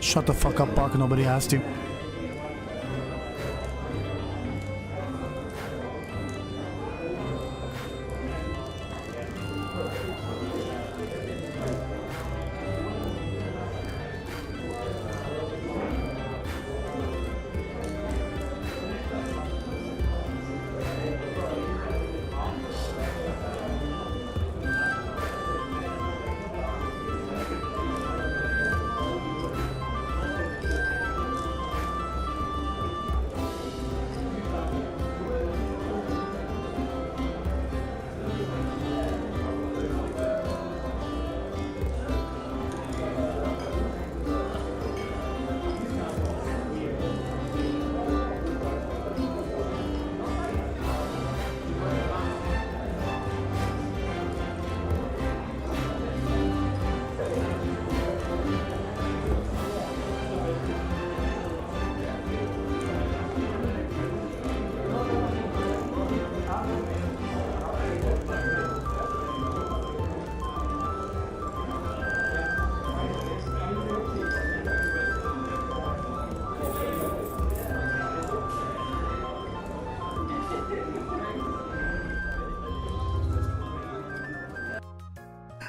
Shut the fuck up, Bark. Nobody has to.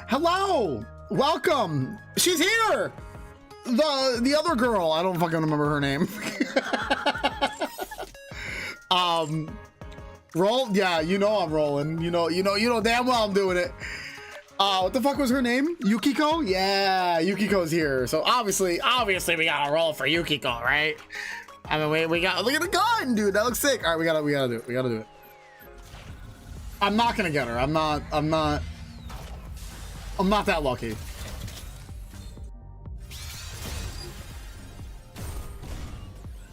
Hello, welcome. She's here. The other girl. I don't fucking remember her name. Roll. Yeah, you know I'm rolling. You know damn well I'm doing it. What the fuck was her name? Yukiko? Yeah, Yukiko's here. So obviously we gotta roll for Yukiko, right? I mean, we got, look at the gun, dude. That looks sick. All right, we gotta do it. We gotta do it. I'm not gonna get her. I'm not that lucky.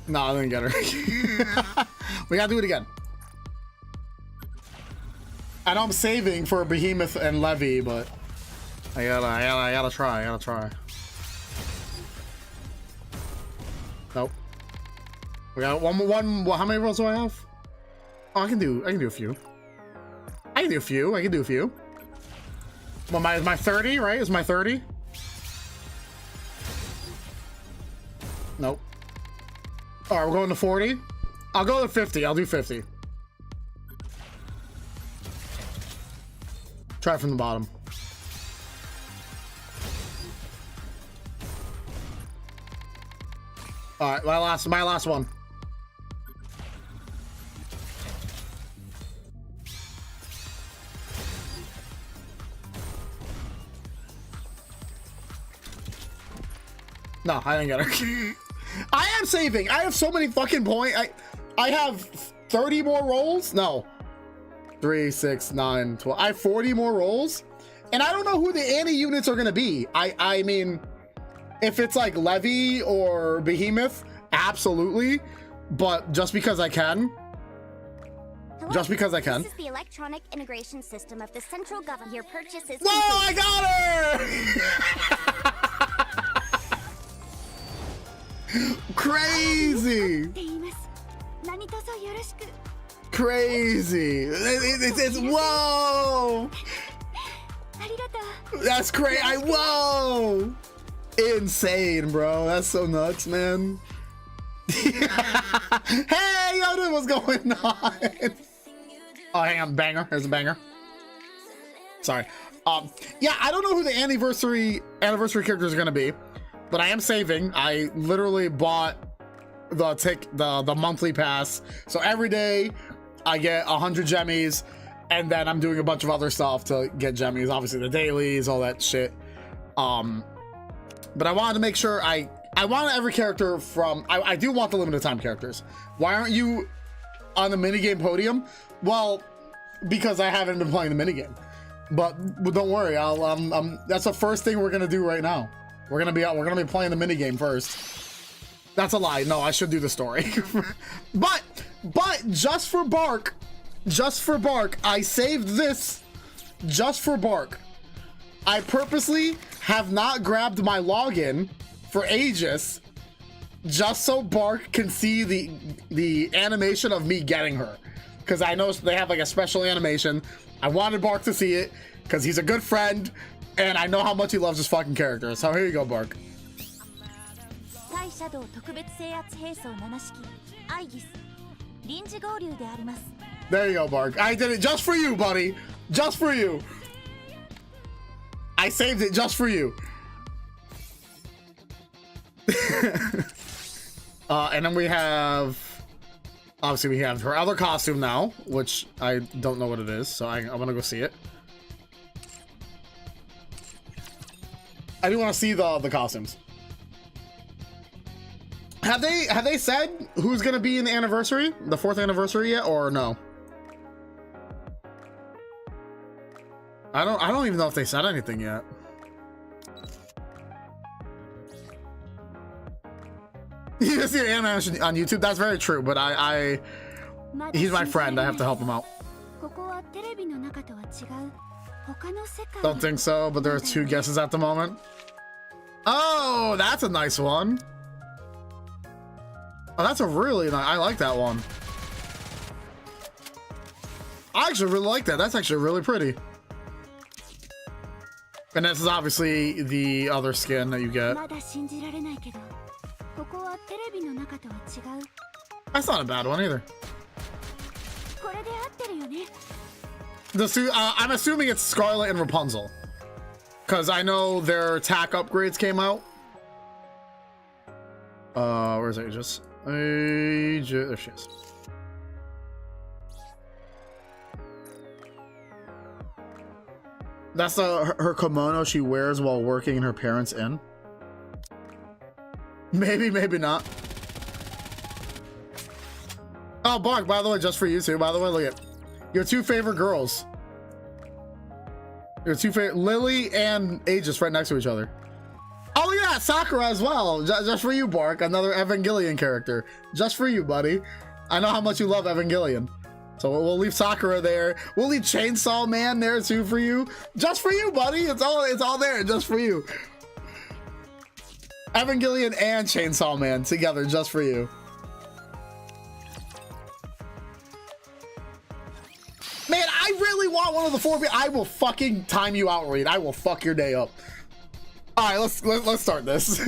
No, I didn't get her. We gotta do it again. I know I'm saving for Behemoth and Levy, but I gotta try. Nope. We got one. How many rolls do I have? Oh, I can do a few. I can do a few. Well, my 30, right? Is my 30? Nope. All right, we're going to 40. I'll go to 50. I'll do 50. Try from the bottom. All right, my last one. No, I didn't get her. I am saving. I have so many fucking points. I have 30 more rolls. No. 3, 6, 9, 12. I have 40 more rolls. And I don't know who the anti-units are going to be. I mean, if it's like Levy or Behemoth, absolutely. But just because I can. Hello, just because I can. This is the electronic integration system of the central government. Your purchase is Whoa, I got her! Crazy! Crazy! It's whoa! That's crazy! Whoa! Insane, bro. That's so nuts, man. Hey, Yoda, what's going on? Oh, hang on, banger. There's a banger. Sorry. Yeah, I don't know who the anniversary characters are gonna be, but I am saving. I literally bought the monthly pass, so every day I get 100 gemmies, and then I'm doing a bunch of other stuff to get gemmies. Obviously, the dailies, all that shit. But I wanted to make sure I want every character from. I do want the limited time characters. Why aren't you on the minigame podium? Well, because I haven't been playing the minigame. But don't worry, that's the first thing we're gonna do right now. We're gonna be playing the minigame first. That's a lie. No, I should do the story. but just for Bark, I saved this just for Bark. I purposely have not grabbed my login for Aegis just so Bark can see the animation of me getting her, because I know they have like a special animation. I wanted Bark to see it because he's a good friend and I know how much he loves his fucking character. So here you go, Bark. There you go, Bark. I did it just for you, buddy. Just for you. I saved it just for you. And then we have, obviously we have her other costume now, which I don't know what it is, so I'm gonna go see it. I do want to see the costumes. Have they said who's gonna be in the anniversary, the 4th anniversary yet, or no? I don't even know if they said anything yet. You just see an animation on YouTube. That's very true, but he's my friend. I have to help him out. Don't think so, but there are 2 guesses at the moment. Oh, that's a nice one. Oh, that's a really nice. I like that one. I actually really like that. That's actually really pretty. And this is obviously the other skin that you get. That's not a bad one either. The suit, I'm assuming it's Scarlet and Rapunzel, because I know their attack upgrades came out. Where's Aegis? There she is. That's her kimono she wears while working in her parents' inn. Maybe, maybe not. Oh, Bark, by the way, just for you too. By the way, look at your 2 favorite girls. Your 2 favorite, Lily and Aegis, right next to each other. Oh, look at that, Sakura as well. Just for you, Bark, another Evangelion character. Just for you, buddy. I know how much you love Evangelion. So we'll leave Sakura there. We'll leave Chainsaw Man there too for you. Just for you, buddy. It's all there just for you. Evangelion and Chainsaw Man together just for you. Man, I really want one of the 4. I will fucking time you out, Reed. I will fuck your day up. All right, let's start this.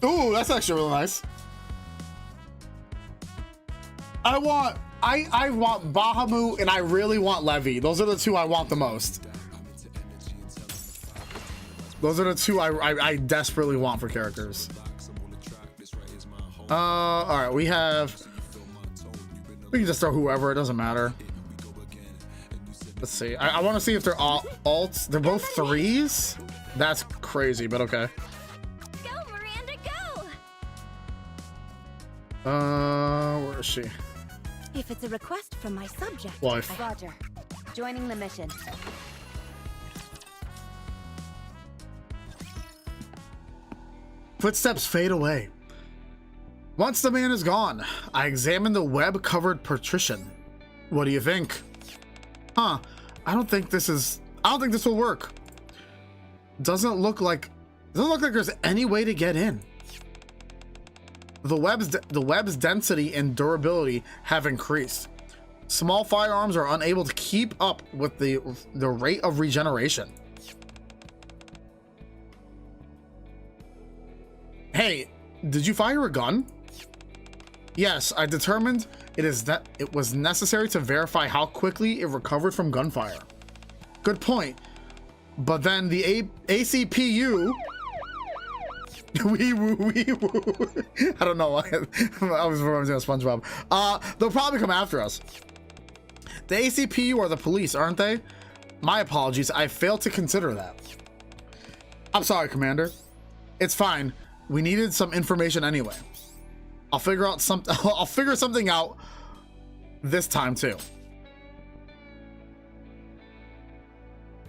Ooh, that's actually really nice. I want Bahamut and I really want Levy. Those are the 2 I want the most. Those are the 2 I desperately want for characters. All right, we can just throw whoever, it doesn't matter. Let's see. I want to see if they're all alts. They're both 3s. That's crazy, but okay. Where is she? If it's a request from my subject, Wife. Roger. Joining the mission. Footsteps fade away. Once the man is gone, I examine the web-covered partition. What do you think? Huh? I don't think this will work. Doesn't look like there's any way to get in. The web's density and durability have increased. Small firearms are unable to keep up with the rate of regeneration. Hey, did you fire a gun? Yes, I determined it was necessary to verify how quickly it recovered from gunfire. Good point. But then the ACPU I don't know why I was remembering SpongeBob. They'll probably come after us. The ACPU are the police, aren't they? My apologies, I failed to consider that. I'm sorry, Commander. It's fine. We needed some information anyway. I'll figure something out this time too.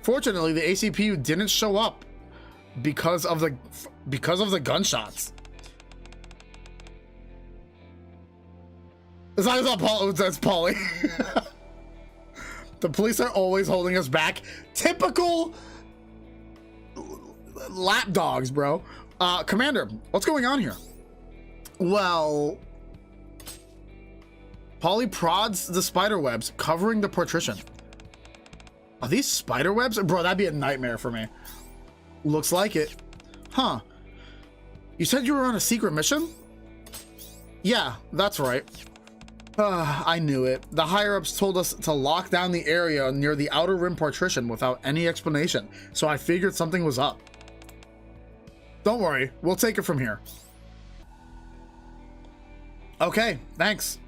Fortunately, the ACPU didn't show up because of the gunshots. It's not Paul, that's Paulie. The police are always holding us back. Typical lapdogs, bro. Commander, what's going on here? Well, Paulie prods the spider webs covering the partition. Are these spider webs? Bro, that'd be a nightmare for me. Looks like it. Huh. You said you were on a secret mission? Yeah, that's right. I knew it. The higher-ups told us to lock down the area near the outer rim partition without any explanation, so I figured something was up. Don't worry, we'll take it from here. Okay, thanks.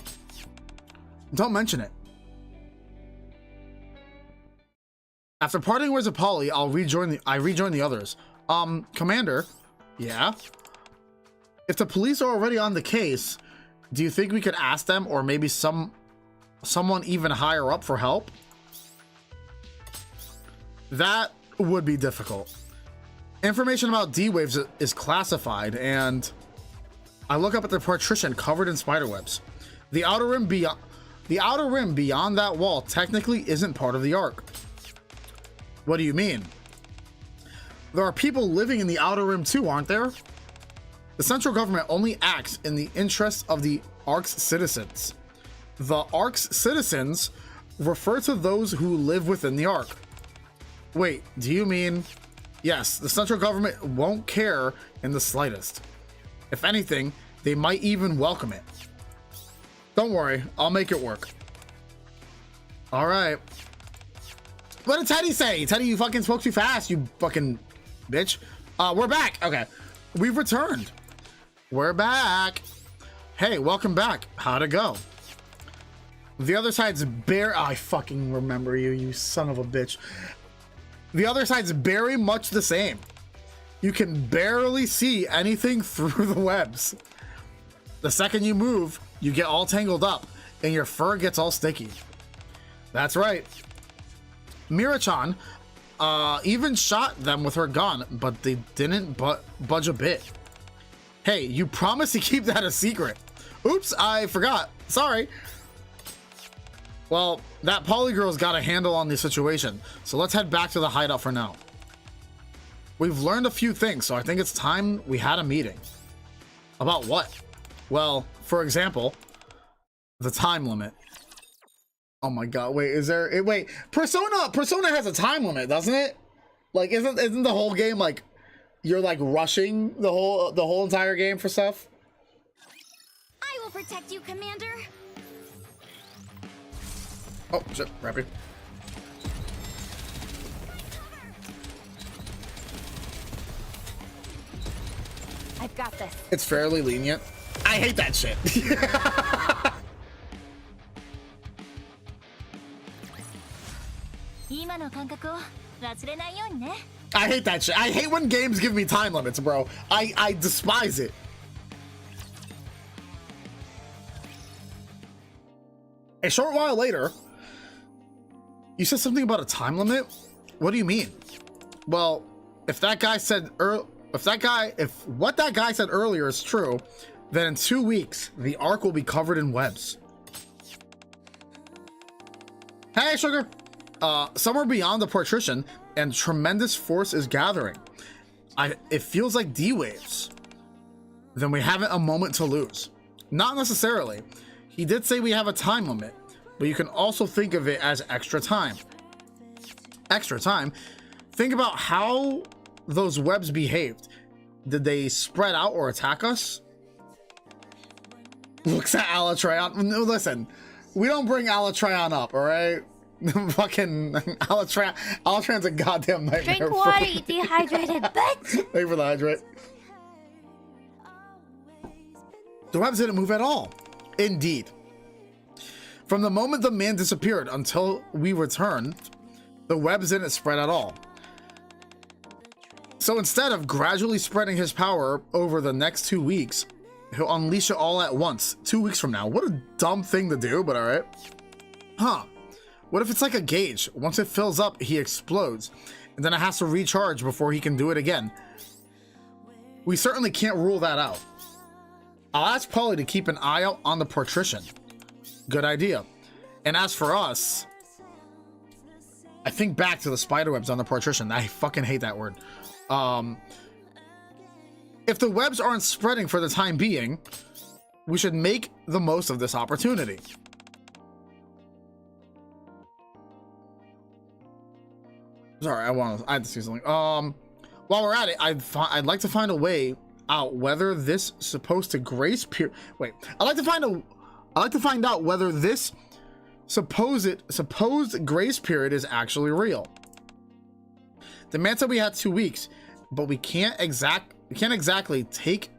Don't mention it. After parting ways with Polly, I rejoin the others. Commander? Yeah? If the police are already on the case, do you think we could ask them, or maybe someone even higher up, for help? That would be difficult. Information about D-Waves is classified, and I look up at the partition covered in spiderwebs. The outer rim beyond that wall technically isn't part of the Ark. What do you mean? There are people living in the outer rim too, aren't there? The central government only acts in the interests of the Ark's citizens. The Ark's citizens refer to those who live within the Ark. Wait, do you mean... Yes, the central government won't care in the slightest. If anything, they might even welcome it. Don't worry, I'll make it work. All right. What did Teddy say? Teddy, you fucking spoke too fast, you fucking bitch. We're back. Okay, we've returned. We're back. Hey, welcome back. How'd it go? The other side's bare. I fucking remember you, you son of a bitch. The other side's very much the same. You can barely see anything through the webs. The second you move, you get all tangled up and your fur gets all sticky. That's right. Mira-chan even shot them with her gun, but they didn't budge a bit. Hey, you promised to keep that a secret. Oops, I forgot. Sorry. Well, that Polly girl's got a handle on the situation, so let's head back to the hideout for now. We've learned a few things, so I think it's time we had a meeting. About what? Well, for example, the time limit. Oh my god, wait, is there... Wait, Persona has a time limit, doesn't it? Like, isn't the whole game, like, you're, like, rushing the whole entire game for stuff? I will protect you, Commander. Oh, shit, Rappy. I've got this. It's fairly lenient. I hate that shit. I hate that shit. I hate when games give me time limits, bro. I despise it. A short while later, you said something about a time limit? What do you mean? Well, if what that guy said earlier is true, then in 2 weeks, the Ark will be covered in webs. Hey, sugar! Somewhere beyond the partition, and tremendous force is gathering. It feels like D-Waves. Then we haven't a moment to lose. Not necessarily. He did say we have a time limit, but you can also think of it as extra time. Extra time? Think about how those webs behaved. Did they spread out or attack us? Looks at Alatreon. No, listen, we don't bring Alatreon up, all right? Fucking Alatreon's a goddamn nightmare. Drink water, you dehydrated bitch. Thank you for the hydrate. The webs didn't move at all. Indeed. From the moment the man disappeared until we returned, the webs didn't spread at all. So instead of gradually spreading his power over the next 2 weeks, he'll unleash it all at once 2 weeks from now. What a dumb thing to do, but all right. Huh. What if it's like a gauge? Once it fills up, he explodes, and then it has to recharge before he can do it again. We certainly can't rule that out. I'll ask Polly to keep an eye out on the partition. Good idea. And as for us, I think back to the spiderwebs on the partition. I fucking hate that word. If the webs aren't spreading for the time being, we should make the most of this opportunity. Sorry, I had to see something. While we're at it, I'd like to find a way out whether this supposed to grace period. Wait, I'd like to find out whether this supposed grace period is actually real. The man said we had 2 weeks, but we can't exactly take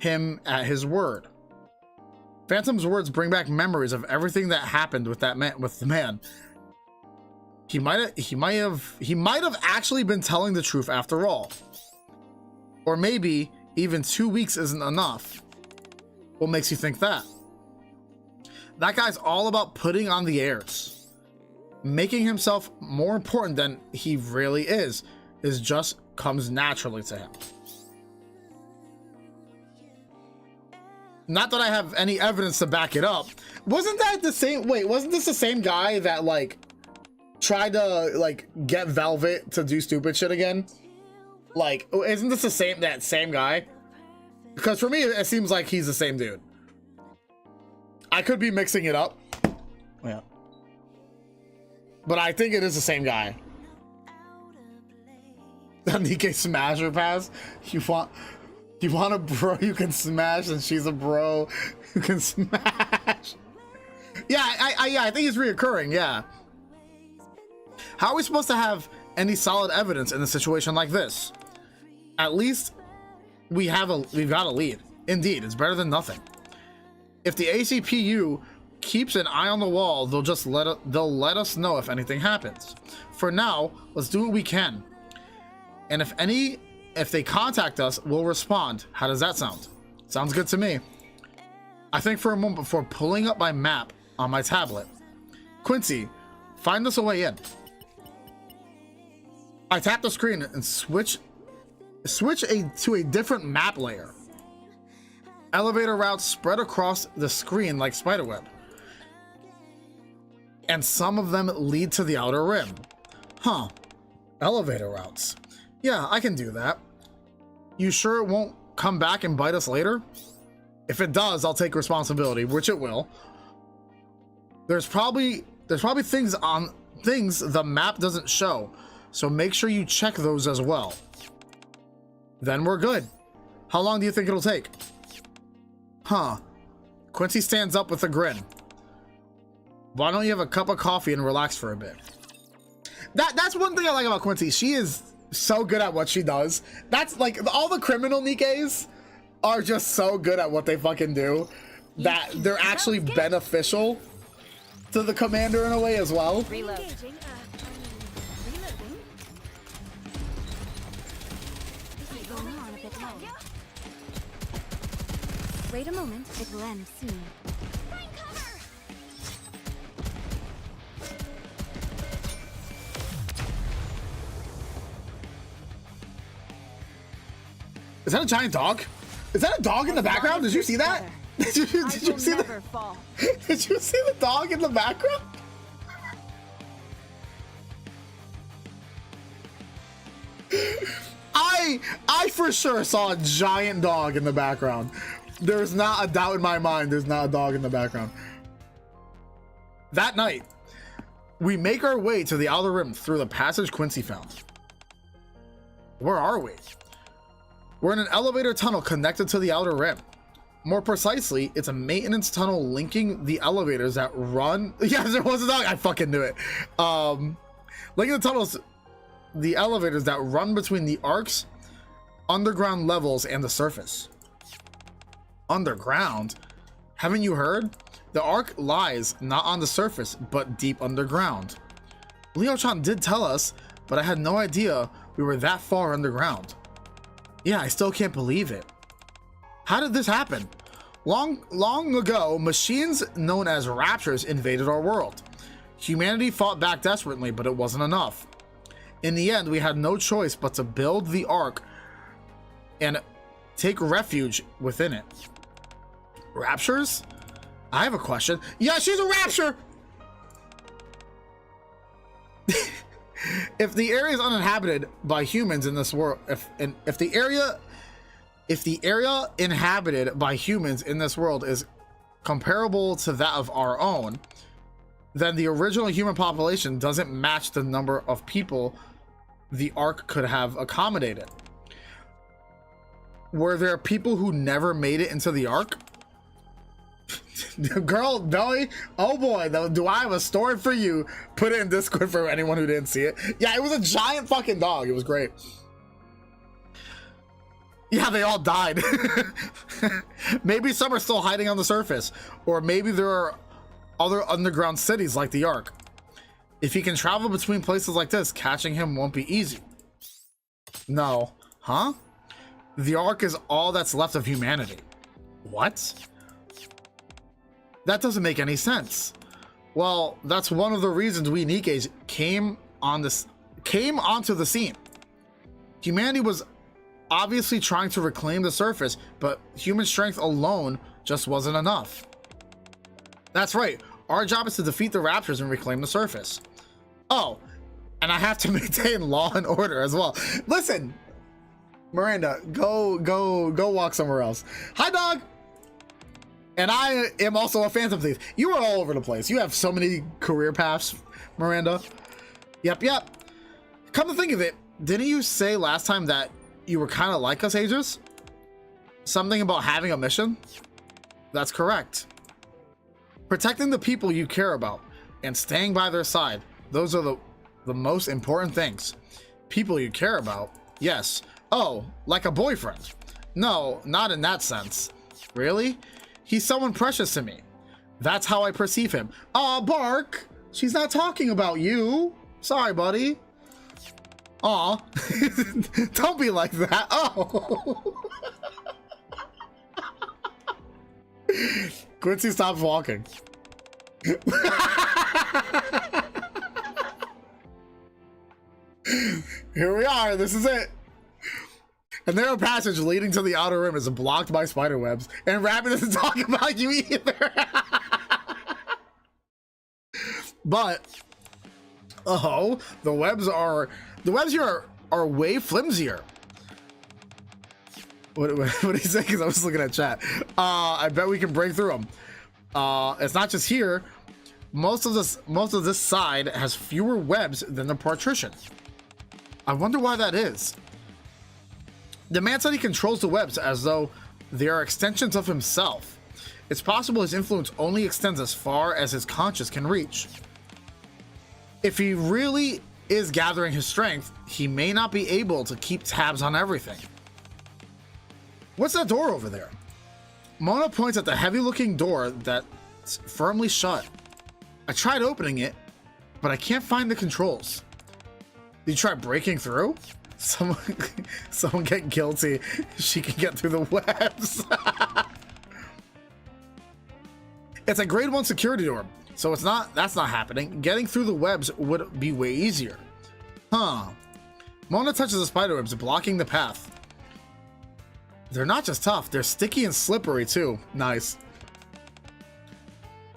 him at his word. Phantom's words bring back memories of everything that happened with the man. He might have actually been telling the truth after all. Or maybe even 2 weeks isn't enough. What makes you think that? That guy's all about putting on the airs, making himself more important than he really is. It just comes naturally to him. Not that I have any evidence to back it up. Wasn't that the same? Wait, wasn't this the same guy that like tried to like get Velvet to do stupid shit again? Like, isn't this that same guy? Because for me, it seems like he's the same dude. I could be mixing it up. Yeah. But I think it is the same guy. The NIKKE Smasher Pass. You want a bro you can smash, and she's a bro who can smash. Yeah, I think it's reoccurring. Yeah. How are we supposed to have any solid evidence in a situation like this? At least we've got a lead. Indeed, it's better than nothing. If the ACPU keeps an eye on the wall, they'll let us know if anything happens. For now, let's do what we can. And if they contact us, we'll respond. How does that sound? Sounds good to me. I think for a moment before pulling up my map on my tablet. Quincy, find us a way in. I tap the screen and switch to a different map layer. Elevator routes spread across the screen like spiderweb. And some of them lead to the outer rim. Huh. Elevator routes. Yeah, I can do that. You sure it won't come back and bite us later? If it does, I'll take responsibility, which it will. There's probably things the map doesn't show, so make sure you check those as well. Then we're good. How long do you think it'll take? Huh. Quincy stands up with a grin. Why don't you have a cup of coffee and relax for a bit? That's one thing I like about Quincy. She is so good at what she does. That's like all the criminal NIKKEs are just so good at what they fucking do that they're actually beneficial to the commander in a way as well. Reload. Wait a moment, it will end soon. Is that a giant dog? Is that a dog in the background? Did you see that? Did you see the Did you see the dog in the background? I for sure saw a giant dog in the background. There's not a doubt in my mind there's not a dog in the background. That night, we make our way to the outer rim through the passage Quincy found. Where are we? We're in an elevator tunnel connected to the outer rim. More precisely, it's a maintenance tunnel linking the elevators that run. Yeah, there was a dog. I fucking knew it. Linking the tunnels, the elevators that run between the arcs, underground levels, and the surface. Underground? Haven't you heard? The arc lies not on the surface, but deep underground. Leo-chan did tell us, but I had no idea we were that far underground. Yeah, I still can't believe it. How did this happen? Long ago, machines known as raptors invaded our world. Humanity fought back desperately, but it wasn't enough. In the end, we had no choice but to build the ark and take refuge within it. Raptures? I have a question. Yeah, she's a rapture! If the area is uninhabited by humans in this world, if the area inhabited by humans in this world is comparable to that of our own, then the original human population doesn't match the number of people the arc could have accommodated. Were there people who never made it into the arc? Girl, Dolly, oh boy, do I have a story for you? Put it in Discord for anyone who didn't see it. Yeah, it was a giant fucking dog. It was great. Yeah, they all died. Maybe some are still hiding on the surface, or maybe there are other underground cities like the Ark. If he can travel between places like this, catching him won't be easy. No. Huh? The Ark is all that's left of humanity. What? That doesn't make any sense. Well, that's one of the reasons we NIKKEs came onto the scene. Humanity was obviously trying to reclaim the surface, but human strength alone just wasn't enough. That's right. Our job is to defeat the raptors and reclaim the surface. Oh, and I have to maintain law and order as well. Listen, Miranda, go walk somewhere else. Hi, dog. And I am also a phantom thief. You are all over the place. You have so many career paths, Miranda. Yep. Come to think of it, didn't you say last time that you were kind of like us, Aegis? Something about having a mission? That's correct. Protecting the people you care about and staying by their side. Those are the most important things. People you care about? Yes. Oh, like a boyfriend? No, not in that sense. Really? He's someone precious to me. That's how I perceive him. Aw, Bark! She's not talking about you. Sorry, buddy. Aw. Don't be like that. Oh. Quincy stops walking. Here we are. This is it. A narrow passage leading to the outer rim is blocked by spider webs, and Rabbit doesn't talk about you either. But oh, the webs here are way flimsier. What did he say? Because I was looking at chat. I bet we can break through them. It's not just here. Most of this side has fewer webs than the partition. I wonder why that is. The man said he controls the webs as though they are extensions of himself. It's possible his influence only extends as far as his conscience can reach. If he really is gathering his strength, he may not be able to keep tabs on everything. What's that door over there? Mona points at the heavy-looking door that's firmly shut. I tried opening it, but I can't find the controls. Did you try breaking through? Someone get guilty. She can get through the webs. It's a grade 1 security door, so that's not happening. Getting through the webs would be way easier. Huh. Mona touches the spider webs, blocking the path. They're not just tough, they're sticky and slippery too. Nice.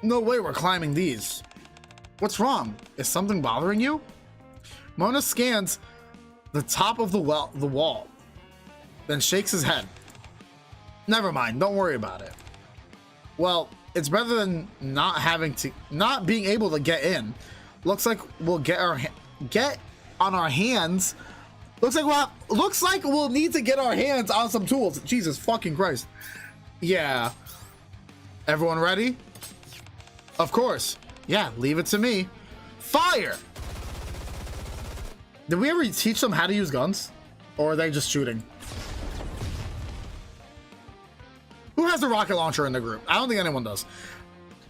No way we're climbing these. What's wrong? Is something bothering you? Mona scans the top of the wall, then shakes his head. Never mind, don't worry about it. Well, it's better than not being able to get in. Looks like we'll get on our hands. Looks like we'll need to get our hands on some tools. Jesus fucking Christ. Yeah. Everyone ready? Of course. Yeah, leave it to me. Fire! Did we ever teach them how to use guns? Or are they just shooting? Who has the rocket launcher in the group? I don't think anyone does.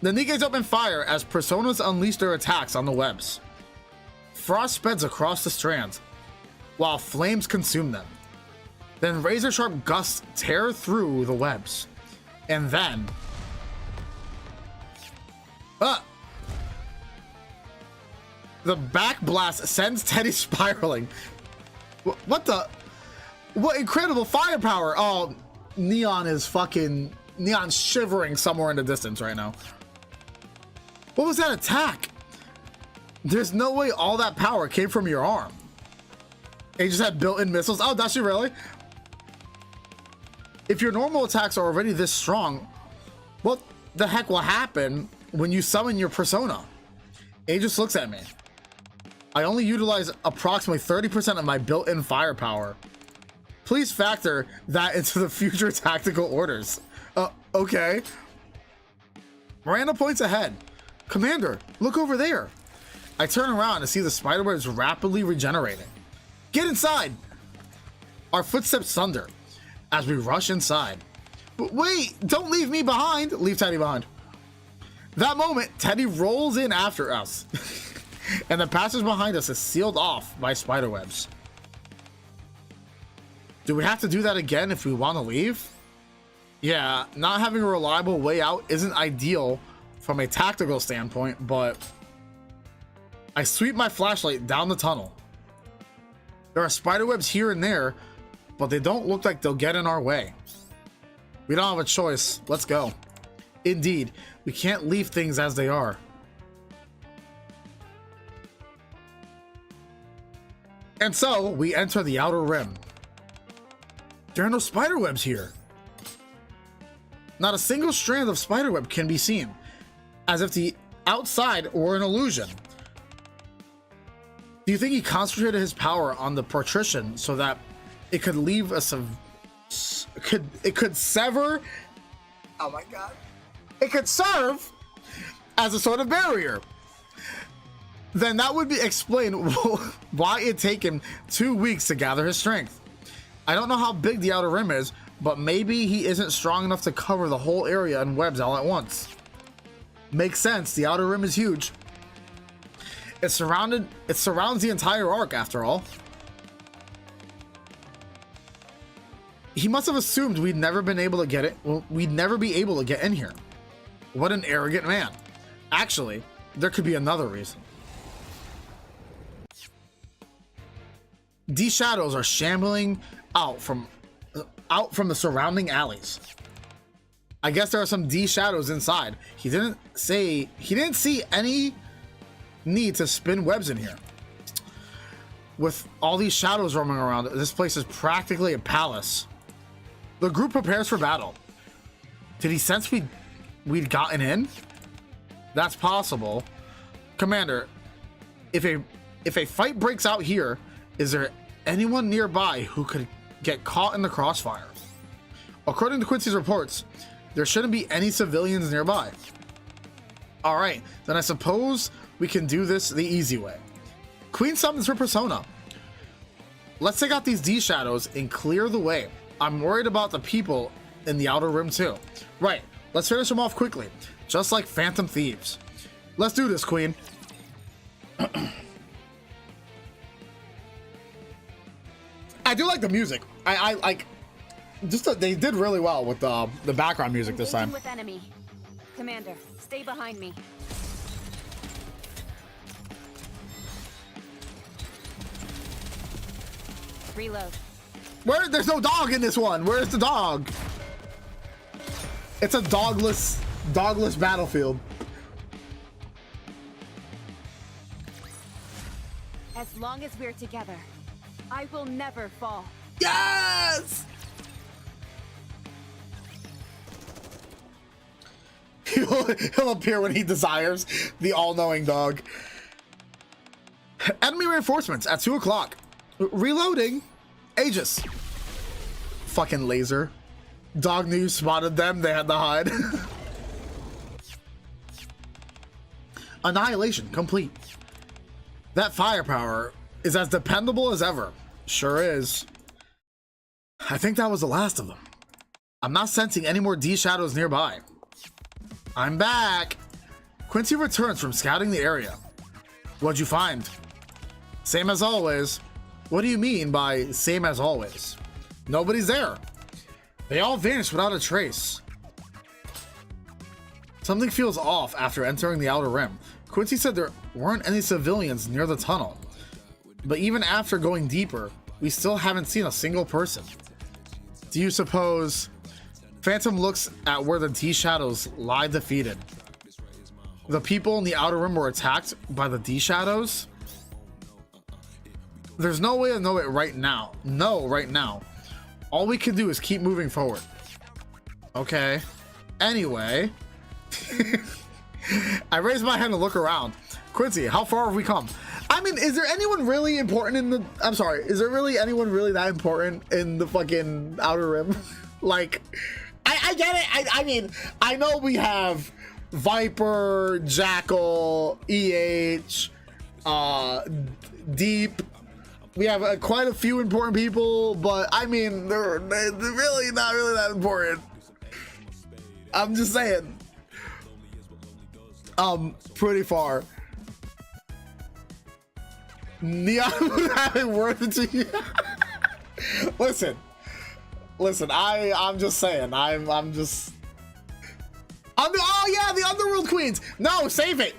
The NIKKEs open fire as personas unleash their attacks on the webs. Frost spreads across the strands, while flames consume them. Then razor-sharp gusts tear through the webs. And then... the back blast sends Teddy spiraling. What incredible firepower! Oh, Neon's shivering somewhere in the distance right now. What was that attack? There's no way all that power came from your arm. It just had built-in missiles. Oh, does she really? If your normal attacks are already this strong, what the heck will happen when you summon your persona? Aegis looks at me. I only utilize approximately 30% of my built-in firepower. Please factor that into the future tactical orders. Okay. Miranda points ahead. Commander, look over there. I turn around and see the spiderwebs rapidly regenerating. Get inside! Our footsteps thunder as we rush inside. But wait, don't leave me behind. Leave Teddy behind. That moment, Teddy rolls in after us. And the passage behind us is sealed off by spiderwebs. Do we have to do that again if we want to leave? Yeah, not having a reliable way out isn't ideal from a tactical standpoint, but I sweep my flashlight down the tunnel. There are spiderwebs here and there, but they don't look like they'll get in our way. We don't have a choice. Let's go. Indeed, we can't leave things as they are. And so we enter the outer rim. There are no spiderwebs here. Not a single strand of spiderweb can be seen, as if the outside were an illusion. Do you think he concentrated his power on the partition so that it could leave us it could sever? Oh my god. It could serve as a sort of barrier. Then that would explain why it took him 2 weeks to gather his strength. I don't know how big the outer rim is, but maybe he isn't strong enough to cover the whole area in webs all at once. Makes sense, the outer rim is huge. It surrounds the entire arc after all. He must have assumed we'd never been able to get it. Well, we'd never be able to get in here. What an arrogant man. Actually, there could be another reason. These shadows are shambling out from the surrounding alleys. I guess there are some D shadows inside. He didn't see any need to spin webs in here. With all these shadows roaming around, this place is practically a palace. The group prepares for battle. Did he sense we'd gotten in? That's possible. Commander, if a fight breaks out here, is there anyone nearby who could get caught in the crossfire? According to Quincy's reports, there shouldn't be any civilians nearby. All right, then I suppose we can do this the easy way. Queen summons her persona. Let's take out these D shadows and clear the way. I'm worried about the people in the outer rim too. Right, let's finish them off quickly, just like phantom thieves. Let's do this, Queen. I do like the music. I like they did really well with the background music this time. With enemy. Commander, stay behind me. Reload. There's no dog in this one. Where's the dog? It's a dogless battlefield. As long as we're together, I will never fall. Yes! He'll appear when he desires. The all-knowing dog. Enemy reinforcements at 2 o'clock. Reloading. Aegis. Fucking laser. Dog knew you spotted them. They had to hide. Annihilation complete. That firepower is as dependable as ever. Sure is. I think that was the last of them. I'm not sensing any more D shadows nearby. I'm back. Quincy returns from scouting the area. What'd you find? Same as always. What do you mean by same as always? Nobody's there. They all vanished without a trace. Something feels off after entering the outer rim. Quincy said there weren't any civilians near the tunnel. But even after going deeper, we still haven't seen a single person. Do you suppose... Phantom looks at where the D shadows lie defeated. The people in the outer rim were attacked by the D shadows? There's no way to know it right now. No, right now. All we can do is keep moving forward. Okay. Anyway. I raise my hand and look around. Quincy, how far have we come? I mean, mean, is there anyone really important in the... I'm sorry, is there really anyone really that important in the fucking Outer Rim? Like, I get it. I mean, I know we have Viper, Jackal, EH, Deep. We have quite a few important people, but I mean, they're really not really that important. I'm just saying. Pretty far. Neon would have it worth it to you. Listen, I'm just saying. I'm just. Oh yeah, the Underworld Queens. No, save it.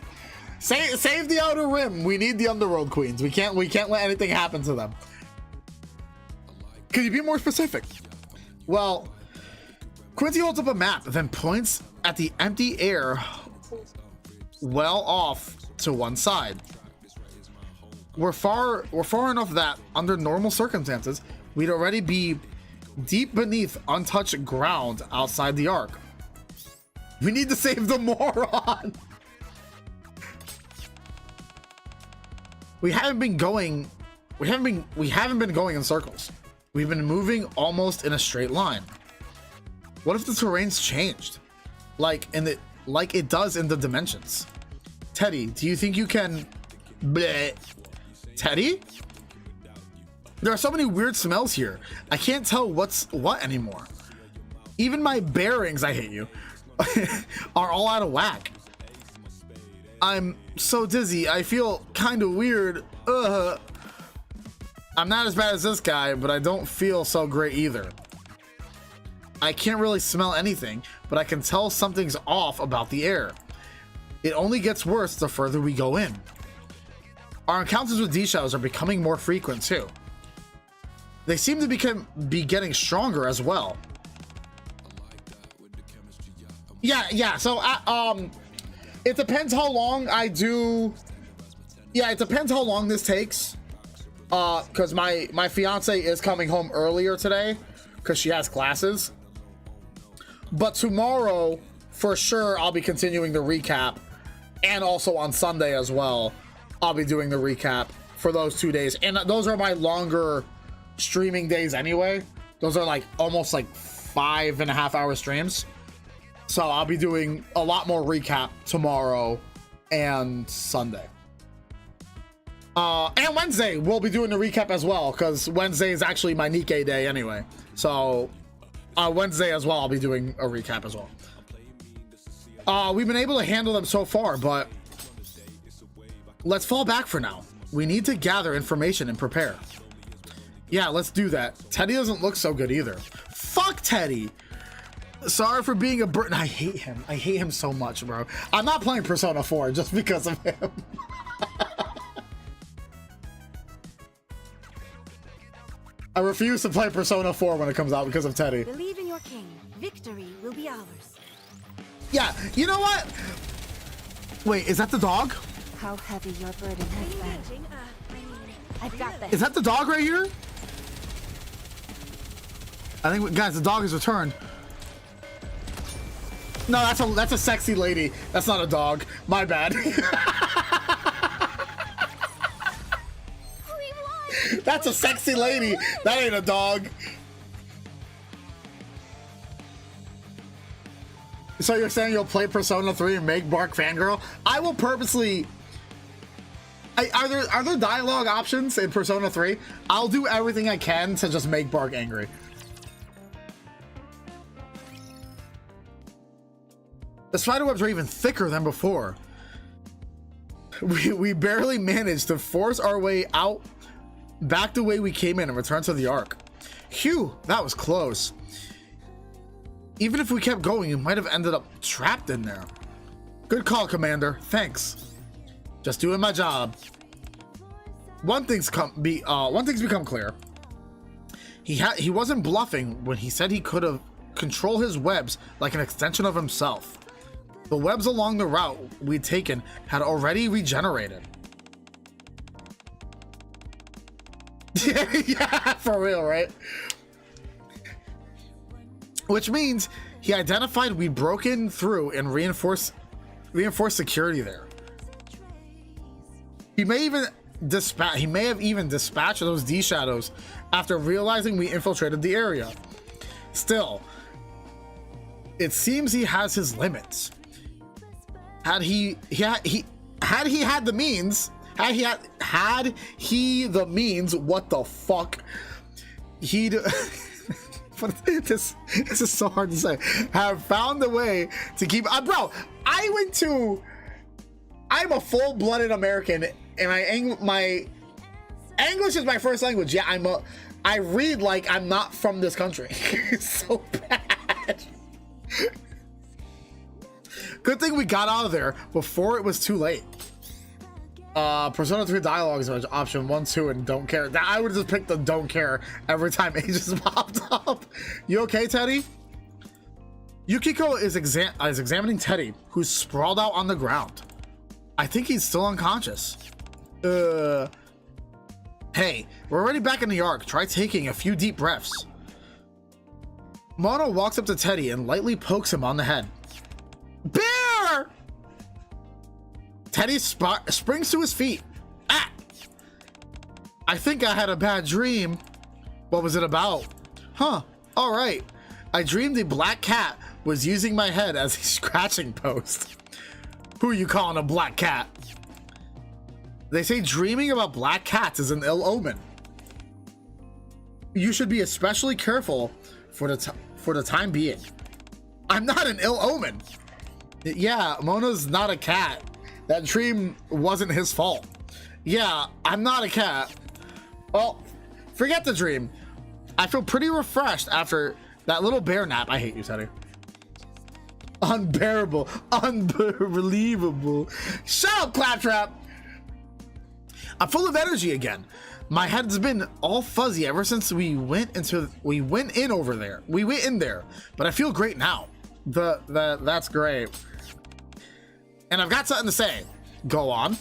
Save the Outer Rim. We need the Underworld Queens. We can't let anything happen to them. Could you be more specific? Well, Quincy holds up a map, then points at the empty air well off to one side. We're far enough that under normal circumstances, we'd already be deep beneath untouched ground outside the arc. We need to save the moron. We haven't been going in circles. We've been moving almost in a straight line. What if the terrain's changed? Like it does in the dimensions. Teddy, do you think you can... Bleh. Teddy? There are so many weird smells here. I can't tell what's what anymore. Even my bearings, I hate you, are all out of whack. I'm so dizzy. I feel kind of weird. I'm not as bad as this guy, but I don't feel so great either. I can't really smell anything, but I can tell something's off about the air. It only gets worse the further we go in. Our encounters with D-shells are becoming more frequent too. They seem to be getting stronger as well. Yeah. So it depends how long I do. Yeah, it depends how long this takes. Because my fiance is coming home earlier today because she has classes. But tomorrow, for sure, I'll be continuing the recap, and also on Sunday as well. I'll be doing the recap for those 2 days, and those are my longer streaming days anyway. Those are like almost like 5.5 hour streams, so I'll be doing a lot more recap tomorrow and Sunday, and Wednesday we'll be doing the recap as well, because Wednesday is actually my NIKKE day anyway. So Wednesday as well I'll be doing a recap as well. We've been able to handle them so far, but let's fall back for now. We need to gather information and prepare. Yeah, let's do that. Teddy doesn't look so good either. Fuck Teddy. Sorry for being a Britain. I hate him. I hate him so much, bro. I'm not playing Persona 4 just because of him. I refuse to play Persona 4 when it comes out because of Teddy. Believe in your king. Victory will be ours. Yeah, you know what? Wait, is that the dog? How heavy your burden has been. I've got this. Is that the dog right here? I think, guys, the dog has returned. No, that's a sexy lady. That's not a dog. My bad. That's a sexy lady. That ain't a dog. So you're saying you'll play Persona 3 and make Bark fangirl? I will purposely... Are there dialogue options in Persona 3? I'll do everything I can to just make Bark angry. The spiderwebs are even thicker than before. We barely managed to force our way out back the way we came in and return to the Ark. Phew, that was close. Even if we kept going, you might have ended up trapped in there. Good call, Commander. Thanks. Just doing my job. One thing's become clear. He wasn't bluffing when he said he could have control his webs like an extension of himself. The webs along the route we'd taken had already regenerated. Yeah, for real, right? Which means he identified we'd broken through and reinforced security there. He may even dispatched those D shadows after realizing we infiltrated the area. Still, it seems he has his limits. Had he had the means, what the fuck, he'd this is so hard to say, have found a way to keep bro, I'm a full-blooded American, and my English is my first language. Yeah, I read like I'm not from this country. It's so bad. Good thing we got out of there before it was too late. Persona 3 dialogues are option 1, 2, and don't care. I would just pick the don't care every time it just popped up. You okay, Teddy? Yukiko is examining Teddy, who's sprawled out on the ground. I think he's still unconscious. Hey, we're already back in the Ark. Try taking a few deep breaths. Mono walks up to Teddy and lightly pokes him on the head. Bear! Teddy springs to his feet. Ah! I think I had a bad dream. What was it about? Huh, all right. I dreamed a black cat was using my head as a scratching post. Who are you calling a black cat? They say dreaming about black cats is an ill omen. You should be especially careful for the time being. I'm not an ill omen. Yeah, Mona's not a cat. That dream wasn't his fault. Yeah, I'm not a cat. Well, forget the dream. I feel pretty refreshed after that little bear nap. I hate you, Teddy. Unbearable, unbelievable. Shut up, Claptrap. I'm full of energy again. My head's been all fuzzy ever since we went in there, but I feel great now. That's great. And I've got something to say. Go on.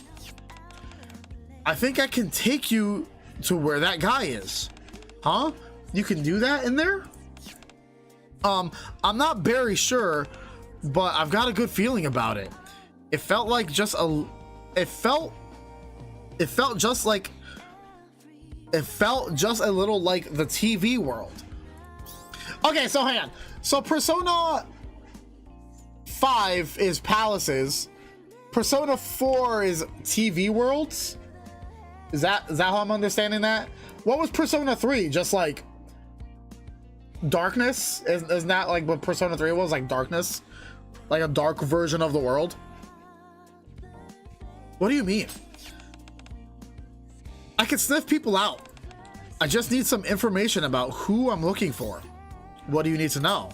I think I can take you to where that guy is. Huh? You can do that in there? I'm not very sure, but I've got a good feeling about it. It felt just a little like the TV world. Okay, so hang on. So Persona 5 is palaces. Persona 4 is TV worlds. Is that how I'm understanding that? What was Persona 3? Just like darkness? Isn't that like what Persona 3 was? Like darkness? Like a dark version of the world? What do you mean? I can sniff people out. I just need some information about who I'm looking for. What do you need to know?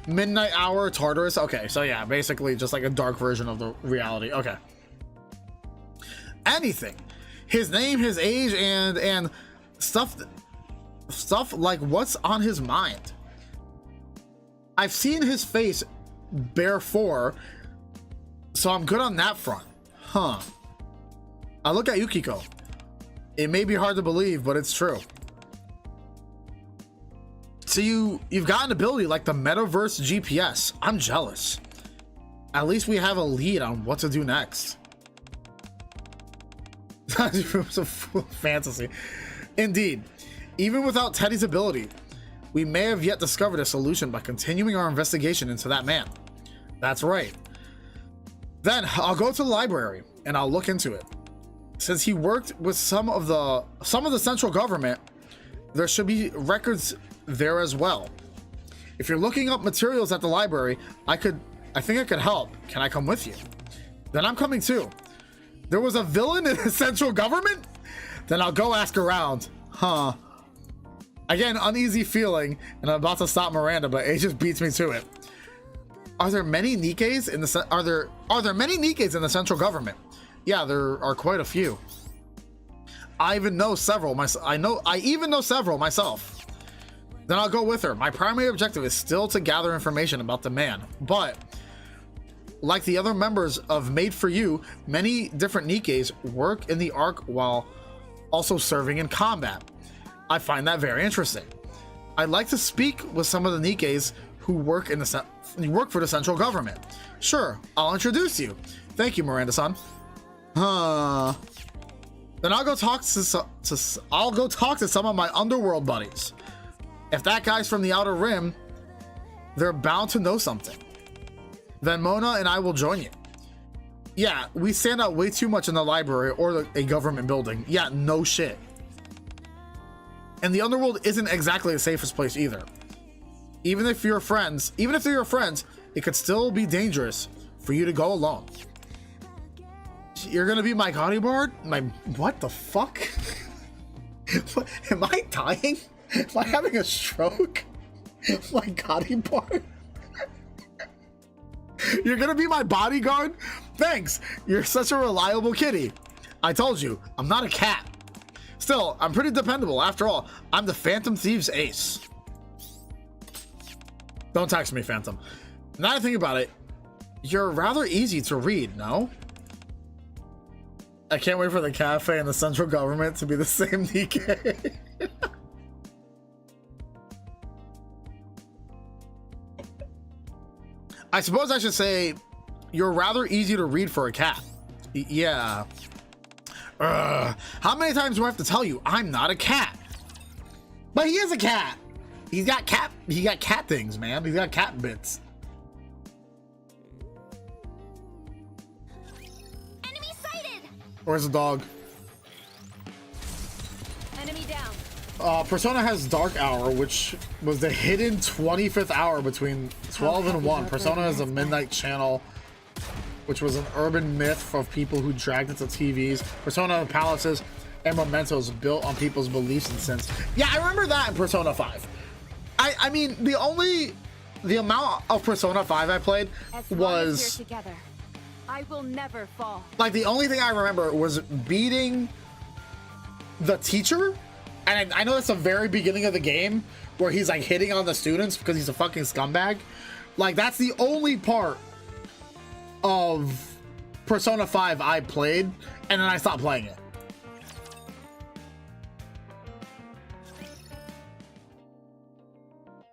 Midnight Hour, Tartarus. Okay, so yeah, basically just like a dark version of the reality. Okay. Anything. His name, his age, and stuff like what's on his mind. I've seen his face before, so I'm good on that front. Huh. I look at Yukiko. It may be hard to believe, but it's true. So you've got an ability like the Metaverse GPS. I'm jealous. At least we have a lead on what to do next. It's a fantasy. Indeed. Even without Teddy's ability, we may have yet discovered a solution by continuing our investigation into that man. That's right. Then I'll go to the library and I'll look into it. Since he worked with some of the central government, there should be records there as well. If you're looking up materials at the library, I think I could help. Can I come with you? Then I'm coming too. There was a villain in the central government? Then I'll go ask around. Huh. Again, uneasy feeling, and I'm about to stop Miranda, but it just beats me to it. Are there many NIKKEs in the are there many NIKKEs in the central government? Yeah, there are quite a few. I even know several myself. I even know several myself. Then I'll go with her. My primary objective is still to gather information about the man, but like the other members of Made for You, many different NIKKEs work in the Ark while also serving in combat. I find that very interesting. I'd like to speak with some of the NIKKEs who work for the central government. Sure, I'll introduce you. Thank you, Miranda-san. Huh. Then I'll go talk to some of my underworld buddies. If that guy's from the Outer Rim, they're bound to know something. Then Mona and I will join you. Yeah, we stand out way too much in the library or a government building. Yeah, no shit. And the underworld isn't exactly the safest place either. Even if they're your friends, it could still be dangerous for you to go alone. You're gonna be my bodyguard? What the fuck? What, am I dying? Am I having a stroke? My bodyguard? You're gonna be my bodyguard? Thanks, you're such a reliable kitty. I told you, I'm not a cat. Still, I'm pretty dependable. After all, I'm the Phantom Thieves ace. Don't text me, Phantom. Now that I think about it, you're rather easy to read, no? I can't wait for the cafe and the central government to be the same NIKKE. I suppose I should say you're rather easy to read for a cat. Yeah. How many times do I have to tell you I'm not a cat? But he is a cat. He got cat things, man. He's got cat bits. Enemy sighted. Where's the dog? Enemy down. Persona has Dark Hour, which was the hidden 25th hour between 12 and 1. Persona has a midnight channel, which was an urban myth of people who dragged it to TVs. Persona palaces and mementos built on people's beliefs and sins. Yeah, I remember that in Persona 5. I mean, the amount of Persona 5 I played was together. I will never fall. Like, the only thing I remember was beating the teacher. And I know it's the very beginning of the game where he's like hitting on the students because he's a fucking scumbag. Like, that's the only part of Persona 5 I played, and then I stopped playing it.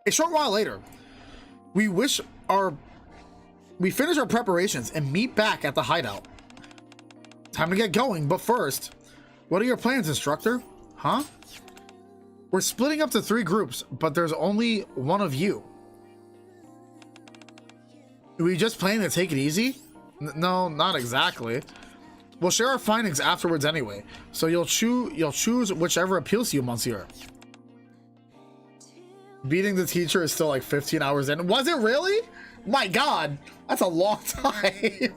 A short while later, we finish our preparations and meet back at the hideout. Time to get going, but first, what are your plans, instructor? Huh? We're splitting up to 3 groups, but there's only one of you. Are we just planning to take it easy? No, not exactly. We'll share our findings afterwards anyway, so you'll choose whichever appeals to you, Monsieur. Beating the teacher is still like 15 hours in. Was it really? My God, that's a long time.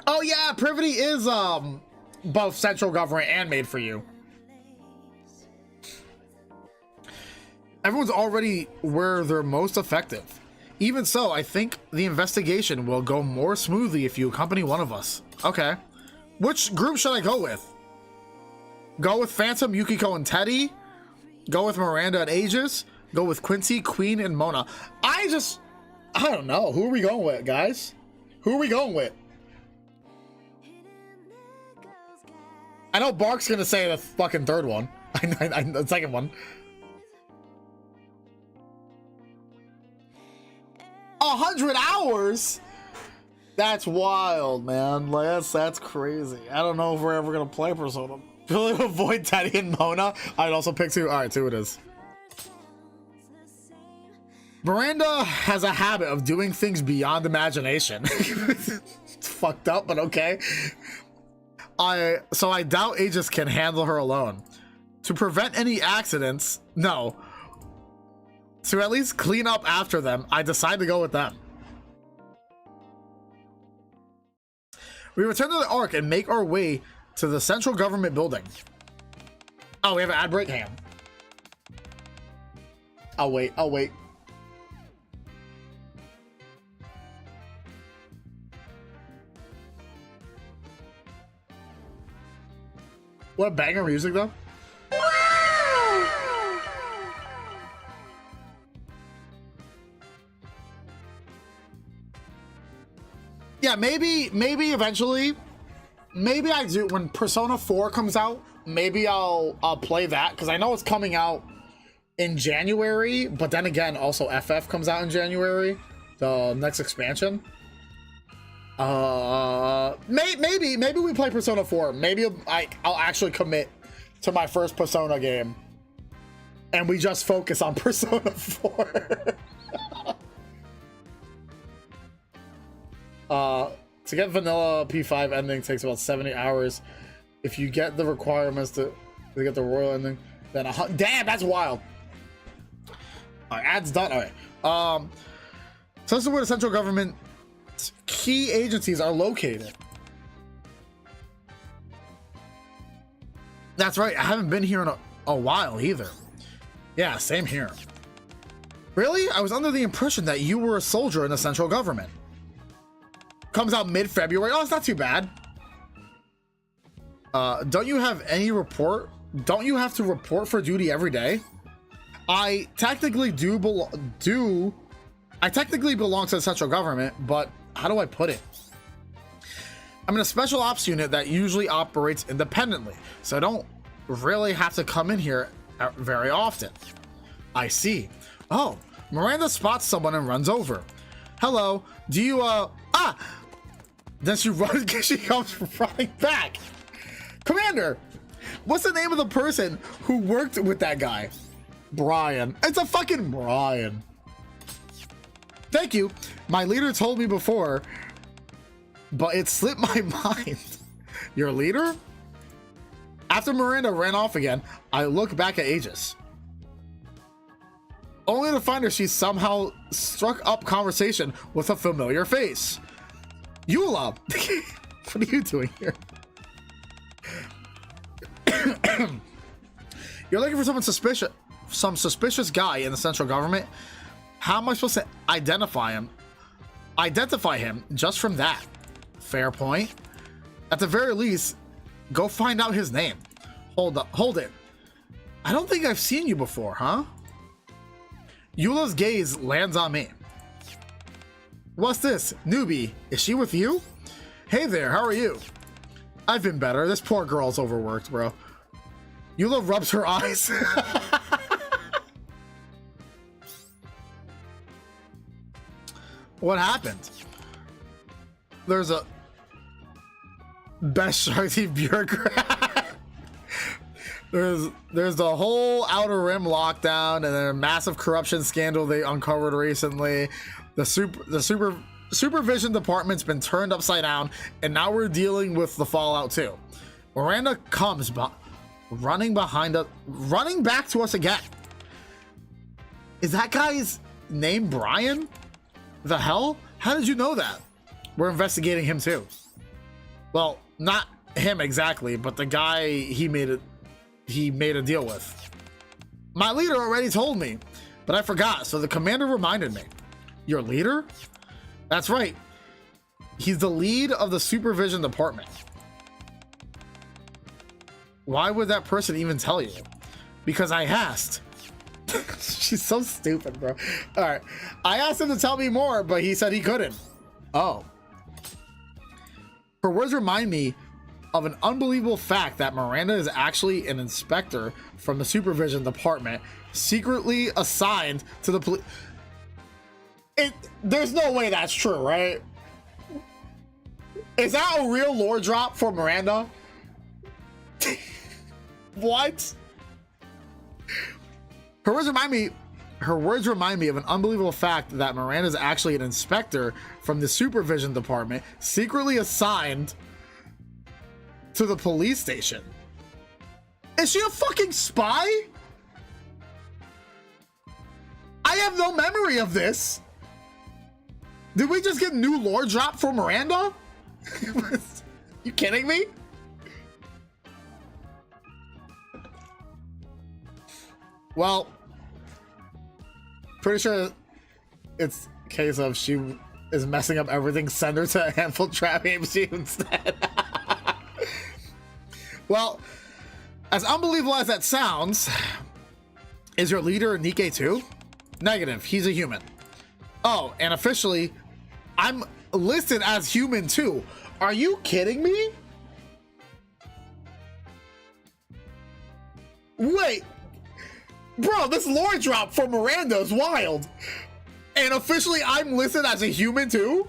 Oh yeah, Privity is both central government and made for you. Everyone's already where they're most effective. Even so, I think the investigation will go more smoothly if you accompany one of us. Okay. Which group should I go with? Go with Phantom, Yukiko, and Teddy? Go with Miranda and Aegis? Go with Quincy, Queen, and Mona? I don't know. Who are we going with, guys? Who are we going with? I know Bark's gonna say the fucking third one. The second one. 100 hours? That's wild, man. Like, that's crazy. I don't know if we're ever gonna play Persona. Really avoid Teddy and Mona. I'd also pick 2. All right, 2 it is. Miranda has a habit of doing things beyond imagination. It's fucked up, but okay. So I doubt Aegis can handle her alone. To prevent any accidents, no. To at least clean up after them, I decide to go with them. We return to the Ark and make our way to the central government building. Oh, we have an ad break? Hang on. I'll wait. What banger music though? Yeah, maybe eventually. Maybe I do when Persona 4 comes out. Maybe I'll play that because I know it's coming out in January. But then again, also FF comes out in January, the next expansion. Maybe we play Persona 4. Maybe I'll actually commit to my first Persona game, and we just focus on Persona 4. To get vanilla P5 ending takes about 70 hours. If you get the requirements to get the royal ending, then damn, that's wild. All right, ads done. All right. So this is where the central government key agencies are located. That's right. I haven't been here in a while either. Yeah, same here. Really? I was under the impression that you were a soldier in the central government. Comes out mid-February. Oh, it's not too bad. Don't you have any report? Don't you have to report for duty every day? I technically belong to the central government, but how do I put it? I'm in a special ops unit that usually operates independently, so I don't really have to come in here very often. I see. Oh, Miranda spots someone and runs over. Hello, do you, Then she runs, she comes running back. Commander, what's the name of the person who worked with that guy? Brian. It's a fucking Brian. Thank you. My leader told me before, but it slipped my mind. Your leader? After Miranda ran off again, I look back at Aegis. Only to find her she somehow struck up conversation with a familiar face. Eula! What are you doing here? You're looking for some suspicious guy in the central government? How am I supposed to identify him just from that? Fair point. At the very least, go find out his name. Hold it. I don't think I've seen you before, huh? Eula's gaze lands on me. What's this? Newbie, is she with you? Hey there, how are you? I've been better. This poor girl's overworked, bro. Eula rubs her eyes. What happened? There's a best Shark Team bureaucrat. There's the whole Outer Rim lockdown and then a massive corruption scandal they uncovered recently. The supervision department's been turned upside down, and now we're dealing with the fallout too. Miranda comes running back to us again. Is that guy's name Brian? The hell? How did you know that? We're investigating him too. Well, not him exactly, but the guy he made a deal with. My leader already told me, but I forgot, so the commander reminded me. Your leader? That's right. He's the lead of the supervision department. Why would that person even tell you? Because I asked. She's so stupid, bro. All right. I asked him to tell me more, but he said he couldn't. Oh. Her words remind me of an unbelievable fact that Miranda is actually an inspector from the supervision department, secretly assigned to the police. There's no way that's true, right? Is that a real lore drop for Miranda? What? Her words remind me of an unbelievable fact that Miranda is actually an inspector from the supervision department, secretly assigned to the police station. Is she a fucking spy? I have no memory of this. Did we just get new lore drop for Miranda? You kidding me? Well, pretty sure it's a case of she is messing up everything. Send her to a handful trap AMC instead. Well, as unbelievable as that sounds, is your leader NIKKE too? Negative, he's a human. Oh, and officially, I'm listed as human too. Are you kidding me? Wait, bro, this lore drop for Miranda is wild. And officially, I'm listed as a human too?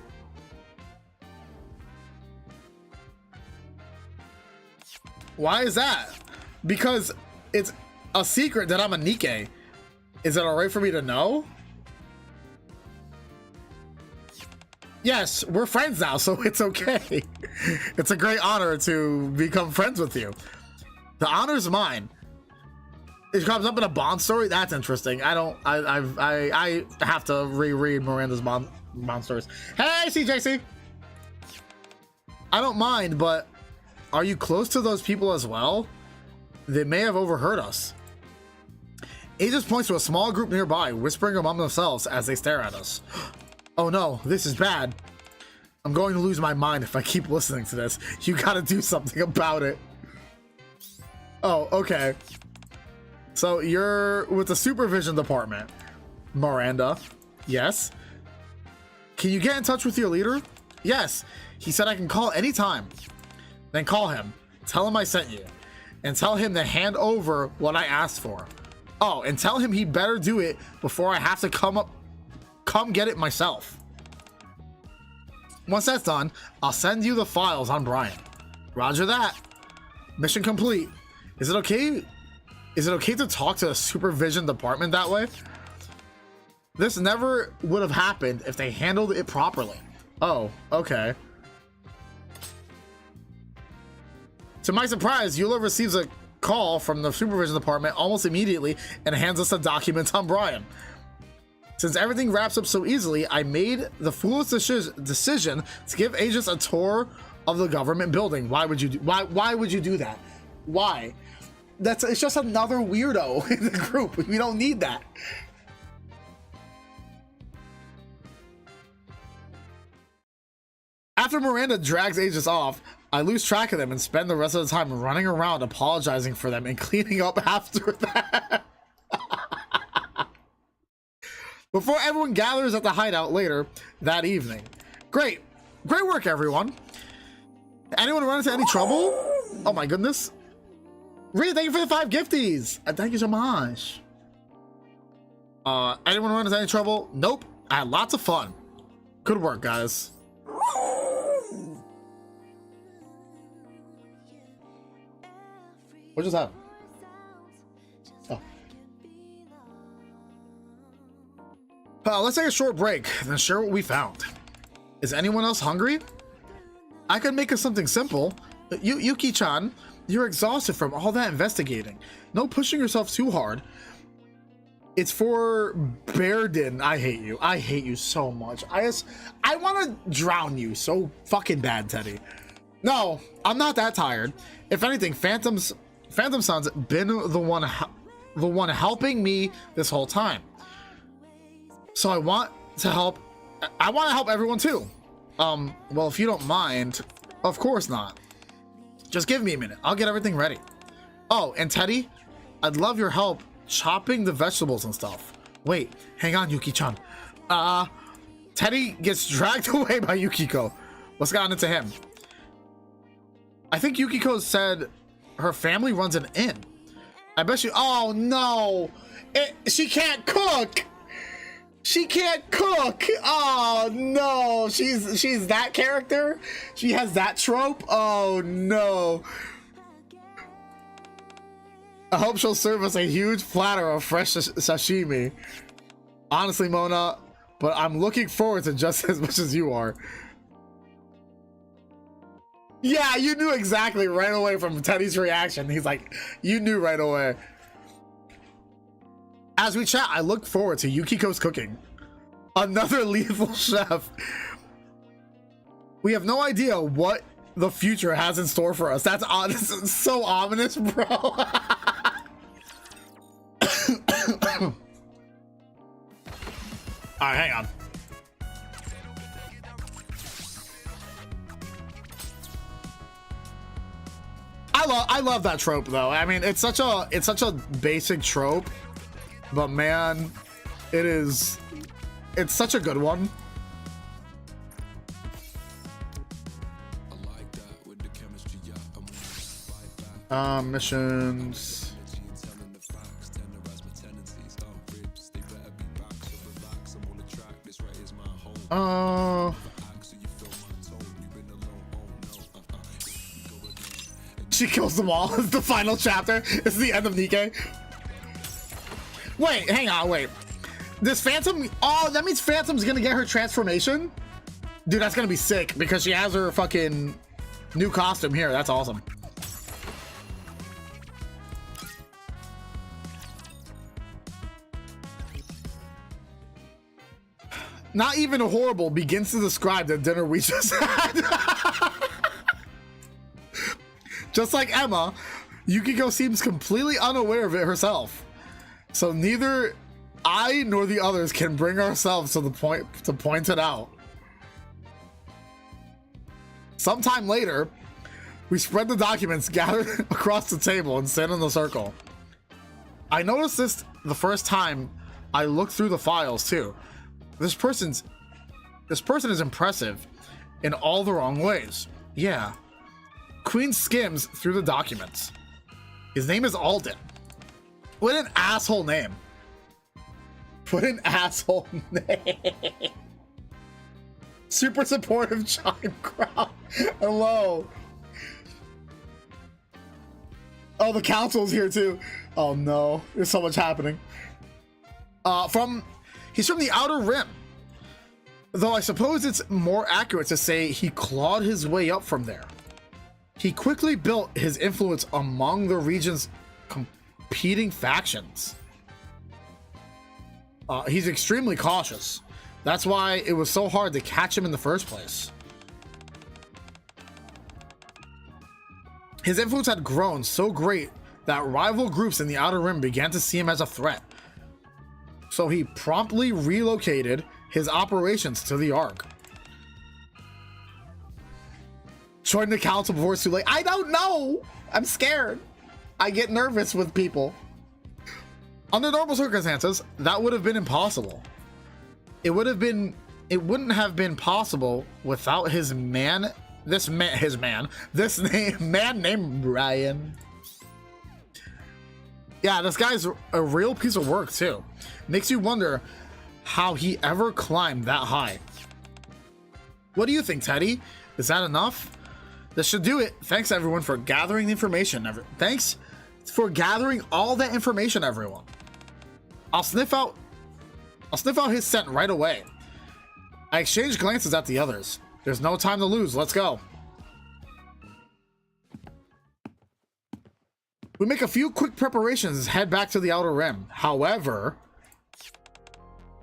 Why is that? Because it's a secret that I'm a NIKKE. Is it alright for me to know? Yes, we're friends now, so it's okay. It's a great honor to become friends with you. The honor's mine. It comes up in a Bond story. That's interesting. I have to reread Miranda's Bond stories. Hey, CJC. I don't mind, but are you close to those people as well? They may have overheard us. Aegis points to a small group nearby, whispering among themselves as they stare at us. Oh no, this is bad. I'm going to lose my mind if I keep listening to this. You gotta do something about it. Oh, okay. So you're with the supervision department. Miranda. Yes. Can you get in touch with your leader? Yes. He said I can call anytime. Then call him. Tell him I sent you. And tell him to hand over what I asked for. Oh, and tell him he better do it before I have to come get it myself. Once that's done, I'll send you the files on Brian. Roger that. Mission complete. Is it okay to talk to the supervision department that way? This never would have happened if they handled it properly. Oh, okay. To my surprise, Eula receives a call from the supervision department almost immediately and hands us the documents on Brian. Since everything wraps up so easily, I made the foolish decision to give agents a tour of the government building. Why would you do that? Why? It's just another weirdo in the group. We don't need that. After Miranda drags Aegis off, I lose track of them and spend the rest of the time running around apologizing for them and cleaning up after that. Before everyone gathers at the hideout later that evening. Great work, everyone. Anyone run into any trouble? Oh my goodness. Rita, thank you for the 5 gifties. Thank you so much. Anyone run into any trouble? Nope. I had lots of fun. Good work, guys. What just happened? Oh. Let's take a short break, then share what we found. Is anyone else hungry? I could make us something simple. Yuki-chan, you're exhausted from all that investigating. No pushing yourself too hard. It's for Bearden. I hate you. I hate you so much. I want to drown you so fucking bad, Teddy. No, I'm not that tired. If anything, Phantom Sun's been the one helping me this whole time. So I want to help everyone too. Well, if you don't mind, of course not. Just give me a minute. I'll get everything ready. Oh, and Teddy, I'd love your help chopping the vegetables and stuff. Wait, hang on, Yuki-chan. Teddy gets dragged away by Yukiko. What's gotten into him? I think Yukiko said her family runs an inn. I bet you. Oh no, she can't cook. She can't cook. Oh no, she's that character. She has that trope. Oh no. I hope she'll serve us a huge platter of fresh sashimi. Honestly, Mona, but I'm looking forward to just as much as you are. Yeah, you knew exactly right away from Teddy's reaction. He's like, you knew right away. As we chat, I look forward to Yukiko's cooking. Another lethal chef. We have no idea what the future has in store for us. That's this is so ominous, bro. All right, hang on. I love that trope though. I mean, it's such a basic trope, but man, it's such a good one. Missions. she kills them all. It's the final chapter. It's the end of NIKKE. Wait, hang on, wait. This Phantom, oh, that means Phantom's gonna get her transformation? Dude, that's gonna be sick because she has her fucking new costume here. That's awesome. Not even horrible begins to describe the dinner we just had. Just like Emma, 𝐂𝐴 seems completely unaware of it herself. So neither I nor the others can bring ourselves to the point to point it out. Sometime later, we spread the documents gathered across the table and stand in a circle. I noticed this the first time I looked through the files too. This person is impressive in all the wrong ways. Yeah. Queen skims through the documents. His name is Alden. What an asshole name. What an asshole name. Super supportive chime crowd. Hello. Oh, the council's here too. Oh no, there's so much happening. He's from the Outer Rim. Though I suppose it's more accurate to say he clawed his way up from there. He quickly built his influence among the region's competing factions. He's extremely cautious. That's why it was so hard to catch him in the first place. His influence had grown so great that rival groups in the Outer Rim began to see him as a threat. So he promptly relocated his operations to the Ark. Join the council before it's too late. I don't know. I'm scared. I get nervous with people. Under normal circumstances, that would have been impossible. It wouldn't have been possible without this man named Brian. Yeah, this guy's a real piece of work too. Makes you wonder how he ever climbed that high. What do you think, Teddy? Is that enough? This should do it. Thanks everyone for gathering the information. Thanks for gathering all that information, everyone. I'll sniff out his scent right away. I exchange glances at the others. There's no time to lose. Let's go. We make a few quick preparations and head back to the Outer Rim. However,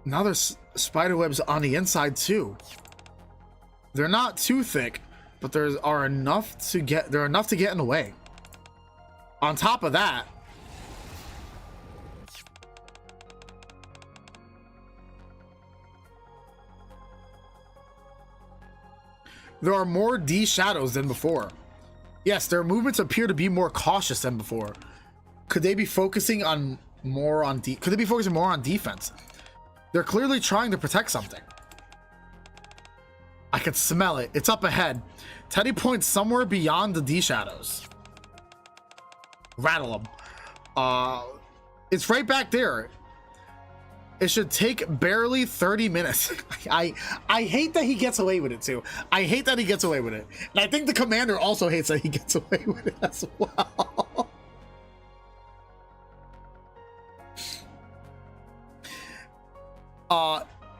now there's spiderwebs on the inside too. They're not too thick, but there are enough to get in the way. On top of that, there are more D shadows than before. Yes, their movements appear to be more cautious than before. Could they be focusing more on defense? They're clearly trying to protect something. I can smell it. It's up ahead. Teddy points somewhere beyond the D shadows. Rattle them. It's right back there. It should take barely 30 minutes. I hate that he gets away with it too. I hate that he gets away with it. And I think the commander also hates that he gets away with it as well.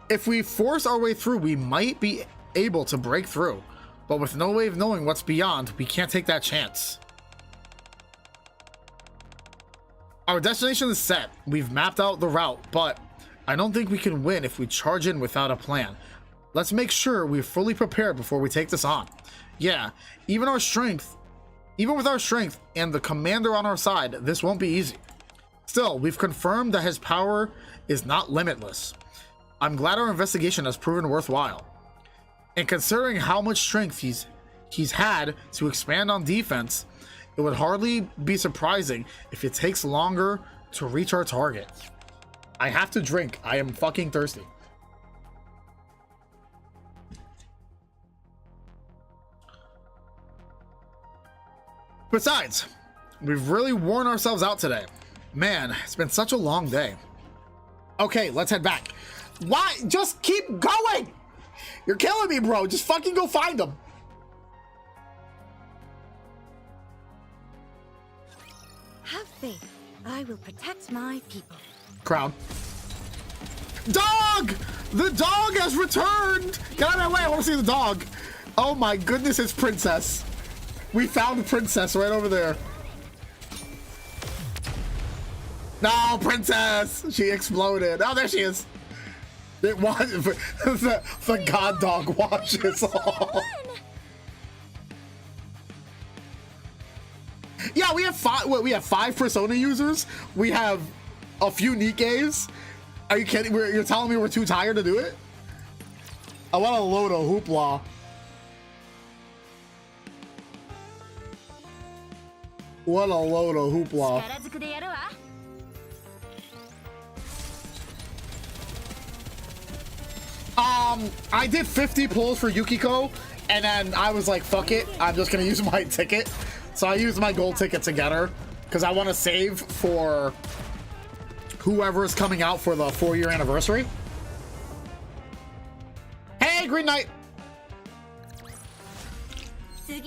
If we force our way through, we might be able to break through. But with no way of knowing what's beyond, we can't take that chance. Our destination is set. We've mapped out the route, but I don't think we can win if we charge in without a plan. Let's make sure we're fully prepared before we take this on. Yeah, even with our strength and the commander on our side, this won't be easy. Still, we've confirmed that his power is not limitless. I'm glad our investigation has proven worthwhile. And considering how much strength he's had to expand on defense, it would hardly be surprising if it takes longer to reach our target. I have to drink. I am fucking thirsty. Besides, we've really worn ourselves out today. Man, it's been such a long day. Okay, let's head back. Why? Just keep going! You're killing me, bro. Just fucking go find them. faith. I will protect my people. Crown. Dog! The dog has returned! Get out of my way, I want to see the dog. Oh my goodness, it's Princess. We found Princess right over there. No, Princess! She exploded. Oh, there she is. It was the god dog watches all. Yeah, we have five. What, we have 5 Persona users. We have a few NIKKEs. Are you kidding? You're telling me we're too tired to do it? I want a load of hoopla. What a load of hoopla. I did 50 pulls for Yukiko, and then I was like, fuck it, I'm just gonna use my ticket. So I used my gold ticket to get her, because I want to save for whoever is coming out for the 4-year anniversary. Hey, Green Knight! And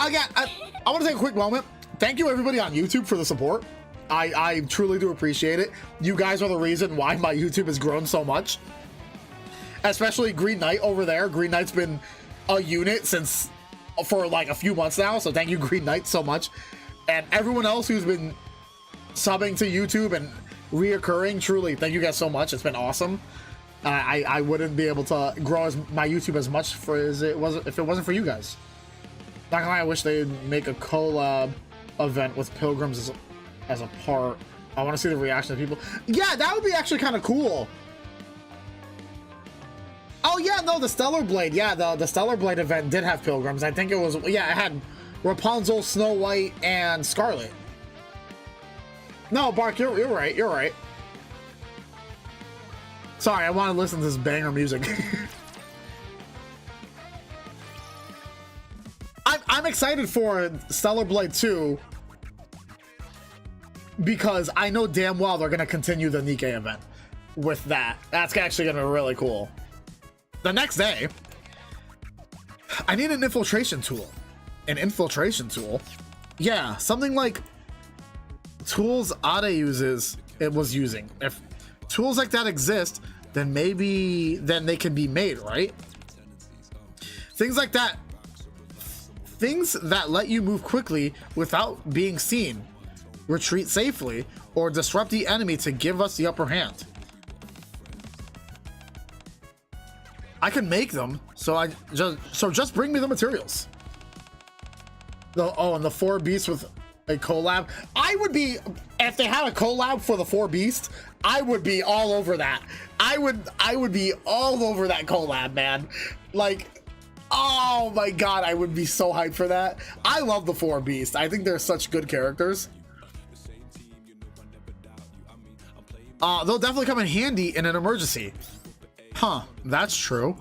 again, I want to take a quick moment. Thank you everybody on YouTube for the support. I truly do appreciate it. You guys are the reason why my YouTube has grown so much. Especially Green Knight over there. Green Knight's been a unit for like a few months now, so thank you, Green Knight, so much. And everyone else who's been subbing to YouTube and reoccurring, truly, thank you guys so much. It's been awesome. I wouldn't be able to grow my YouTube as much as it was if it wasn't for you guys. Not gonna lie, I wish they'd make a collab event with Pilgrims as a part. I want to see the reaction of people. Yeah, that would be actually kind of cool. Oh yeah, no, the Stellar Blade. Yeah, the Stellar Blade event did have Pilgrims. I think it was, yeah, it had Rapunzel, Snow White, and Scarlet. No, Bark, you're right, you're right. Sorry, I want to listen to this banger music. I'm excited for Stellar Blade 2 because I know damn well they're going to continue the NIKKE event with that. That's actually going to be really cool. The next day, I need an infiltration tool. An infiltration tool? Yeah, something like tools 𝐂𝐻𝐻 was using. If tools like that exist, then maybe they can be made, right? Things like that. Things that let you move quickly without being seen, retreat safely, or disrupt the enemy to give us the upper hand. I can make them, so just bring me the materials. And the 4 beasts with a collab. I would be, if they had a collab for the 4 beasts, I would be all over that. I would be all over that collab, man. Like, oh my god, I would be so hyped for that. I love the 4 beasts. I think they're such good characters. They'll definitely come in handy in an emergency. Huh, that's true.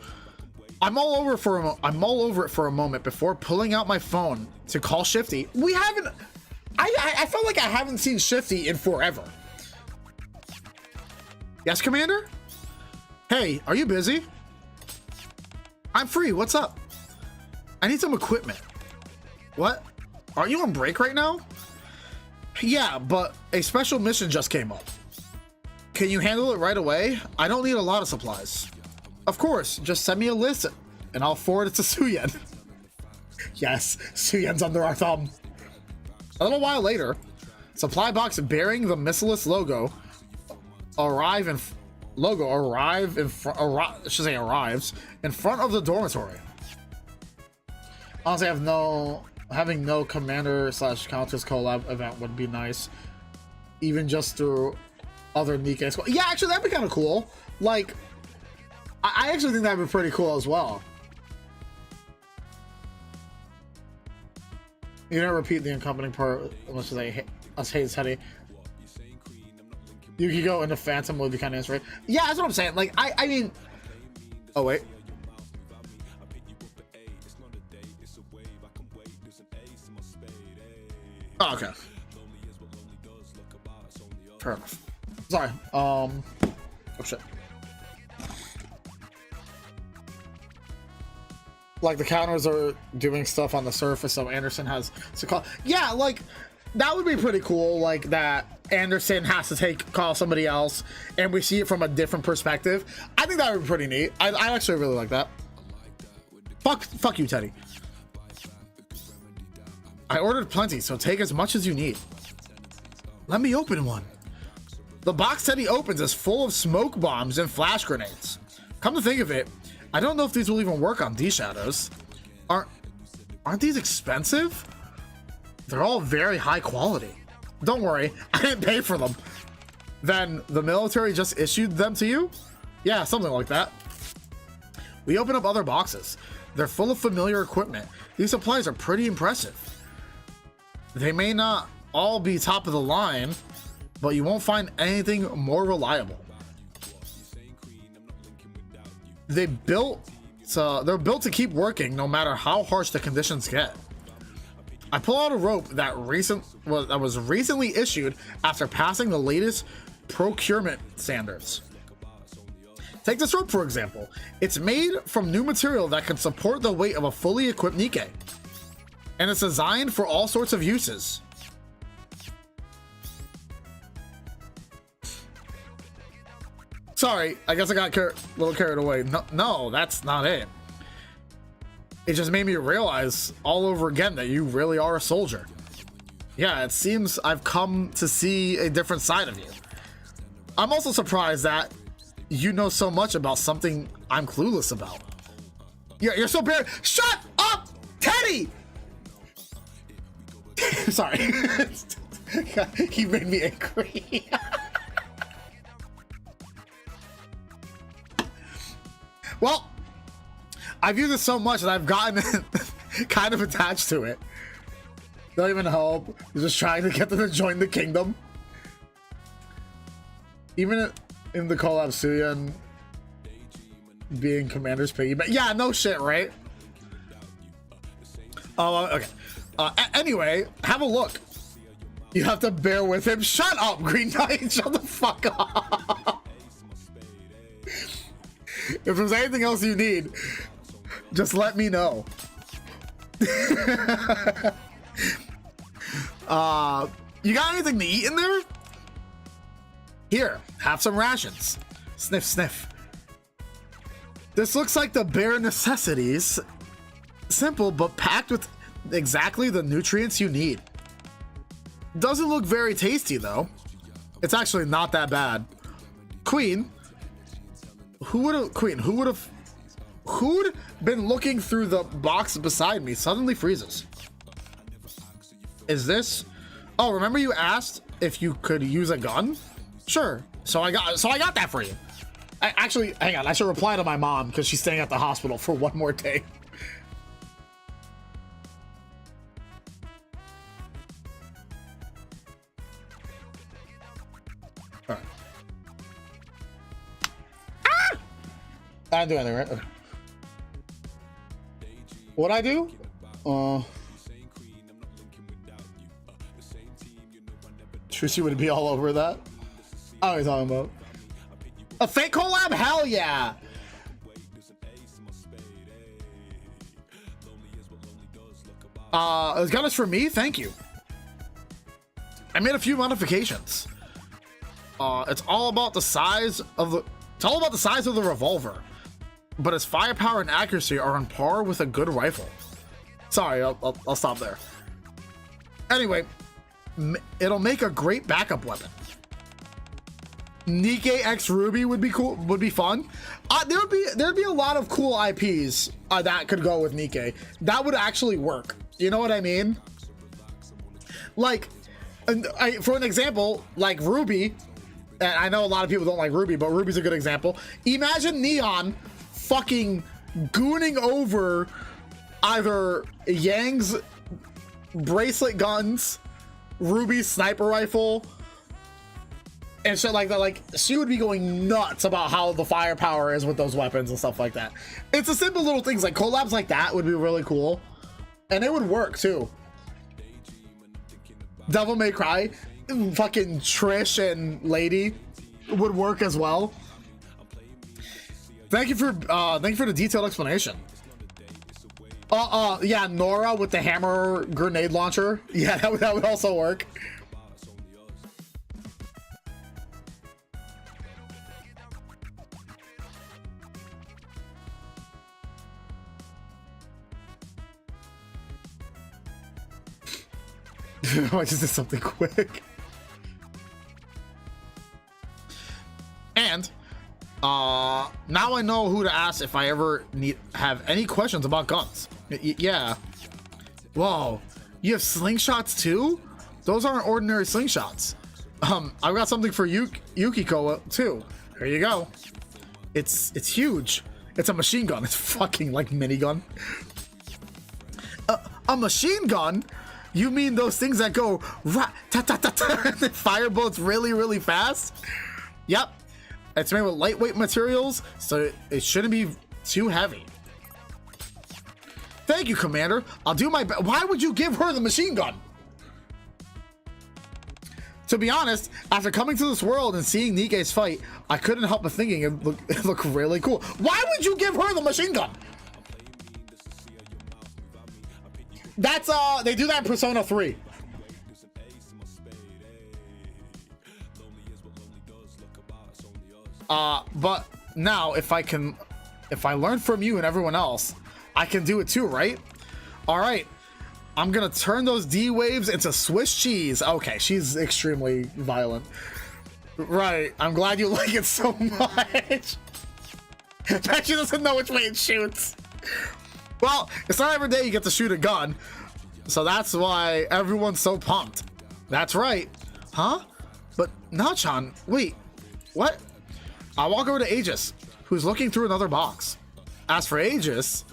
I'm all over it for a moment before pulling out my phone to call Shifty. We haven't. I felt like I haven't seen Shifty in forever. Yes, Commander? Hey, are you busy? I'm free. What's up? I need some equipment. What? Are you on break right now? Yeah, but a special mission just came up. Can you handle it right away? I don't need a lot of supplies. Of course, just send me a list and I'll forward it to Suyen. Yes, Suyen's under our thumb. A little while later, supply box bearing the Missilus logo arrives in front of the dormitory. Honestly, having no commander/countess collab event would be nice, even just through other NIKKE. Yeah, actually, that'd be kind of cool. Like, I actually think that'd be pretty cool as well. You don't repeat the accompanying part unless you say us hates Hetty. You could go into Phantom would be kind of interesting. Yeah, that's what I'm saying. Like, I mean, oh wait. Oh, okay. Fair enough. Sorry. Oh shit. Like the counters are doing stuff on the surface, so Anderson has to call. Yeah, like that would be pretty cool, like that Anderson has to call somebody else and we see it from a different perspective. I think that would be pretty neat. I actually really like that. Fuck you, Teddy. I ordered plenty, so take as much as you need. Let me open one. The box Teddy opens is full of smoke bombs and flash grenades. Come to think of it, I don't know if these will even work on these shadows. Aren't these expensive? They're all very high quality. Don't worry, I didn't pay for them. Then the military just issued them to you? Yeah, something like that. We open up other boxes. They're full of familiar equipment. These supplies are pretty impressive. They may not all be top of the line, but you won't find anything more reliable. They're built to keep working no matter how harsh the conditions get. I pull out a rope that was recently issued after passing the latest procurement standards. Take this rope, for example. It's made from new material that can support the weight of a fully equipped NIKKE. And it's designed for all sorts of uses. Sorry, I guess I got a little carried away. No, that's not it. It just made me realize all over again that you really are a soldier. Yeah, it seems I've come to see a different side of you. I'm also surprised that you know so much about something I'm clueless about. You're so bad. Shut up, Teddy! Sorry. He made me angry. Well, I've used it so much that I've gotten kind of attached to it. Don't even help. You're just trying to get them to join the kingdom. Even in the 𝐂𝐴 and being Commander's piggy. But yeah, no shit, right? Oh, okay. Anyway, have a look. You have to bear with him. Shut up, Green Knight. Shut the fuck up. If there's anything else you need, just let me know. You got anything to eat in there? Here, have some rations. Sniff, sniff. This looks like the bare necessities. Simple, but packed with exactly the nutrients you need. Doesn't look very tasty, though. It's actually not that bad. Queen, who'd been looking through the box beside me suddenly freezes. Is this? Oh, remember you asked if you could use a gun? Sure. So I got that for you. Actually, hang on. I should reply to my mom because she's staying at the hospital for one more day. All right. Ah! I didn't do anything, right? Okay. What'd I do? Chusi would be all over that. I don't know what you're talking about. A fake collab? Hell yeah! This gun is for me? Thank you. I made a few modifications. It's all about the size of the revolver, but its firepower and accuracy are on par with a good rifle. Sorry, I'll stop there. Anyway, it'll make a great backup weapon. NIKKE X Ruby would be cool, would be fun. There'd be a lot of cool IPs that could go with NIKKE. That would actually work. You know what I mean? Like, for an example, like Ruby, and I know a lot of people don't like Ruby, but Ruby's a good example. Imagine Neon fucking gooning over either Yang's bracelet guns, Ruby's sniper rifle, and shit like that. Like, she would be going nuts about how the firepower is with those weapons and stuff like that. It's the simple little things, like collabs like that would be really cool, and it would work too. Devil May Cry, fucking Trish and Lady would work as well. Thank you for the detailed explanation. Yeah, Nora with the hammer grenade launcher. Yeah, that would also work. I just did something quick. And now I know who to ask if I ever have any questions about guns. Yeah. Whoa, you have slingshots too? Those aren't ordinary slingshots. I've got something for Yukiko too. Here you go. It's huge. It's a machine gun. It's fucking like minigun. A machine gun? You mean those things that go fire bullets really fast? Yep. It's made with lightweight materials, so it shouldn't be too heavy. Thank you, Commander. I'll do my best. Why would you give her the machine gun? To be honest, after coming to this world and seeing NIKKE's fight, I couldn't help but thinking it looked really cool. Why would you give her the machine gun? That's they do that in Persona 3. But now if I learn from you and everyone else, I can do it too, right? All right, I'm gonna turn those D waves into Swiss cheese. Okay, she's extremely violent. Right, I'm glad you like it so much. Bet she doesn't know which way it shoots. Well, it's not every day you get to shoot a gun, so that's why everyone's so pumped. That's right. Huh? But Nachan, wait, what? I walk over to 𝐂𝐽, who's looking through another box. As for 𝐂𝐽,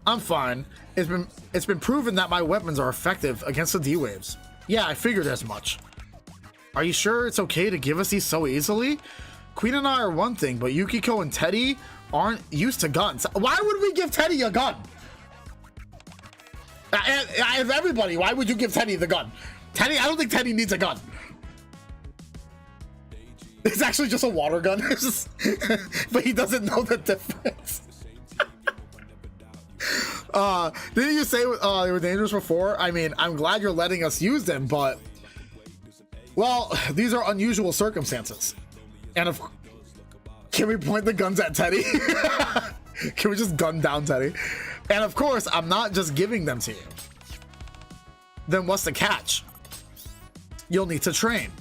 I'm fine. It's been proven that my weapons are effective against the D-waves. Yeah, I figured as much. Are you sure it's okay to give us these so easily? Queen and I are one thing, but Yukiko and Teddy aren't used to guns. Why would we give Teddy a gun? If everybody, why would you give Teddy the gun? Teddy, I don't think Teddy needs a gun. It's actually just a water gun. But he doesn't know the difference. Didn't you say they were dangerous before? I mean, I'm glad you're letting us use them, but well, these are unusual circumstances. And can we point the guns at Teddy? Can we just gun down Teddy? And of course, I'm not just giving them to you. Then what's the catch? You'll need to train.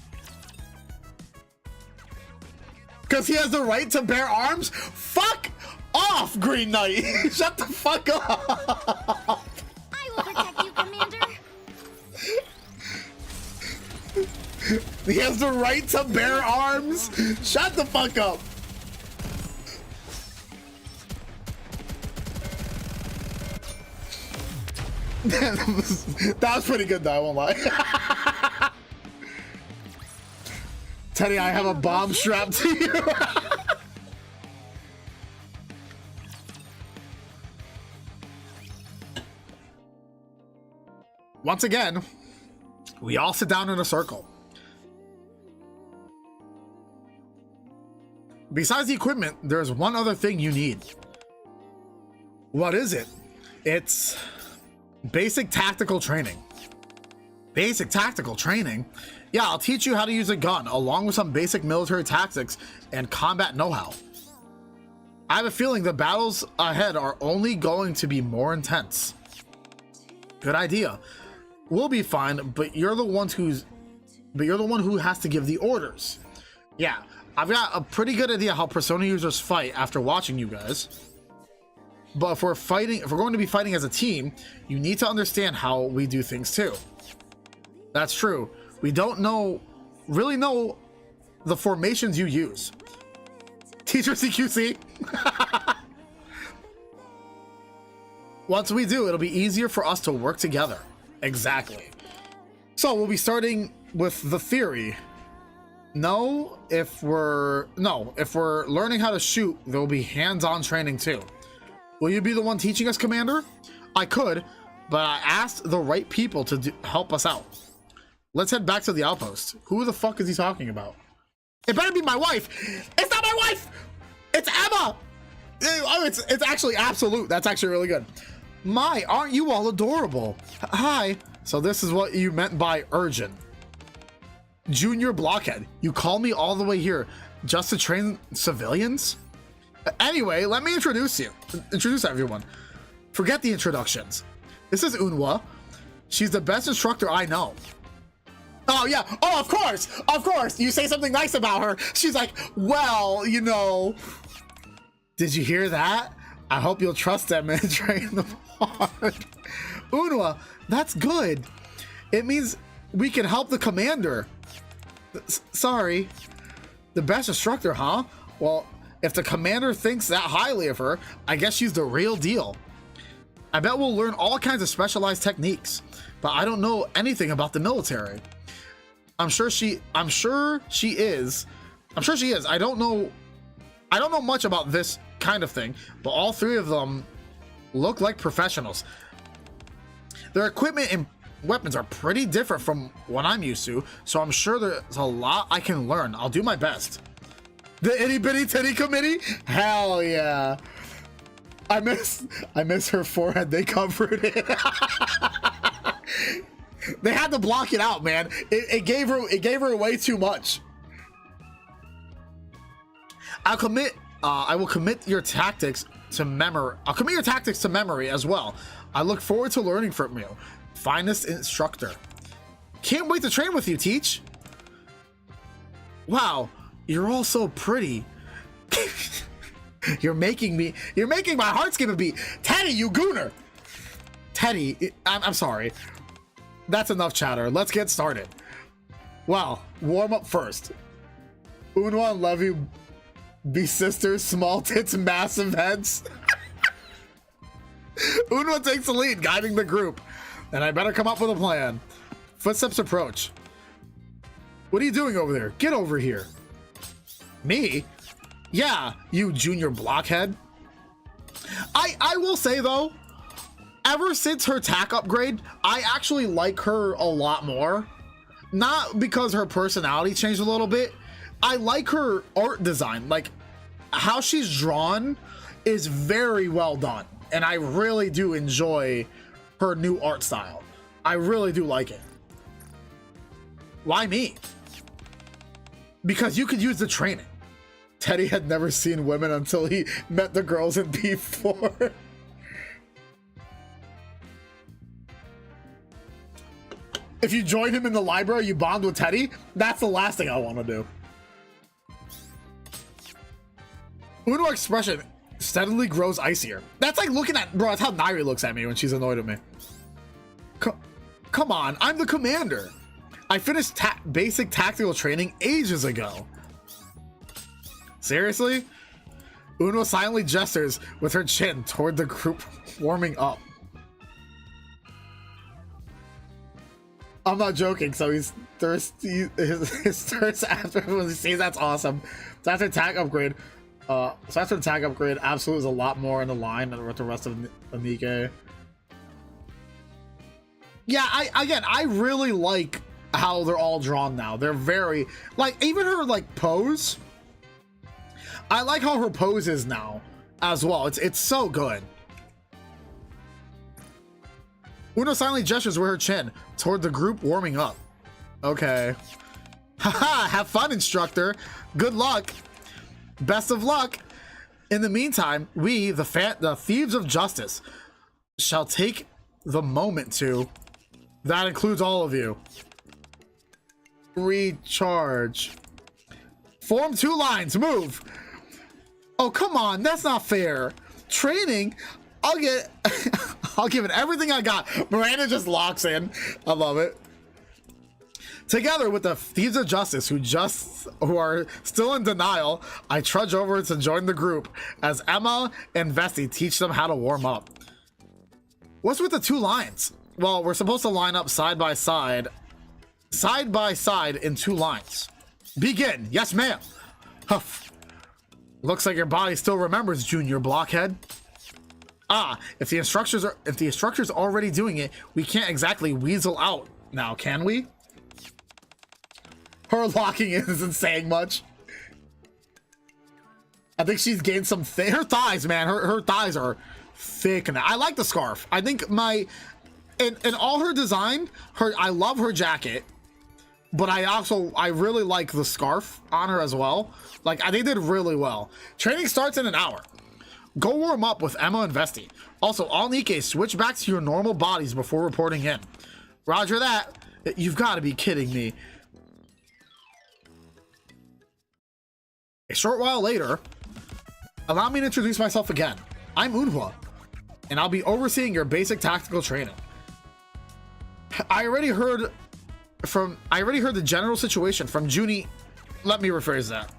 Because he has the right to bear arms? Fuck off, Green Knight! Shut the fuck up! I will protect you, Commander. He has the right to bear arms? Shut the fuck up! That was pretty good though, I won't lie. Teddy, I have a bomb strapped to you. Once again, we all sit down in a circle. Besides the equipment, there's one other thing you need. What is it? It's basic tactical training. Basic tactical training? Yeah, I'll teach you how to use a gun, along with some basic military tactics and combat know-how. I have a feeling the battles ahead are only going to be more intense. Good idea. We'll be fine, but you're the one who has to give the orders. Yeah, I've got a pretty good idea how Persona users fight after watching you guys. But if we're going to be fighting as a team, you need to understand how we do things too. That's true. We don't really know the formations you use. Teacher CQC. Once we do, it'll be easier for us to work together. Exactly. So we'll be starting with the theory. If we're learning how to shoot, there'll be hands-on training too. Will you be the one teaching us, Commander? I could, but I asked the right people to help us out. Let's head back to the outpost. Who the fuck is he talking about? It better be my wife. It's not my wife. It's Emma. It's actually absolute. That's actually really good. My, aren't you all adorable? Hi. So this is what you meant by urgent. Junior blockhead. You call me all the way here just to train civilians? Anyway, let me introduce everyone. Forget the introductions. This is 𝐿. She's the best instructor I know. Oh yeah, oh of course, you say something nice about her, she's like, well, you know. Did you hear that? I hope you'll trust them and train them hard. 𝐿, that's good. It means we can help the commander. Sorry. The best instructor, huh? Well, if the commander thinks that highly of her, I guess she's the real deal. I bet we'll learn all kinds of specialized techniques, but I don't know anything about the military. I'm sure she is. I don't know much about this kind of thing, but all three of them look like professionals. Their equipment and weapons are pretty different from what I'm used to, so I'm sure there's a lot I can learn. I'll do my best. The itty bitty titty committee? Hell yeah. I miss her forehead. They covered it. They had to block it out, man. It gave her way too much. I will commit your tactics to memory. I'll commit your tactics to memory as well. I look forward to learning from you. Finest instructor. Can't wait to train with you, Teach. Wow, you're all so pretty. You're making my heart skip a beat. Teddy, you gooner. Teddy, I'm sorry. That's enough chatter. Let's get started. Well, warm up first. 𝐿 and Levy be sisters, small tits, massive heads. 𝐿 takes the lead, guiding the group. And I better come up with a plan. Footsteps approach. What are you doing over there? Get over here. Me? Yeah, you junior blockhead. I will say though, ever since her tack upgrade, I actually like her a lot more. Not because her personality changed a little bit. I like her art design. Like, how she's drawn is very well done. And I really do enjoy her new art style. I really do like it. Why me? Because you could use the training. Teddy had never seen women until he met the girls in P4. If you join him in the library, you bond with Teddy. That's the last thing I want to do. 𝐿 expression steadily grows icier. That's like looking at, bro, that's how Nairi looks at me when she's annoyed at me. Come on, I'm the commander. I finished basic tactical training ages ago. Seriously? 𝐿 silently gestures with her chin toward the group warming up. I'm not joking, so he's thirsty. His thirst after when he sees that's awesome. So after attack upgrade, Absolute is a lot more in the line than with the rest of NIKKE. Yeah, I really like how they're all drawn now. They're very, like, even her like pose. I like how her pose is now as well. It's so good. 𝐿 silently gestures with her chin toward the group warming up. Okay. Haha, have fun, instructor. Good luck. Best of luck. In the meantime, we, the thieves of justice, shall take the moment to. That includes all of you. Recharge. Form 2 lines. Move. Oh, come on. That's not fair. Training. I'll give it everything I got. Miranda just locks in. I love it. Together with the thieves of justice who are still in denial, I trudge over to join the group as Emma and Vesty teach them how to warm up. What's with the 2 lines? Well, we're supposed to line up side by side in 2 lines. Begin. Yes, ma'am. Huff. Looks like your body still remembers, junior blockhead. Ah, if the instructor's already doing it, we can't exactly weasel out now, can we? Her locking in isn't saying much. I think she's gained some her thighs, man. Her thighs are thick. Now I like the scarf. I think in all her design, I love her jacket, but I really like the scarf on her as well. Like, I think they did really well. Training starts in an hour. Go warm up with Emma and Vesti. Also, all NIKKE, switch back to your normal bodies before reporting in. Roger that. You've got to be kidding me. A short while later, allow me to introduce myself again. I'm 𝐿, and I'll be overseeing your basic tactical training. I already heard the general situation from Junie. Let me rephrase that.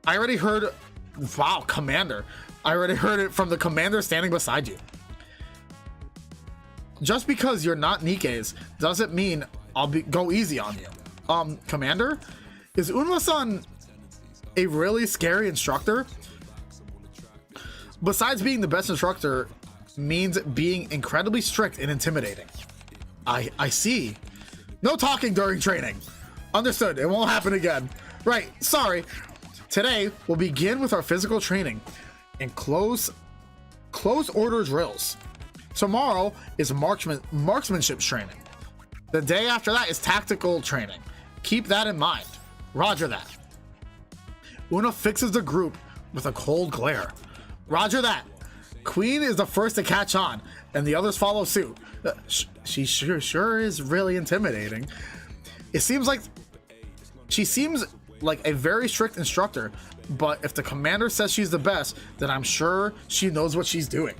I already heard, wow, Commander. I already heard it from the commander standing beside you. Just because you're not NIKKE's doesn't mean I'll go easy on you. Commander, is 𝐿-san a really scary instructor? Besides being the best instructor, means being incredibly strict and intimidating. I see. No talking during training. Understood. It won't happen again. Right. Sorry. Today we'll begin with our physical training and close order drills. Tomorrow is marksmanship training. The day after that is tactical training. Keep that in mind. Roger that. 𝐿 fixes the group with a cold glare. Roger that. Queen is the first to catch on, and the others follow suit. She sure is really intimidating. She seems like a very strict instructor, but if the commander says she's the best, then I'm sure she knows what she's doing.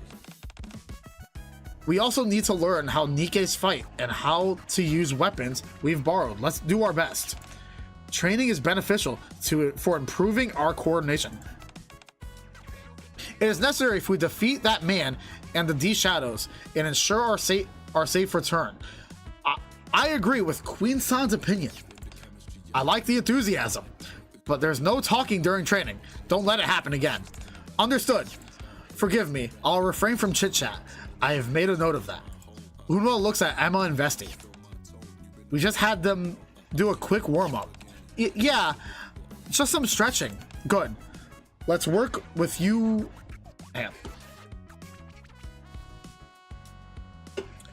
We also need to learn how NIKKE's fight and how to use weapons we've borrowed. Let's do our best. Training is beneficial for improving our coordination. It is necessary if we defeat that man and the D Shadows and ensure our safe return. I agree with Queen-san's opinion. I like the enthusiasm, but there's no talking during training. Don't let it happen again. Understood. Forgive me. I'll refrain from chit-chat. I have made a note of that. 𝐿 looks at Emma and Vesti. We just had them do a quick warm-up. Yeah, just some stretching. Good. Let's work with you. Damn.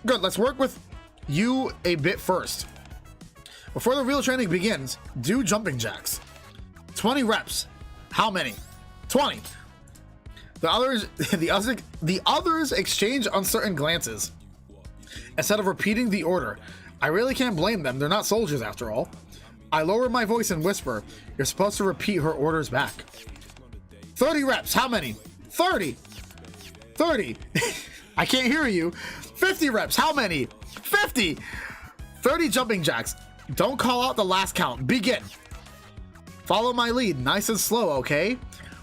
Good. Let's work with you a bit first. Before the real training begins, do jumping jacks. 20 reps. How many? 20. The others exchange uncertain glances. Instead of repeating the order, I really can't blame them. They're not soldiers after all. I lower my voice and whisper, you're supposed to repeat her orders back. 30 reps. How many? 30. 30. I can't hear you. 50 reps. How many? 50. 30 jumping jacks. Don't call out the last count. Begin. Follow my lead, nice and slow, okay?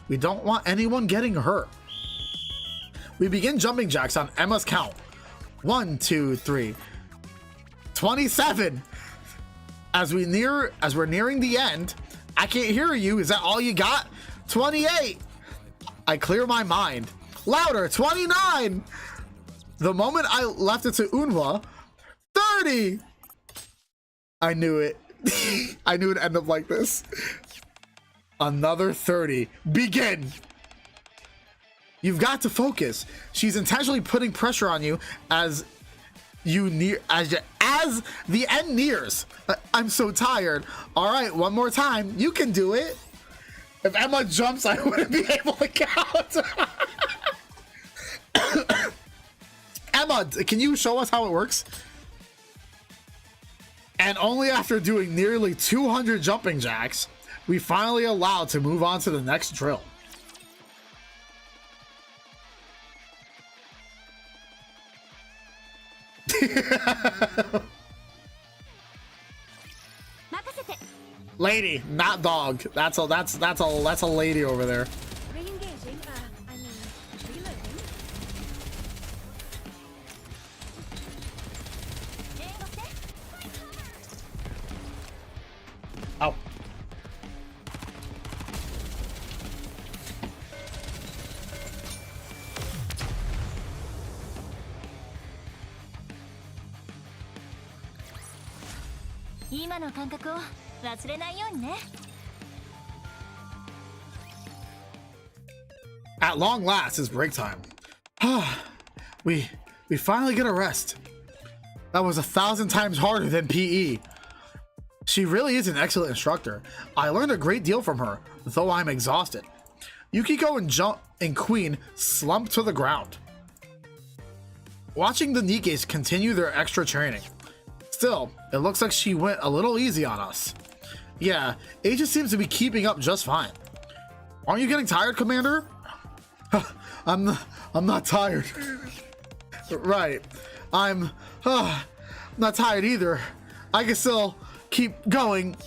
We don't want anyone getting hurt. We begin jumping jacks on Emma's count. 1, 2, 3. 27. As we're nearing the end, I can't hear you. Is that all you got? 28. I clear my mind. Louder. 29. The moment I left it to 𝐿, 30. I knew it. I knew it'd end up like this. Another 30. Begin. You've got to focus. She's intentionally putting pressure on you as the end nears. I'm so tired. All right, one more time. You can do it. If Emma jumps, I wouldn't be able to count. Emma, can you show us how it works? And only after doing nearly 200 jumping jacks, we finally allowed to move on to the next drill. Lady, not dog. That's a lady over there. Re-engaging, reloading. Oh. At long last, it's break time. we finally get a rest. That was 1,000 times harder than PE. She really is an excellent instructor. I learned a great deal from her, though I'm exhausted. �YUKIKO and Queen slumped to the ground, watching the NIKKEs continue their extra training. Still, it looks like she went a little easy on us. Yeah, 𝐂𝐻 seems to be keeping up just fine. Aren't you getting tired, Commander? I'm not tired. Right. I'm not tired either. I can still keep going.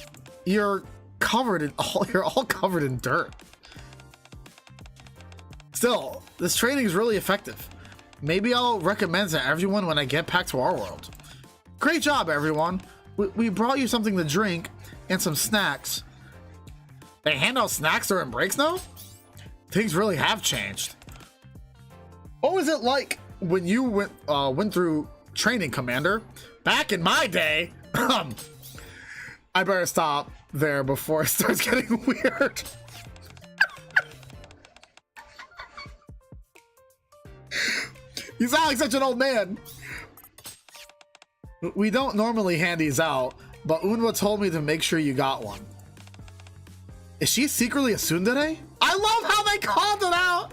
You're all covered in dirt. Still, this training is really effective. Maybe I'll recommend to everyone when I get back to our world. Great job, everyone. We brought you something to drink and some snacks. They hand out snacks during breaks now? Things really have changed. What was it like when you went through training, Commander? Back in my day, I better stop there before it starts getting weird. You sound like such an old man. We don't normally hand these out, but 𝐻𝐻𝐻 told me to make sure you got one. Is she secretly a tsundere? I love how they called it out.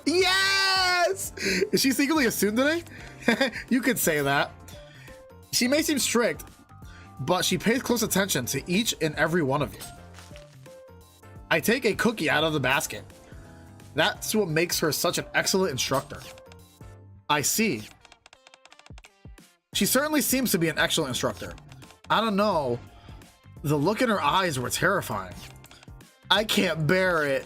Yes! Is she secretly a tsundere? You could say that. She may seem strict, but she pays close attention to each and every one of you. I take a cookie out of the basket. That's what makes her such an excellent instructor. I see. She certainly seems to be an excellent instructor. I don't know. The look in her eyes were terrifying. I can't bear it.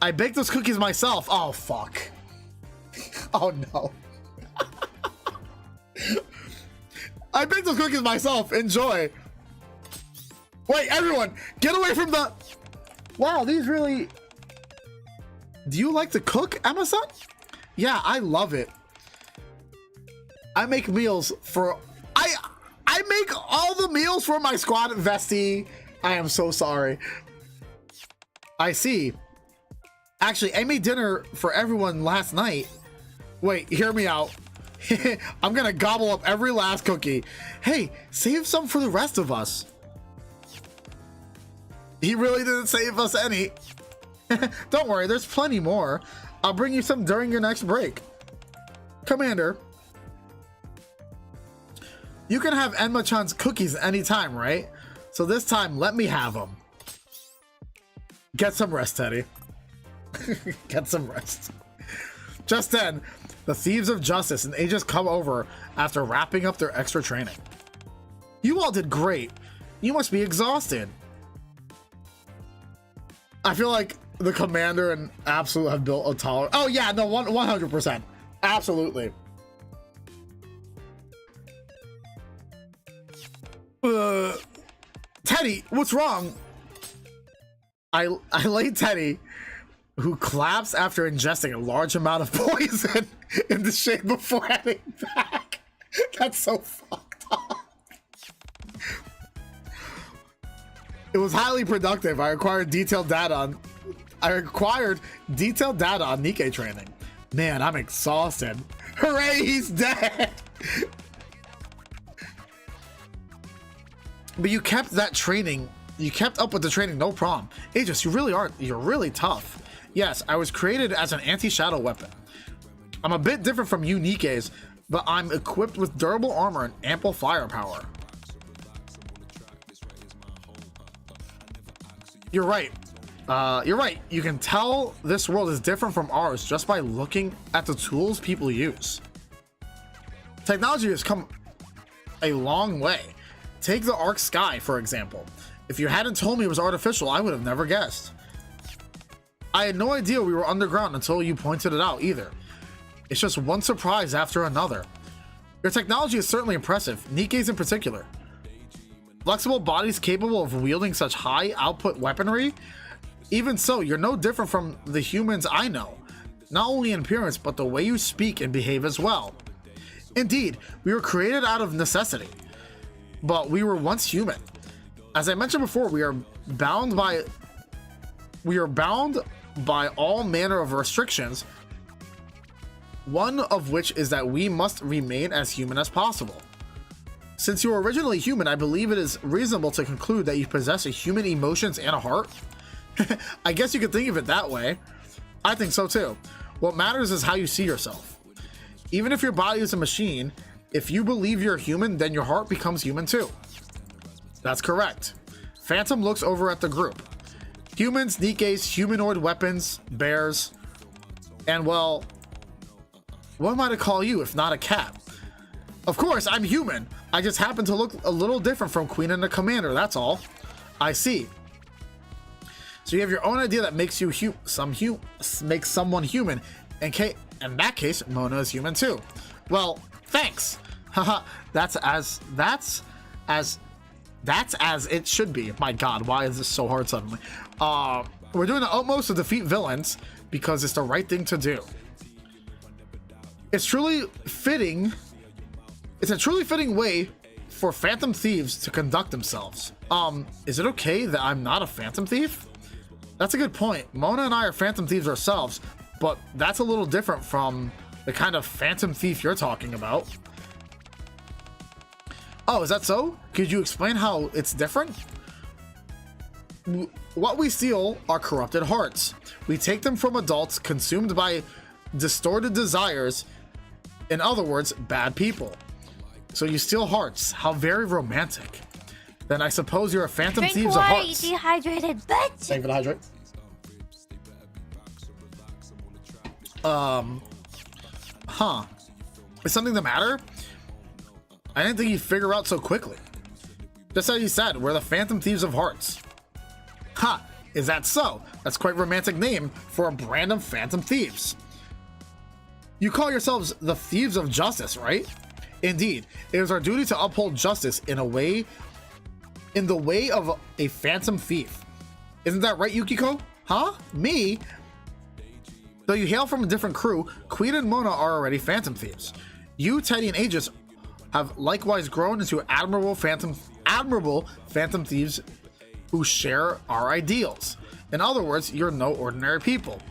I baked those cookies myself. Oh, fuck. Oh, no. I baked those cookies myself. Enjoy. Wait, everyone, get away from the... Wow, these really... Do you like to cook, Emma-san? Yeah, I love it. I make meals for... I make all the meals for my squad, Vesty. I am so sorry. I see. Actually, I made dinner for everyone last night. Wait, hear me out. I'm gonna gobble up every last cookie. Hey, save some for the rest of us. He really didn't save us any. Don't worry, there's plenty more. I'll bring you some during your next break. Commander, you can have Enma-chan's cookies anytime, right? So this time, let me have them. Get some rest, Teddy. Get some rest. Just then, the Thieves of Justice and 𝐂𝐻 come over after wrapping up their extra training. You all did great. You must be exhausted. I feel like the Commander and Absolute have built a tolerance. Oh yeah, no, 100%. Absolutely. Teddy, what's wrong? I laid Teddy, who collapsed after ingesting a large amount of poison, in the shade before heading back. That's so fucked up. It was highly productive. I required detailed data on NIKKE training. Man, I'm exhausted. Hooray, he's dead. But you kept that training. You kept up with the training, no problem. 𝐂𝐻, you're really tough. Yes, I was created as an anti-shadow weapon. I'm a bit different from you NIKKEs, but I'm equipped with durable armor and ample firepower. You're right. You're right. You can tell this world is different from ours just by looking at the tools people use. Technology has come a long way. Take the Arc Sky, for example. If you hadn't told me it was artificial, I would have never guessed. I had no idea we were underground until you pointed it out either. It's just one surprise after another. Your technology is certainly impressive, NIKKE's in particular. Flexible bodies capable of wielding such high output weaponry? Even so, you're no different from the humans I know. Not only in appearance, but the way you speak and behave as well. Indeed, we were created out of necessity. But we were once human. As I mentioned before, we are bound by all manner of restrictions, one of which is that we must remain as human as possible. Since you were originally human, I believe it is reasonable to conclude that you possess a human emotions and a heart. I guess you could think of it that way. I think so too. What matters is how you see yourself. Even if your body is a machine, if you believe you're human, then your heart becomes human too. That's correct. Phantom looks over at the group. Humans, NIKKEs, humanoid weapons, bears, and well, what am I to call you if not a cat? Of course, I'm human. I just happen to look a little different from Queen and the Commander, that's all. I see. So you have your own idea that makes you makes someone human. In that case, Mona is human too. Well, thanks. Haha, that's as it should be. My god, why is this so hard suddenly? We're doing the utmost to defeat villains because it's the right thing to do. It's a truly fitting way for phantom thieves to conduct themselves. Is it okay that I'm not a phantom thief? That's a good point. Mona and I are phantom thieves ourselves, but that's a little different from the kind of phantom thief you're talking about. Oh, is that so? Could you explain how it's different? What we steal are corrupted hearts. We take them from adults consumed by distorted desires. In other words, bad people. So you steal hearts. How very romantic. Then I suppose you're a phantom thieves of hearts. Drink water, you dehydrated bitch! Thank you for the hydrate. Huh. Is something the matter? I didn't think you'd figure out so quickly. Just as you said, we're the Phantom Thieves of Hearts. Ha! Is that so? That's quite a romantic name for a brand of Phantom Thieves. You call yourselves the Thieves of Justice, right? Indeed, it is our duty to uphold justice in the way of a Phantom Thief. Isn't that right, Yukiko? Huh? Me? Though you hail from a different crew, Queen and Mona are already Phantom Thieves. You, Teddy, and Aegis have likewise grown into admirable Phantom Thieves who share our ideals. In other words, you're no ordinary people.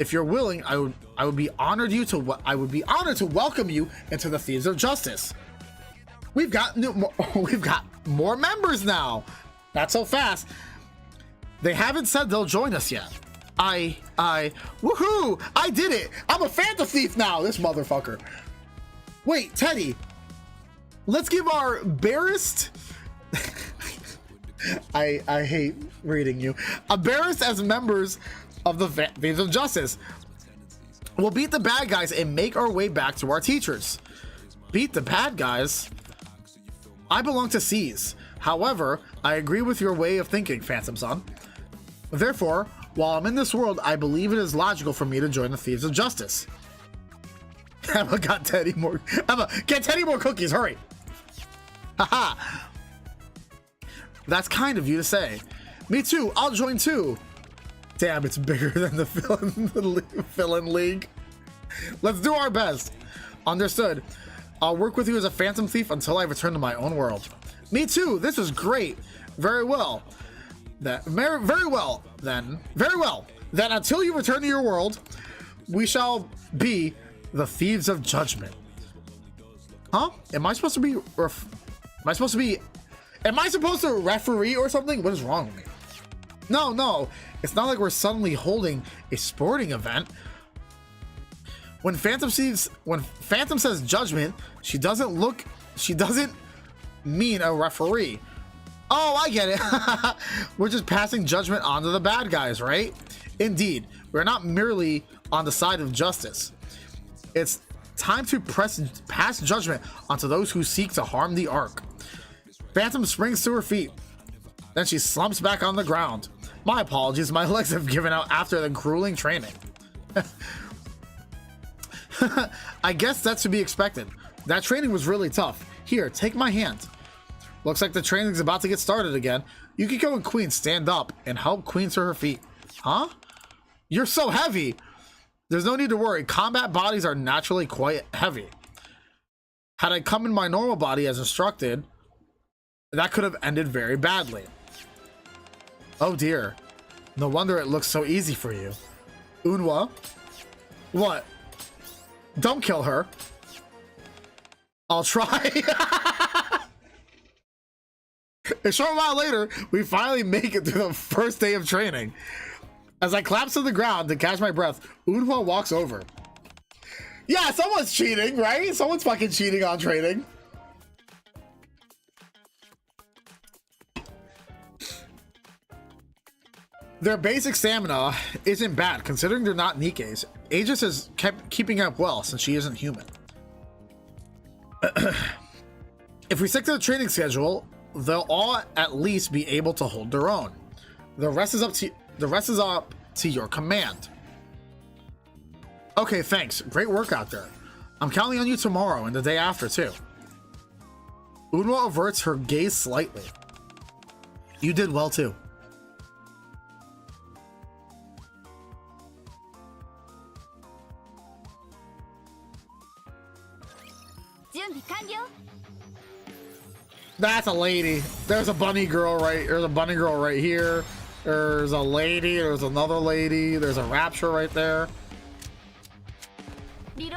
If you're willing, I would be honored to welcome you into the Thieves of Justice. We've got more members now. Not so fast. They haven't said they'll join us yet. Woohoo! I did it! I'm a Phantom Thief now, this motherfucker. Wait, Teddy. Let's give our barest... I hate reading you. Embarrassed as members of the Thieves of Justice. We'll beat the bad guys and make our way back to our teachers. Beat the bad guys? I belong to C's. However, I agree with your way of thinking, Phantom-san. Therefore, while I'm in this world, I believe it is logical for me to join the Thieves of Justice. Emma got Teddy more. Emma, get Teddy more cookies, hurry! Haha! That's kind of you to say. Me too, I'll join too. Damn, it's bigger than the villain league. Let's do our best. Understood. I'll work with you as a Phantom Thief until I return to my own world. Me too, this was great. Very well. Very well. Then until you return to your world, we shall be the Thieves of Judgment. Huh? Am I supposed to referee or something? What is wrong with me? No, it's not like we're suddenly holding a sporting event. When Phantom says judgment, she doesn't mean a referee. Oh, I get it. We're just passing judgment on to the bad guys, right? Indeed, we're not merely on the side of justice. It's time to pass judgment onto those who seek to harm the Ark. Phantom springs to her feet. Then she slumps back on the ground. My apologies, my legs have given out after the grueling training. I guess that's to be expected. That training was really tough. Here, take my hand. Looks like the training's about to get started again. Yukiko and Queen stand up and help Queen to her feet. Huh? You're so heavy. There's no need to worry. Combat bodies are naturally quite heavy. Had I come in my normal body as instructed, that could have ended very badly. Oh dear. No wonder it looks so easy for you. 𝐻𝐻𝐻? What? Don't kill her. I'll try. A short while later, we finally make it through the first day of training. As I collapse to the ground to catch my breath, 𝐻𝐻𝐻 walks over. Yeah, someone's cheating, right? Someone's fucking cheating on training. Their basic stamina isn't bad, considering they're not NIKKEs. Aegis has kept keeping up well since she isn't human. If we stick to the training schedule, they'll all at least be able to hold their own. The rest is up to your command. Okay, thanks. Great work out there. I'm counting on you tomorrow and the day after too. 𝐻𝐻𝐻 averts her gaze slightly. You did well too. That's a lady. There's a bunny girl right. There's a bunny girl right here. There's a lady. There's another lady. There's a rapture right there. We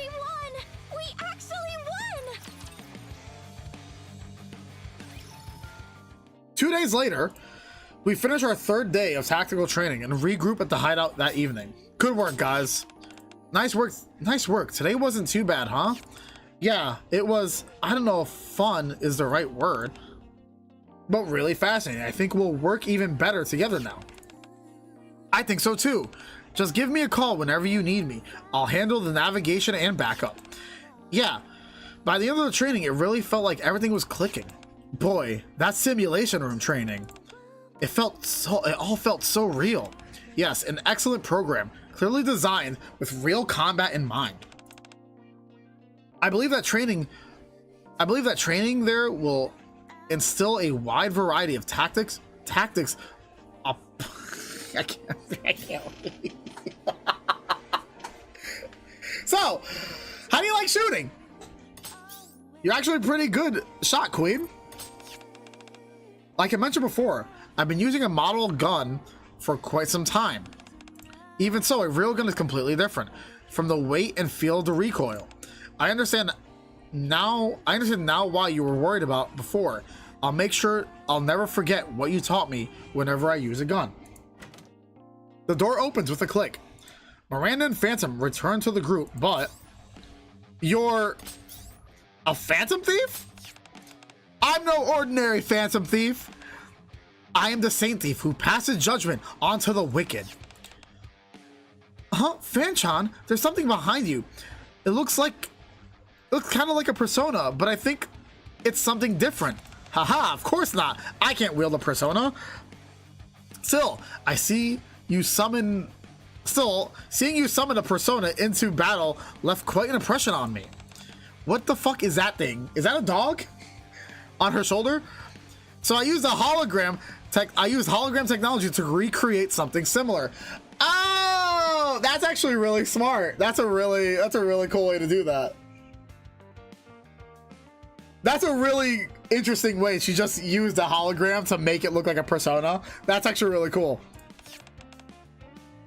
won! We actually won! 2 days later, we finish our third day of tactical training and regroup at the hideout that evening. Good work, guys. Nice work. Nice work. Today wasn't too bad, huh? Yeah, it was. I don't know if fun is the right word, but really fascinating. I think we'll work even better together now. I think so too. Just give me a call whenever you need me. I'll handle the navigation and backup. Yeah, by the end of the training, it really felt like everything was clicking. Boy, that simulation room training. It all felt so real. Yes, an excellent program, clearly designed with real combat in mind. I believe that training there will instill a wide variety of tactics. I can't. So, how do you like shooting? You're actually a pretty good shot, Queen. Like I mentioned before, I've been using a model gun for quite some time. Even so, a real gun is completely different, from the weight and feel of the recoil. I understand now why you were worried about before. I'll make sure I'll never forget what you taught me whenever I use a gun. The door opens with a click. Miranda and Phantom return to the group, but you're a phantom thief? I'm no ordinary phantom thief. I am the saint thief who passes judgment onto the wicked. Huh? Fanchan, there's something behind you. It looks kind of like a persona, but I think it's something different. Haha, of course not. I can't wield a persona. Still, seeing you summon a persona into battle left quite an impression on me. What the fuck is that thing? Is that a dog on her shoulder? So I used hologram technology to recreate something similar. Oh, that's actually really smart. That's a really cool way to do that. That's a really interesting way. She just used a hologram to make it look like a persona. That's actually really cool.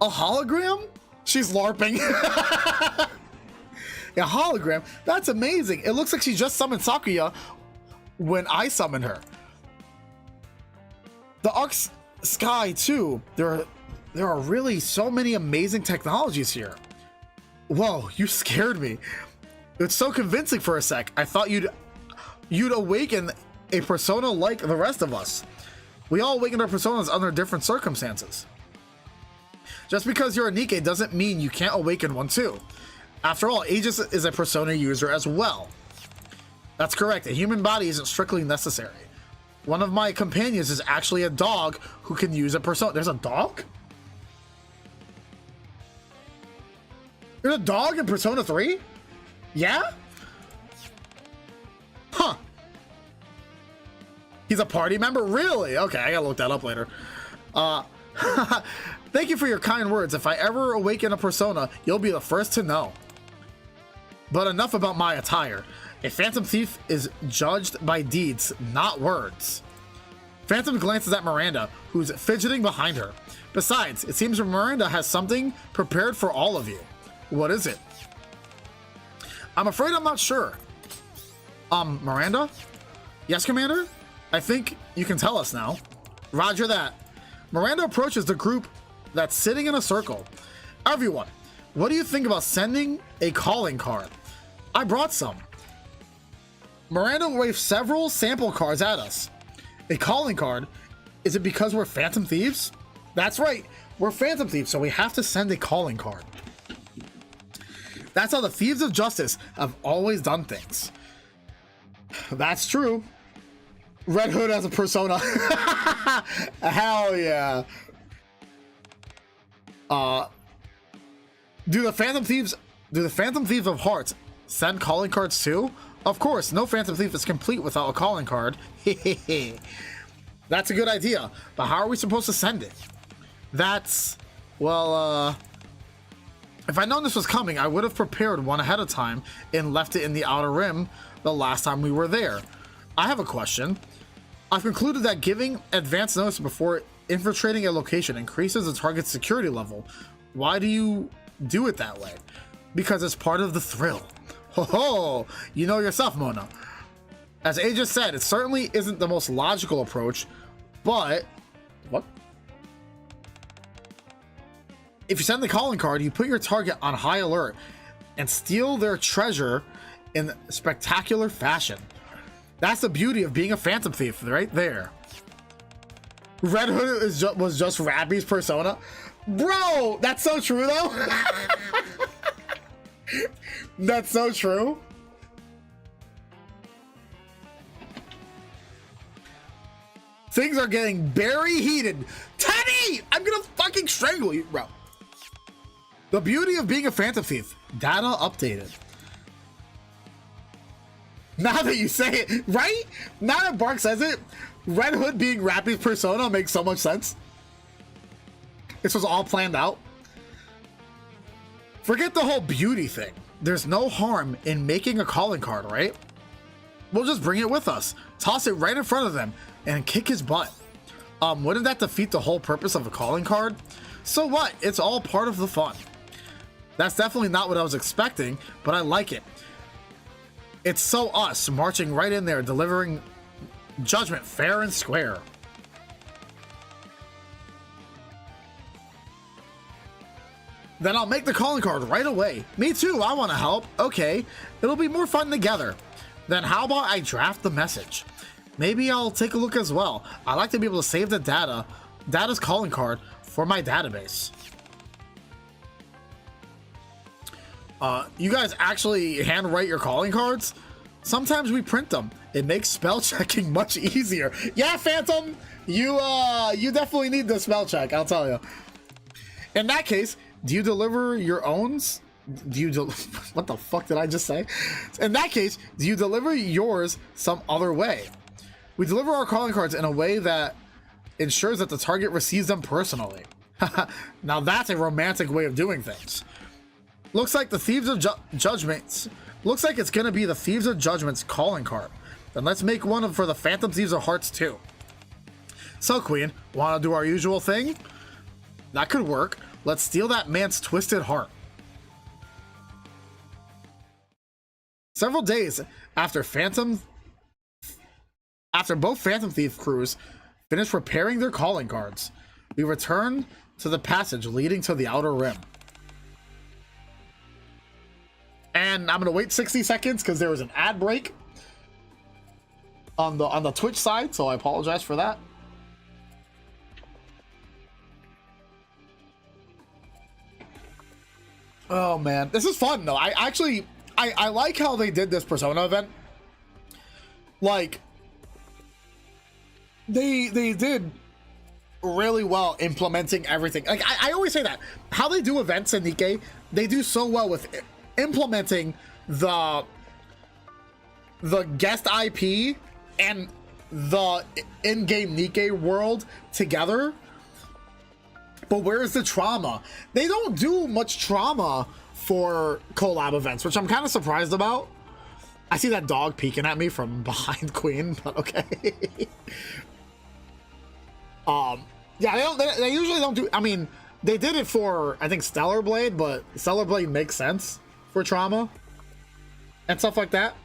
A hologram? She's LARPing. A hologram? That's amazing. It looks like she just summoned Sakuya when I summoned her. The Arc Sky too. There are really so many amazing technologies here. Whoa, you scared me. It's so convincing for a sec. I thought you'd awaken a persona like the rest of us. We all awaken our personas under different circumstances. Just because you're a NIKKE doesn't mean you can't awaken one too. After all, Aegis is a persona user as well. That's correct. A human body isn't strictly necessary. One of my companions is actually a dog who can use a persona. There's a dog? There's a dog in Persona 3? Yeah? Huh. He's a party member? Really? Okay, I gotta look that up later. Thank you for your kind words. If I ever awaken a persona, you'll be the first to know. But enough about my attire. A phantom thief is judged by deeds, not words. Phantom glances at Miranda, who's fidgeting behind her. Besides, it seems Miranda has something prepared for all of you. What is it? I'm afraid I'm not sure. Miranda? Yes, Commander? I think you can tell us now. Roger that. Miranda approaches the group that's sitting in a circle. Everyone, what do you think about sending a calling card? I brought some. Miranda waved several sample cards at us. A calling card? Is it because we're phantom thieves? That's right, we're phantom thieves, so we have to send a calling card. That's how the thieves of justice have always done things. That's true. Red Hood as a persona. Hell yeah. Do the Phantom Thieves of Hearts send calling cards too? Of course, no Phantom Thief is complete without a calling card. That's a good idea, but how are we supposed to send it? That's, well, if I'd known this was coming, I would have prepared one ahead of time and left it in the Outer Rim the last time we were there. I have a question. I've concluded that giving advance notice before infiltrating a location increases the target's security level. Why do you do it that way? Because it's part of the thrill. Ho ho! You know yourself, Mona. As A just said, it certainly isn't the most logical approach, but... What? If you send the calling card, you put your target on high alert and steal their treasure in spectacular fashion. That's the beauty of being a phantom thief right there. Red Hood was just Rappy's persona. Bro, that's so true though. That's so true. Things are getting very heated. Teddy, I'm gonna fucking strangle you, bro. The beauty of being a phantom thief. Data updated. Now that you say it, right? Now that Bark says it, Red Hood being Rappy's persona makes so much sense. This was all planned out. Forget the whole beauty thing. There's no harm in making a calling card, right? We'll just bring it with us, toss it right in front of them, and kick his butt. Wouldn't that defeat the whole purpose of a calling card? So what? It's all part of the fun. That's definitely not what I was expecting, but I like it. It's so us, marching right in there, delivering judgment fair and square. Then I'll make the calling card right away. Me too, I want to help. Okay, it'll be more fun together. Then how about I draft the message? Maybe I'll take a look as well. I like to be able to save the data's calling card for my database. You guys actually handwrite your calling cards? Sometimes we print them. It makes spell checking much easier. Yeah, Phantom, you definitely need the spell check, I'll tell you. In that case, do you deliver your owns? What the fuck did I just say? In that case, do you deliver yours some other way? We deliver our calling cards in a way that ensures that the target receives them personally. Now that's a romantic way of doing things. Looks like the Thieves of Judgments. Looks like it's gonna be the Thieves of Judgments calling card. Then let's make one for the Phantom Thieves of Hearts too. So Queen, wanna do our usual thing? That could work. Let's steal that man's twisted heart. Several days after both Phantom Thief crews finished preparing their calling cards, we return to the passage leading to the Outer Rim. And I'm gonna wait 60 seconds because there was an ad break on the Twitch side, so I apologize for that. Oh man, this is fun though. I like how they did this Persona event. Like they did really well implementing everything. Like I always say that how they do events in NIKKE, they do so well with implementing the guest IP and the in-game NIKKE world together. But where's the trauma? They don't do much trauma for collab events, which I'm kind of surprised about. I see that dog peeking at me from behind Queen, but okay. Yeah, they usually don't do, I mean, they did it for, I think, Stellar Blade, but Stellar Blade makes sense for trauma and stuff like that.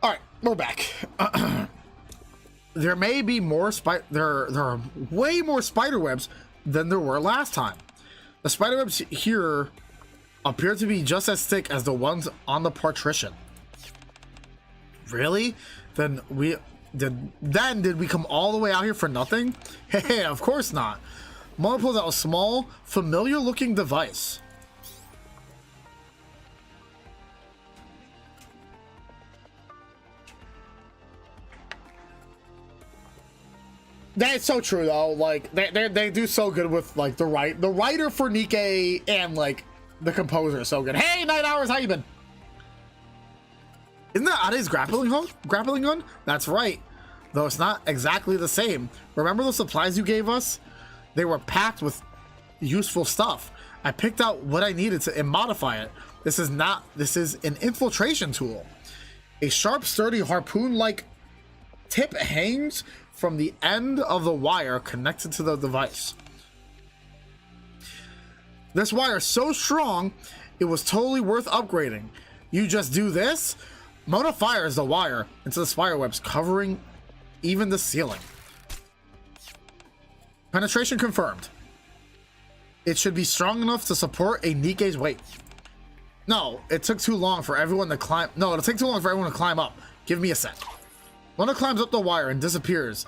All right, we're back. There may be more there are way more spider webs than there were last time. The spider webs here appear to be just as thick as the ones on the partition. Really? Then did we come all the way out here for nothing? Hey, of course not. Mona pulls out a small, familiar looking device. That's so true though. Like they do so good with like the writer for NIKKE and like the composer is so good. Hey, Night Hours, how you been? Isn't that 𝐂𝐻's grappling gun? That's right. Though it's not exactly the same. Remember those supplies you gave us? They were packed with useful stuff. I picked out what I needed to modify it. This is an infiltration tool. A sharp, sturdy harpoon-like tip hangs from the end of the wire connected to the device. This wire is so strong, it was totally worth upgrading. You just do this, Mona fires the wire into the spider webs, covering even the ceiling. Penetration confirmed. It should be strong enough to support a NIKKE's weight. No, it took too long for everyone to climb. No, it'll take too long for everyone to climb up. Give me a sec. Mona climbs up the wire and disappears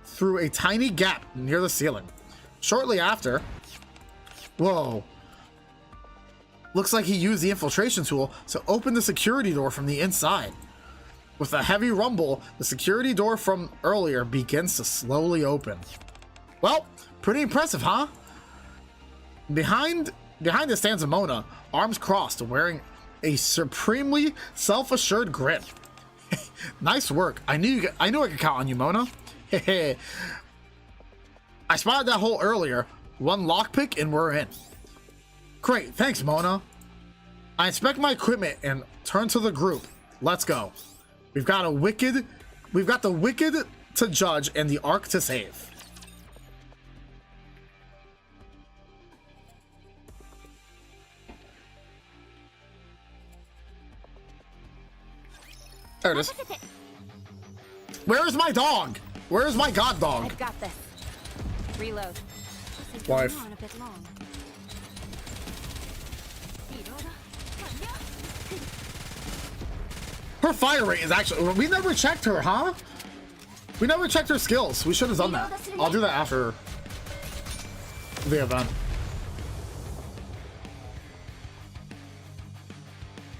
through a tiny gap near the ceiling. Shortly after, whoa. Looks like he used the infiltration tool to open the security door from the inside. With a heavy rumble, the security door from earlier begins to slowly open. Well, pretty impressive, huh? Behind it stands Mona, arms crossed, wearing a supremely self-assured grin. Nice work. I knew I could count on you, Mona. I spotted that hole earlier. One lockpick and we're in. Great, thanks, Mona. I inspect my equipment and turn to the group. Let's go. We've got the wicked to judge and the arc to save. There it is. Where is my dog? Where is my god dog? I've got this. Reload. Wife. A bit long. Her fire rate is actually... We never checked her, huh? We never checked her skills. We should have done that. I'll do that after the event.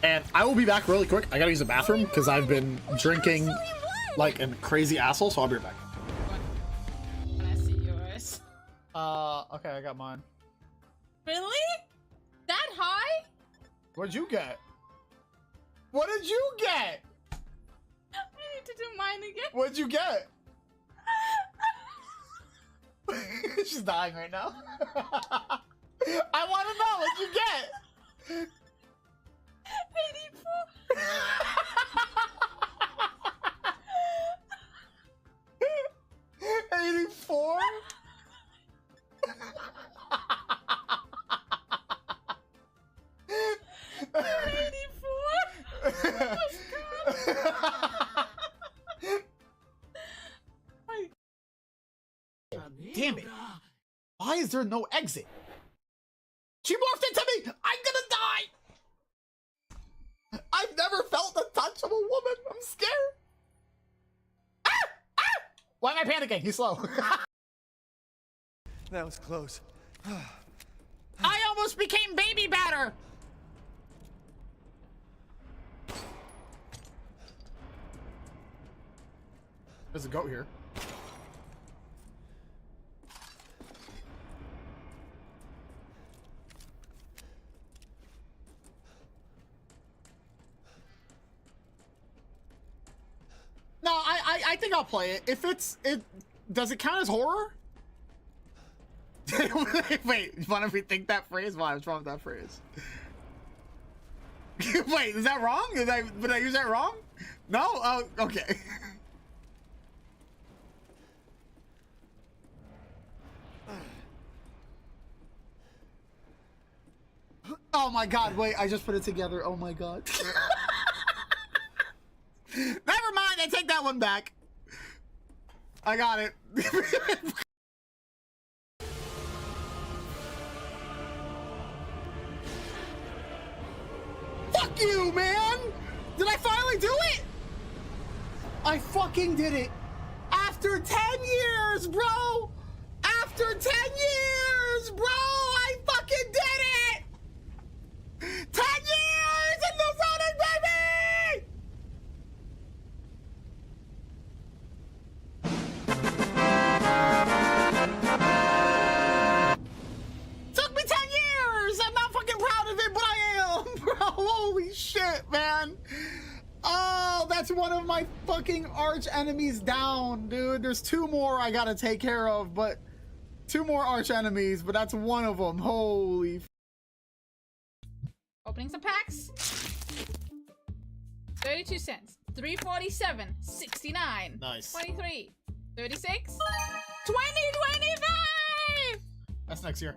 And I will be back really quick. I gotta use the bathroom because I've been drinking like a crazy asshole, so I'll be right back. Can I see yours? Okay, I got mine. Really? That high? What'd you get? What did you get? I need to do mine again. What'd you get? She's dying right now. I want to know, what'd you get? 84. 84? Damn it. Why is there no exit? She morphed into me! I'm gonna die! I've never felt the touch of a woman. I'm scared. Ah! Ah! Why am I panicking? He's slow. That was close. I almost became baby batter. There's a goat here. No, I think I'll play it. If it's Does it count as horror? Wait, you want to rethink that phrase? Why? What's wrong with that phrase? Wait, is that wrong? Did I use that wrong? No? Oh, okay. Oh my god, wait, I just put it together. Oh my god. Never mind, I take that one back. I got it. Fuck you, man! Did I finally do it? I fucking did it. After 10 years, bro! After 10 years, bro! I fucking did it! 10 years in the running, baby! Took me 10 years! I'm not fucking proud of it, but I am! Bro, holy shit, man! Oh, that's one of my fucking arch enemies down, dude. There's 2 more I gotta take care of, but 2 more arch enemies, but that's one of them. Holy. Opening some packs. 32 cents. 347. 69. Nice. 23. 36. 2025! That's next year.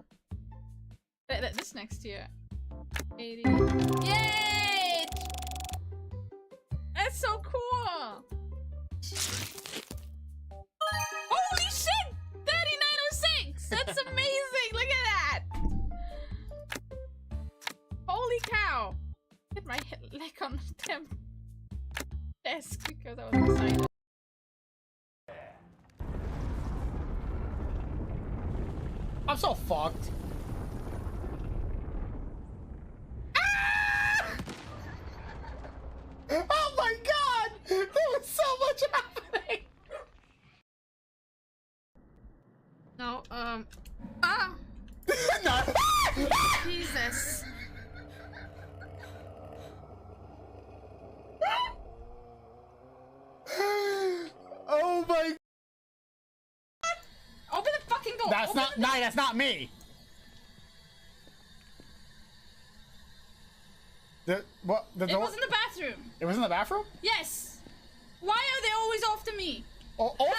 This next year. 80. Yay! That's so cool! Holy shit! 3906! That's amazing! Look at that! Holy cow! Hit my leg on the damn desk because I was excited. I'm so fucked. Oh my god! There was so much happening! No, No. Jesus. Oh my. Open the fucking door! That's Open not. the No, that's not me. What? The It door? was in the bathroom. It was in the bathroom? Yes. Why are they always after me? Oh, why are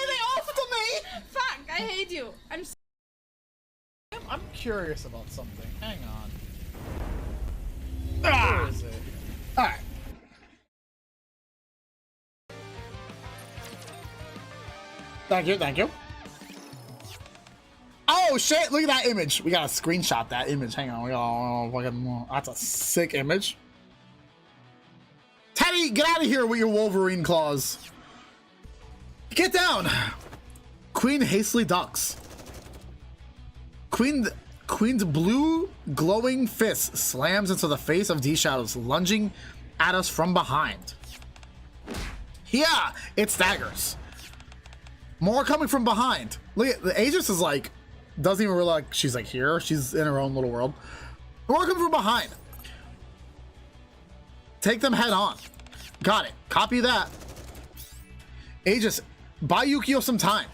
they off to me? Fuck, I hate you. I'm curious about something. Hang on. Where is it? Alright. Thank you, thank you. Oh shit, look at that image. We gotta screenshot that image. Hang on, we gotta fucking, that's a sick image. Teddy, get out of here with your Wolverine claws. Get down. Queen hastily ducks. Queen's blue glowing fist slams into the face of D-Shadows, lunging at us from behind. Yeah, it staggers. More coming from behind. Look at the Aegis is like, doesn't even realize she's like here. She's in her own little world. More coming from behind. Take them head on. Got it. Copy that. Aegis, buy Yukio some time.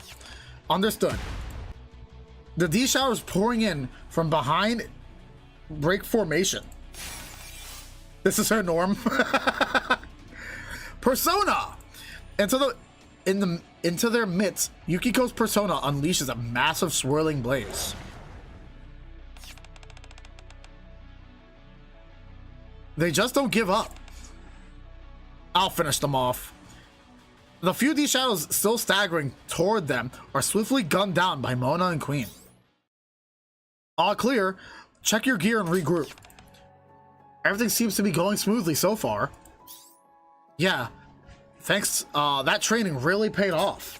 Understood. The D-Showers pouring in from behind break formation. This is her norm. Persona! Into their midst, Yukiko's persona unleashes a massive swirling blaze. They just don't give up. I'll finish them off. The few D-Shadows still staggering toward them are swiftly gunned down by Mona and Queen. All clear. Check your gear and regroup. Everything seems to be going smoothly so far. Yeah. Thanks, that training really paid off.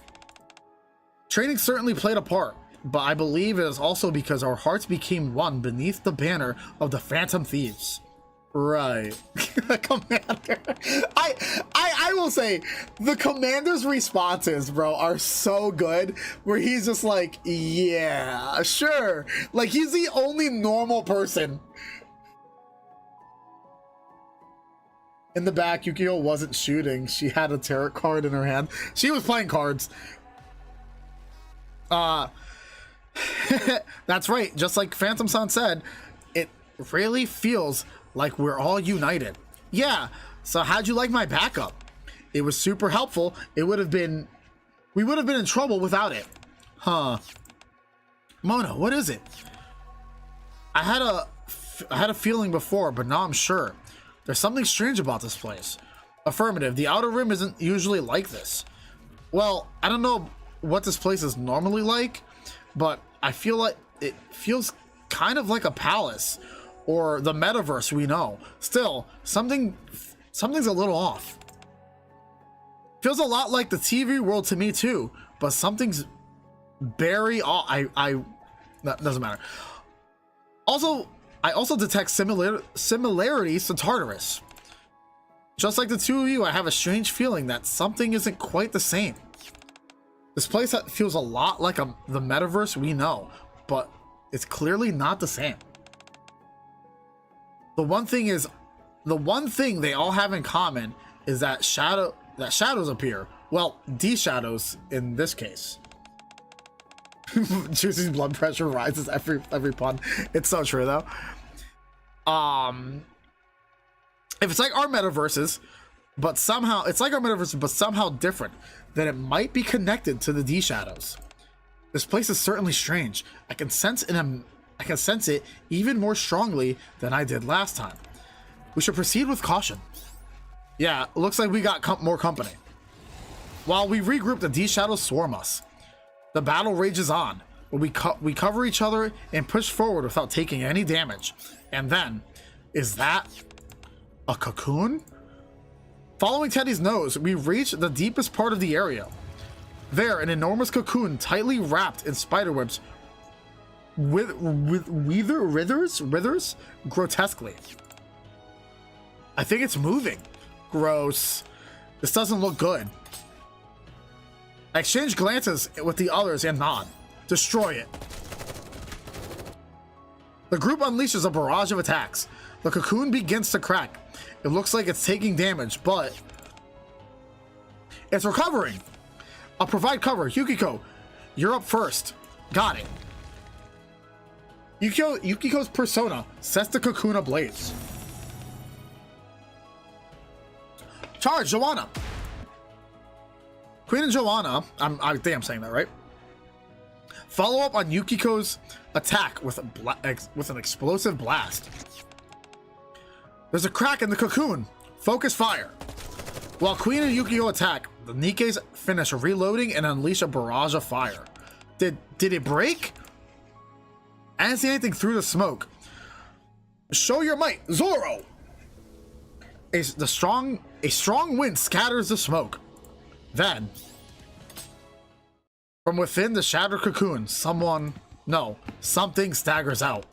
Training certainly played a part, but I believe it is also because our hearts became one beneath the banner of the Phantom Thieves. Right. Commander. I will say, the commander's responses, bro, are so good, where he's just like, yeah, sure. Like, he's the only normal person. In the back, Yukio wasn't shooting. She had a tarot card in her hand. She was playing cards. That's right. Just like Phantom Sun said, it really feels like we're all united. Yeah. So how'd you like my backup? It was super helpful. We would have been in trouble without it. Huh. Mona, what is it? I had a feeling before, but now I'm sure. There's something strange about this place. Affirmative. The Outer Rim isn't usually like this. Well, I don't know what this place is normally like, but I feel like it feels kind of like a palace or the metaverse we know. Still, something's a little off. Feels a lot like the TV world to me too, but something's very off. That doesn't matter. Also, I also detect similarities to Tartarus. Just like the two of you, I have a strange feeling that something isn't quite the same. This place feels a lot like the metaverse we know, but it's clearly not the same. The one thing they all have in common is that shadows appear. Well, D-shadows in this case. Chusi's blood pressure rises every pun. It's so true though. If it's like our metaverses, but somehow different, then it might be connected to the D shadows. This place is certainly strange. I can sense it even more strongly than I did last time. We should proceed with caution. Yeah, looks like we got more company. While we regroup, the D shadows swarm us. The battle rages on, but we cover each other and push forward without taking any damage. And then, is that a cocoon? Following Teddy's nose, we reach the deepest part of the area. There, an enormous cocoon tightly wrapped in spiderwebs withers grotesquely. I think it's moving. Gross. This doesn't look good. I exchange glances with the others and nod. Destroy it. The group unleashes a barrage of attacks. The cocoon begins to crack. It looks like it's taking damage, but it's recovering. I'll provide cover. Yukiko, you're up first. Got it. Yukiko's persona sets the cocoon ablaze. Charge, Joanna. Queen and Joanna, I think I'm saying that right. Follow up on Yukiko's attack with an explosive blast. There's a crack in the cocoon. Focus fire. While Queen and Yukiko attack, the NIKKEs finish reloading and unleash a barrage of fire. Did it break? I didn't see anything through the smoke. Show your might, Zoro! A strong wind scatters the smoke. Then, from within the shattered cocoon, something staggers out.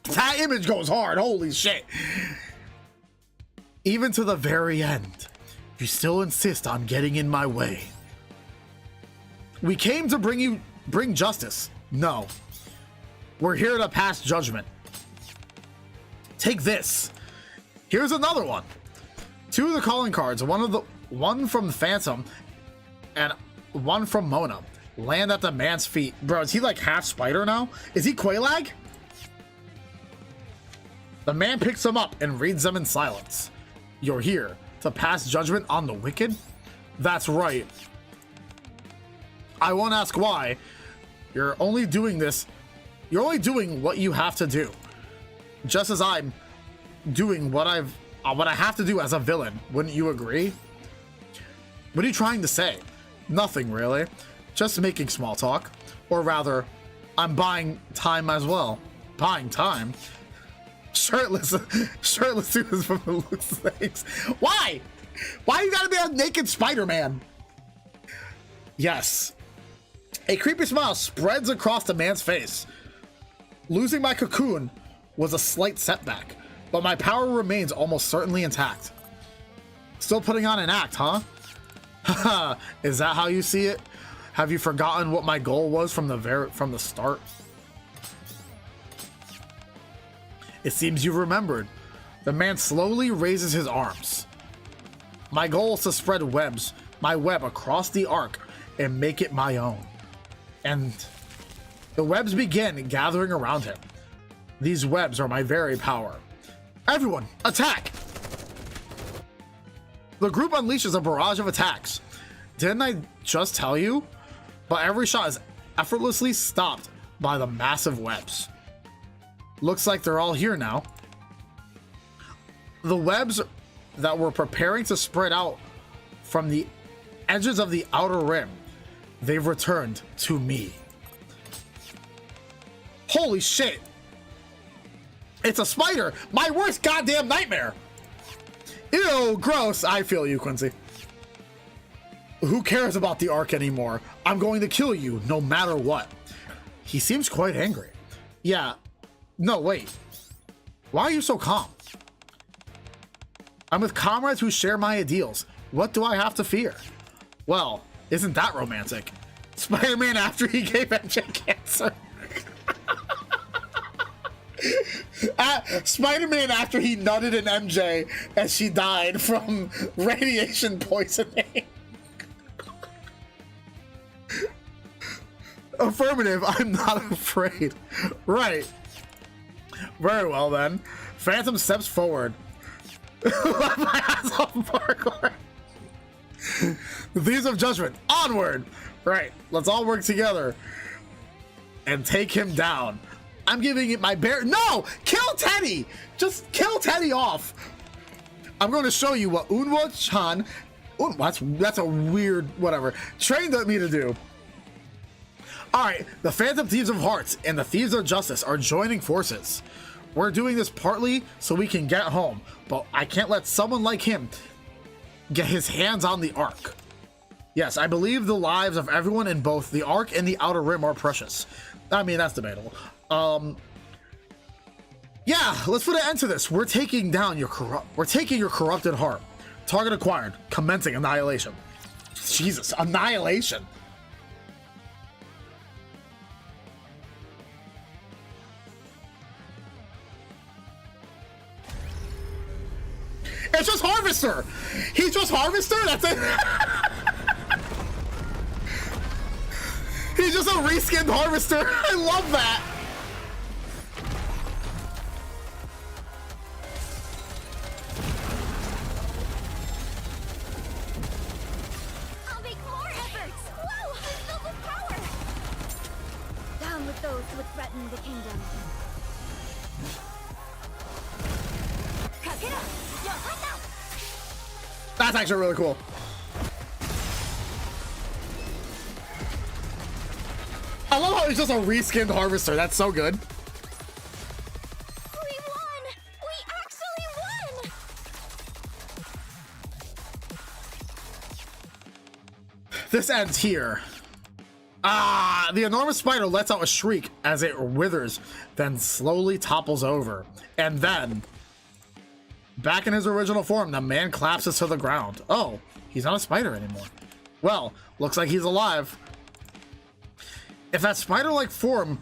That image goes hard, holy shit. Even to the very end, you still insist on getting in my way. We came to bring justice. No. We're here to pass judgment. Take this. Here's another one. Two of the calling cards, one from the Phantom and one from Mona, land at the man's feet. Bro, is he like half spider now? Is he 𝐂𝐴𝐻? The man picks them up and reads them in silence. You're here to pass judgment on the wicked? That's right. I won't ask why. You're only doing what you have to do. Just as I'm doing what I have to do as a villain. Wouldn't you agree? What are you trying to say? Nothing really. Just making small talk. Or rather, I'm buying time as well. Buying time? Shirtless dudes from the looks of things. Why? Why you gotta be a naked Spider-Man? Yes. A creepy smile spreads across the man's face. Losing my cocoon was a slight setback, but my power remains almost certainly intact. Still putting on an act, huh? Haha, is that how you see it? Have you forgotten what my goal was from the start? It seems you remembered. The man slowly raises his arms. My goal is to spread my web across the arc and make it my own. And the webs begin gathering around him. These webs are my very power. Everyone, attack! The group unleashes a barrage of attacks. Didn't I just tell you? But every shot is effortlessly stopped by the massive webs. Looks like they're all here now. The webs that were preparing to spread out from the edges of the outer rim, they've returned to me. Holy shit! It's a spider! My worst goddamn nightmare! Ew, gross! I feel you, Quincy. Who cares about the Ark anymore? I'm going to kill you no matter what. He seems quite angry. Yeah. No, wait. Why are you so calm? I'm with comrades who share my ideals. What do I have to fear? Well, isn't that romantic? Spider-Man after he gave MJ cancer. Spider-Man after he nutted an MJ as she died from radiation poisoning. Affirmative, I'm not afraid. Right. Very well then. Phantom steps forward. My ass off parkour. The Thieves of Judgment, onward! Right, let's all work together and take him down. I'm giving it my bare— No! Kill Teddy! Just kill Teddy off. I'm going to show you what Unwo-chan— that's a weird whatever— trained me to do. Alright, the Phantom Thieves of Hearts and the Thieves of Justice are joining forces. We're doing this partly so we can get home, but I can't let someone like him get his hands on the Ark. Yes, I believe the lives of everyone in both the Ark and the Outer Rim are precious. I mean, that's debatable. Yeah, let's put an end to this. We're taking your corrupted heart. Target acquired. Commencing annihilation. Jesus, annihilation. It's just Harvester. He's just Harvester. That's it. He's just a reskinned Harvester. I love that. I'll make more efforts. Whoa, I'm filled with power. Down with those who would threaten the kingdom. That's actually really cool. I love how he's just a reskinned Harvester. That's so good. We won! We actually won! This ends here. Ah, the enormous spider lets out a shriek as it withers, then slowly topples over. And then, back in his original form, the man collapses to the ground. Oh, he's not a spider anymore. Well, looks like he's alive. If that spider-like form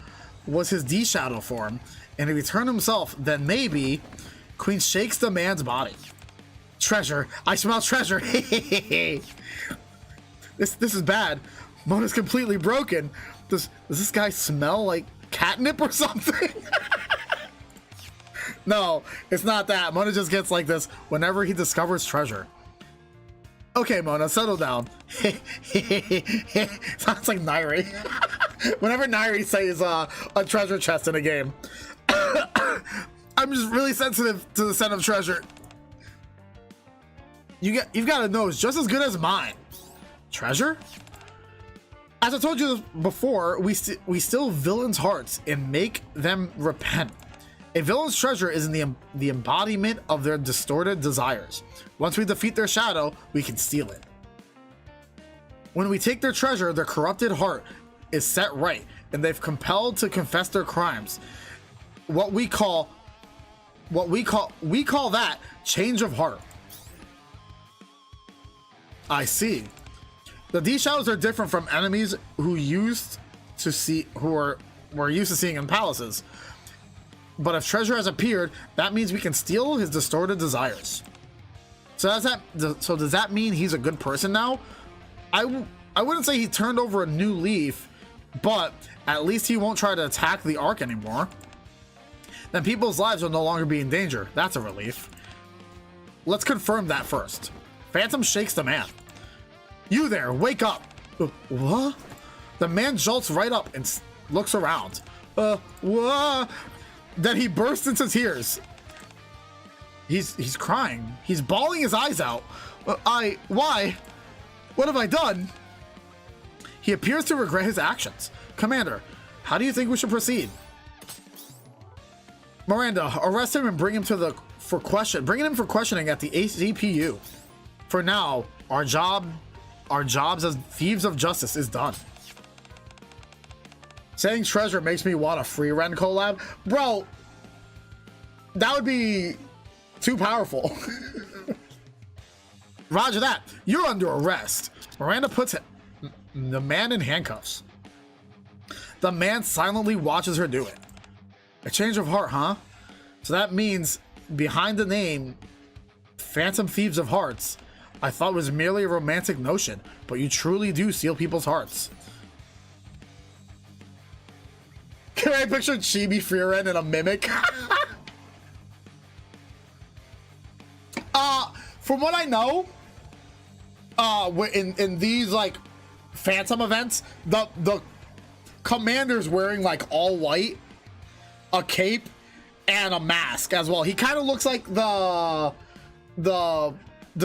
was his D-Shadow form, and he returned himself, then maybe Queen shakes the man's body. Treasure. I smell treasure. This is bad. Mona's completely broken. Does this guy smell like catnip or something? No, it's not that. Mona just gets like this whenever he discovers treasure. Okay, Mona, settle down. Sounds like Nairi. Whenever Nairi says a treasure chest in a game. I'm just really sensitive to the scent of treasure. You've got a nose just as good as mine. Treasure? As I told you before, we steal villains' hearts and make them repent. A villain's treasure is in the embodiment of their distorted desires. Once we defeat their shadow, we can steal it. When we take their treasure, their corrupted heart is set right, and they've compelled to confess their crimes. We call that change of heart. I see. The D-Shadows are different from enemies who were used to seeing in palaces. But if treasure has appeared, that means we can steal his distorted desires. So does that mean he's a good person now? I I wouldn't say he turned over a new leaf, but at least he won't try to attack the Ark anymore. Then people's lives will no longer be in danger. That's a relief. Let's confirm that first. Phantom shakes the man. You there, wake up. What? The man jolts right up and looks around. What? Then he bursts into tears. He's crying. He's bawling his eyes out. Why? What have I done? He appears to regret his actions. Commander, how do you think we should proceed? Miranda, arrest him and bring him for questioning at the ACPU. For now, our jobs as thieves of justice is done. Saying treasure makes me want a free Ren collab. Bro, that would be too powerful. Roger that. You're under arrest. Miranda puts the man in handcuffs. The man silently watches her do it. A change of heart, huh? So that means behind the name Phantom Thieves of Hearts, I thought was merely a romantic notion, but you truly do steal people's hearts. Can I picture Chibi Frieren and a mimic? From what I know, in these like Phantom events, the commander's wearing like all white, a cape, and a mask as well. He kind of looks like the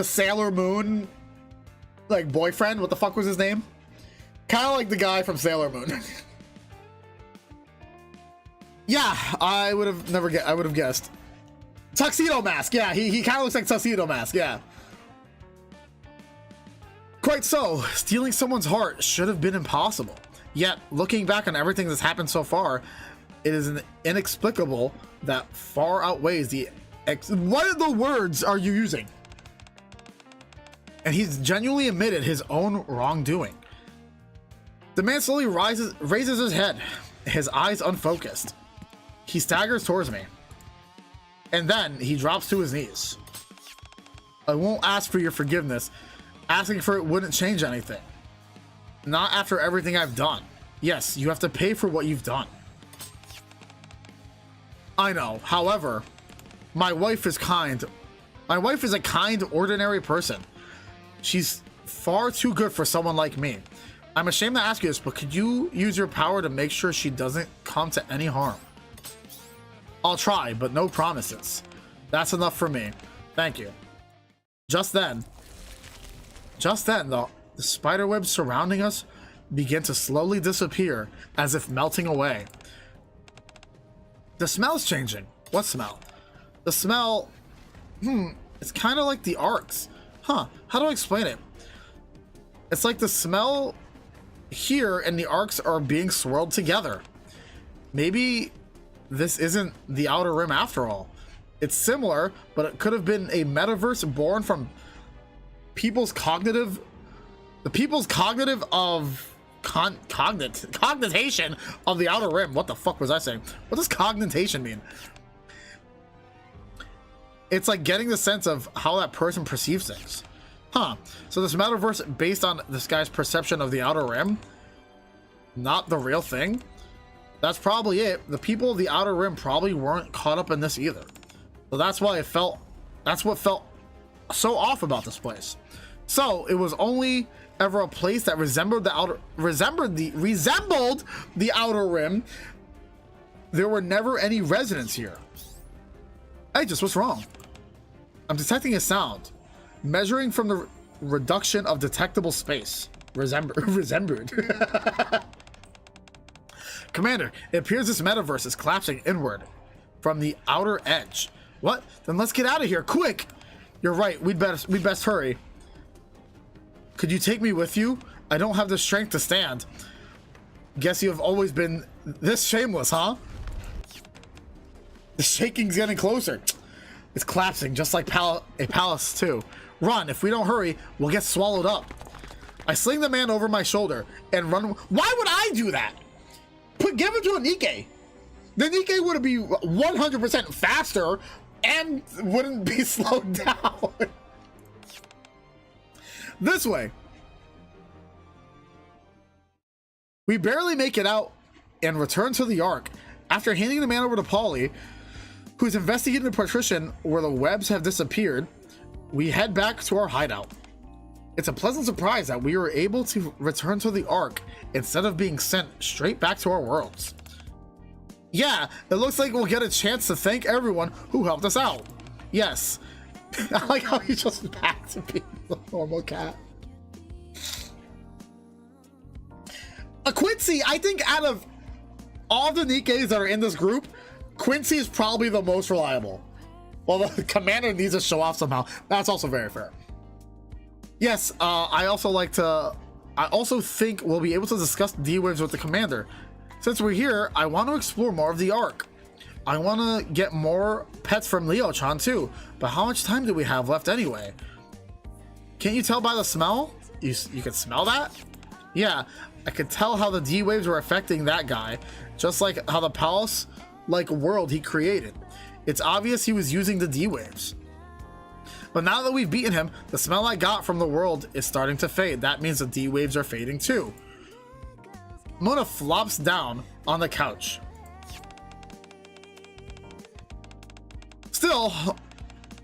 Sailor Moon like boyfriend. What the fuck was his name? Kind of like the guy from Sailor Moon. Yeah, I would have guessed. Tuxedo Mask. Yeah, he kind of looks like Tuxedo Mask. Yeah. Quite so. Stealing someone's heart should have been impossible. Yet, looking back on everything that's happened so far, it is inexplicable that far outweighs the what are the words are you using? And he's genuinely admitted his own wrongdoing. The man slowly raises his head, his eyes unfocused. He staggers towards me. And then he drops to his knees. I won't ask for your forgiveness. Asking for it wouldn't change anything. Not after everything I've done. Yes, you have to pay for what you've done. I know. However, my wife is kind. My wife is a kind, ordinary person. She's far too good for someone like me. I'm ashamed to ask you this, but could you use your power to make sure she doesn't come to any harm? I'll try, but no promises. That's enough for me. Thank you. Just then, the spiderwebs surrounding us begin to slowly disappear as if melting away. The smell's changing. What smell? The smell, it's kind of like the arcs. Huh, how do I explain it? It's like the smell here and the arcs are being swirled together. Maybe this isn't the Outer Rim after all. It's similar, but it could have been a metaverse born from people's cognitive cognitation of the Outer Rim. What the fuck was I saying? What does cognitation mean? It's like getting the sense of how that person perceives things. Huh. So this metaverse based on this guy's perception of the Outer Rim, not the real thing. That's probably it. The people of the Outer Rim probably weren't caught up in this either. So that's why that's what felt so off about this place. So it was only ever a place that resembled the Outer Rim. There were never any residents here. Hey, just what's wrong? I'm detecting a sound. Measuring from the reduction of detectable space. Resembled. Commander, it appears this metaverse is collapsing inward from the outer edge. What? Then let's get out of here, quick! You're right, we'd best hurry. Could you take me with you? I don't have the strength to stand. Guess you have always been this shameless, huh? The shaking's getting closer. It's collapsing, just like a palace too. Run, if we don't hurry, we'll get swallowed up. I sling the man over my shoulder and run. Why would I do that? Give it to a NIKKE. The NIKKE would be 100% faster and wouldn't be slowed down. This way. We barely make it out and return to the Ark. After handing the man over to Polly, who's investigating the partition where the webs have disappeared, we head back to our hideout. It's a pleasant surprise that we were able to return to the Ark instead of being sent straight back to our worlds. Yeah, it looks like we'll get a chance to thank everyone who helped us out. Yes. I like how he's just back to being the normal cat. Quincy, I think out of all the NIKKEs that are in this group, Quincy is probably the most reliable. Well, the commander needs to show off somehow. That's also very fair. Yes, I also think we'll be able to discuss D-Waves with the commander. Since we're here, I want to explore more of the Ark. I want to get more pets from Leo-chan too, but how much time do we have left anyway? Can't you tell by the smell? You can smell that? Yeah, I could tell how the D-Waves were affecting that guy, just like how the palace-like world he created. It's obvious he was using the D-Waves. But now that we've beaten him, the smell I got from the world is starting to fade. That means the D-Waves are fading too. Mona flops down on the couch. Still,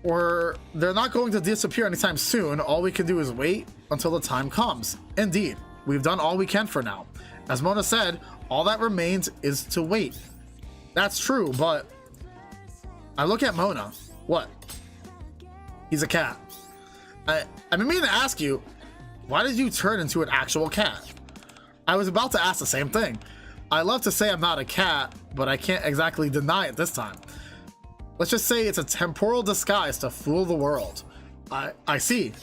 they're not going to disappear anytime soon. All we can do is wait until the time comes. Indeed, we've done all we can for now. As Mona said, all that remains is to wait. That's true, but I look at Mona. What? He's a cat. I've been meaning to ask you, why did you turn into an actual cat? I was about to ask the same thing. I love to say I'm not a cat, but I can't exactly deny it this time. Let's just say it's a temporal disguise to fool the world. I see.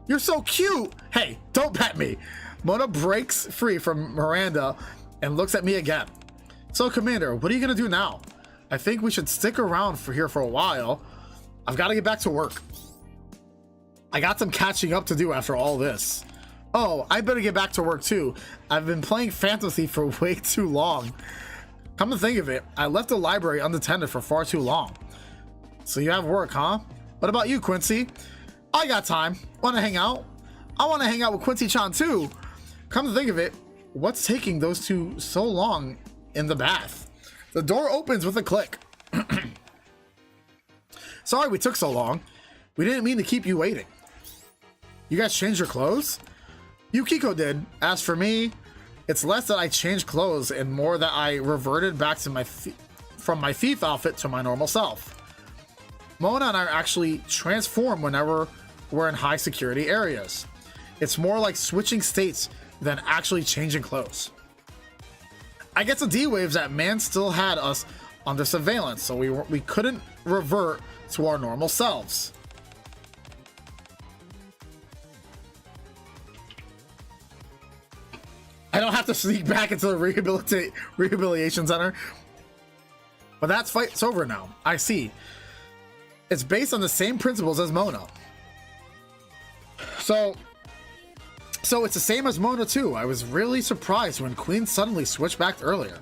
You're so cute. Hey, don't pet me. Mona breaks free from Miranda and looks at me again. So, Commander, what are you gonna do now? I think we should stick around here for a while. I've got to get back to work. I got some catching up to do after all this. Oh, I better get back to work too. I've been playing fantasy for way too long. Come to think of it, I left the library unattended for far too long. So you have work, huh? What about you, Quincy? I got time. Want to hang out? I want to hang out with Quincy-chan too. Come to think of it, what's taking those two so long in the bath? The door opens with a click. Sorry we took so long. We didn't mean to keep you waiting. You guys changed your clothes? Yukiko did. As for me, it's less that I changed clothes and more that I reverted back to from my thief outfit to my normal self. Mona and I actually transform whenever we're in high security areas. It's more like switching states than actually changing clothes. I guess the D-Waves that man still had us under surveillance, so we couldn't revert to our normal selves. I don't have to sneak back into the rehabilitation center. But that fight's over now. I see. It's based on the same principles as Mona. So it's the same as Mona too. I was really surprised when Queen suddenly switched back earlier.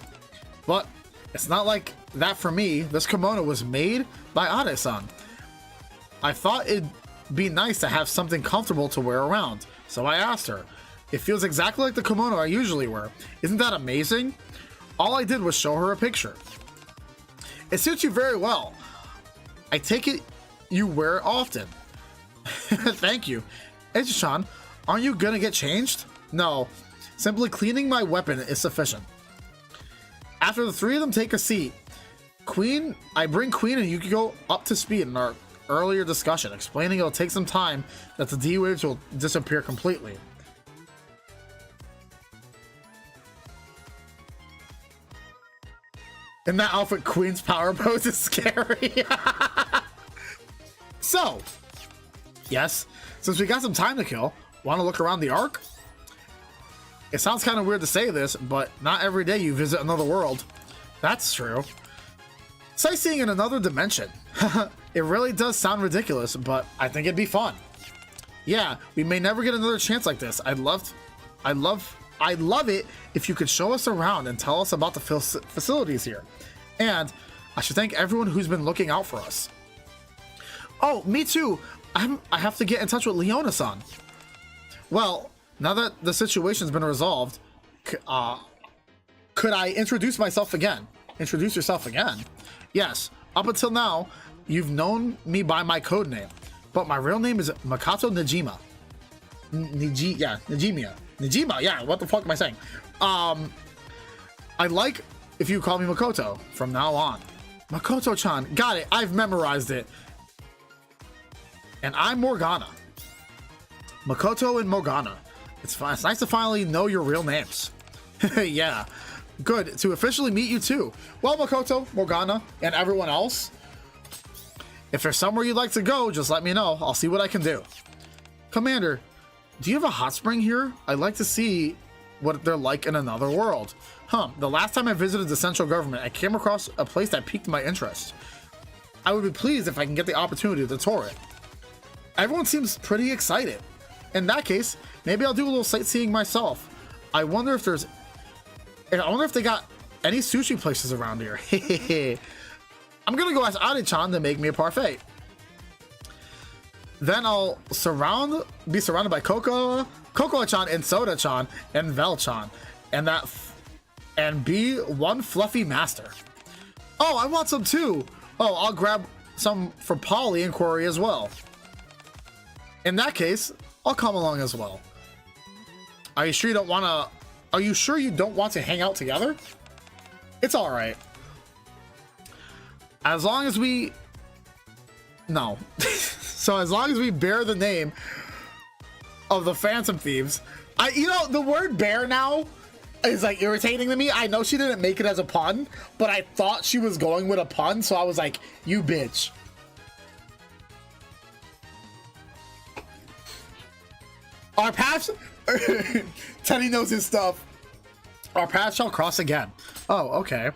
But it's not like that for me. This kimono was made by Ade-san. I thought it'd be nice to have something comfortable to wear around. So I asked her. It feels exactly like the kimono I usually wear. Isn't that amazing? All I did was show her a picture. It suits you very well. I take it you wear it often. Thank you. Eiji-chan, aren't you gonna get changed? No, simply cleaning my weapon is sufficient. After the three of them take a seat, I bring Queen and Yukiko up to speed in our earlier discussion, explaining it'll take some time that the D-Waves will disappear completely. In that outfit, Queen's power pose is scary. So, yes, since we got some time to kill, want to look around the Ark? It sounds kind of weird to say this, but not every day you visit another world. That's true. Sightseeing in another dimension. It really does sound ridiculous, but I think it'd be fun. Yeah, we may never get another chance like this. I'd love it if you could show us around and tell us about the facilities here. And I should thank everyone who's been looking out for us. Oh, me too. I have to get in touch with Leona-san. Well, now that the situation's been resolved, Could I introduce myself again? Introduce yourself again? Yes. Up until now, you've known me by my code name, but my real name is Makoto Najima. Najima, yeah, what the fuck am I saying? I'd like if you call me Makoto from now on. Makoto-chan, got it, I've memorized it. And I'm Morgana. Makoto and Morgana. It's nice to finally know your real names. Yeah, good to officially meet you too. Well, Makoto, Morgana, and everyone else, if there's somewhere you'd like to go, just let me know. I'll see what I can do. Commander, do you have a hot spring here? I'd like to see what they're like in another world. The last time I visited the central government, I came across a place that piqued my interest. I would be pleased if I can get the opportunity to tour it. Everyone seems pretty excited. In that case, maybe I'll do a little sightseeing myself. I wonder if they got any sushi places around here. I'm gonna go ask Ari-chan to make me a parfait. Then I'll be surrounded by Cocoa-chan and Soda-chan and Vel-chan and be one fluffy master. Oh, I want some too. Oh, I'll grab some for Polly and Corey as well. In that case, I'll come along as well. Are you sure you don't want to hang out together? It's all right. As long as we so as long as we bear the name of the Phantom Thieves. The word bear now is like irritating to me. I know she didn't make it as a pun, but I thought she was going with a pun, so I was like, you bitch. Our paths Teddy knows his stuff. Our paths shall cross again. Oh, okay.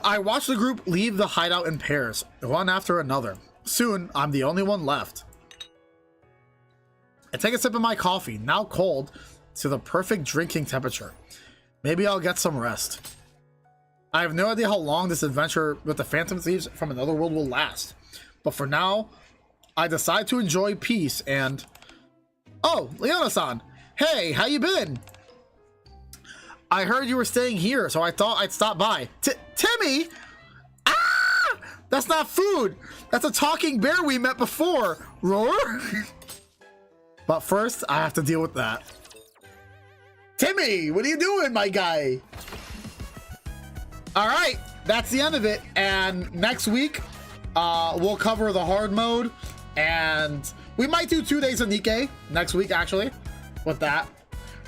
I watched the group leave the hideout in pairs, one after another. Soon, I'm the only one left. I take a sip of my coffee, now cold, to the perfect drinking temperature. Maybe I'll get some rest. I have no idea how long this adventure with the Phantom Thieves from another world will last. But for now, I decide to enjoy peace and... Oh, Leona-san! Hey, how you been? I heard you were staying here, so I thought I'd stop by. Timmy? Ah! That's not food! That's a talking bear we met before! Roar? But first, I have to deal with that. Timmy, what are you doing, my guy? Alright, that's the end of it. And next week, we'll cover the hard mode. And we might do 2 days of NIKKE next week, actually, with that.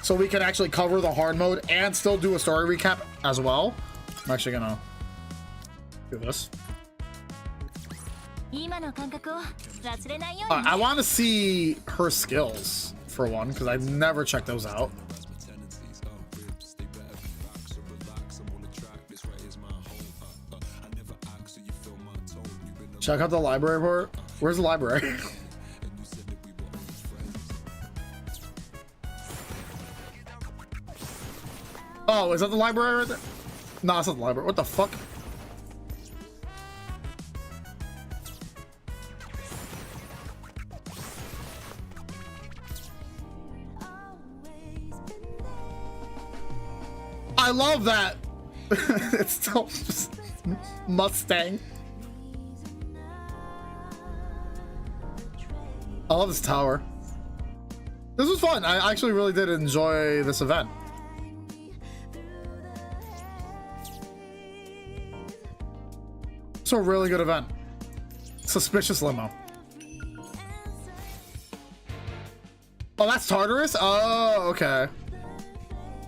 So we can actually cover the hard mode and still do a story recap as well. I'm actually gonna do this. I want to see her skills, for one, because I've never checked those out. Check out the library part. Where's the library? Oh, is that the library right there? No, it's not the library. What the fuck? I love that. It's still just Mustang. I love this tower. This was fun. I actually really did enjoy this event. It's a really good event. Suspicious limo. Oh, that's Tartarus? Oh, okay.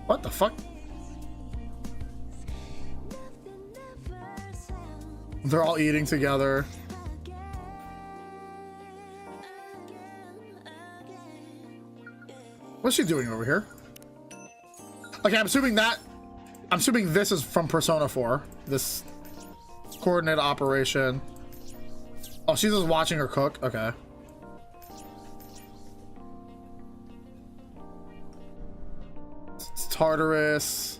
What the fuck? They're all eating together. What's she doing over here? Okay, I'm assuming this is from Persona 4. This coordinate operation. Oh, she's just watching her cook. Okay. It's Tartarus.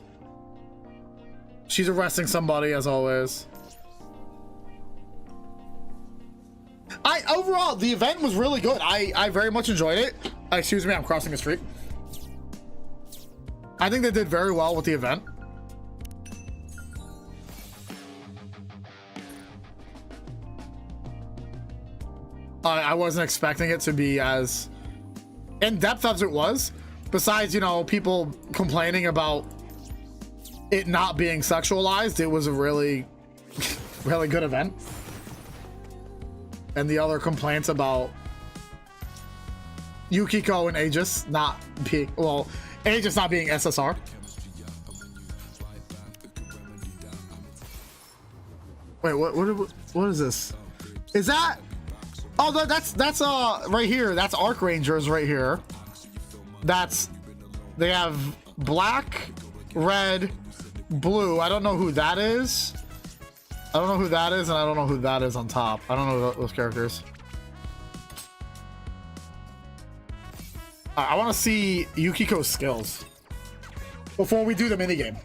She's arresting somebody as always. Overall, the event was really good. I very much enjoyed it. Excuse me, I'm crossing the street. I think they did very well with the event. I wasn't expecting it to be as in depth as it was. Besides, you know, people complaining about it not being sexualized, it was a really, really good event. And the other complaints about Yukiko and 𝐿 not being, well, 𝐿 not being SSR. Wait, what is this? Is that? Oh, that's right here. That's Arc Rangers right here. They have black, red, blue. I don't know who that is. I don't know who that is, and I don't know who that is on top. I don't know those characters. I want to see Yukiko's skills before we do the minigame.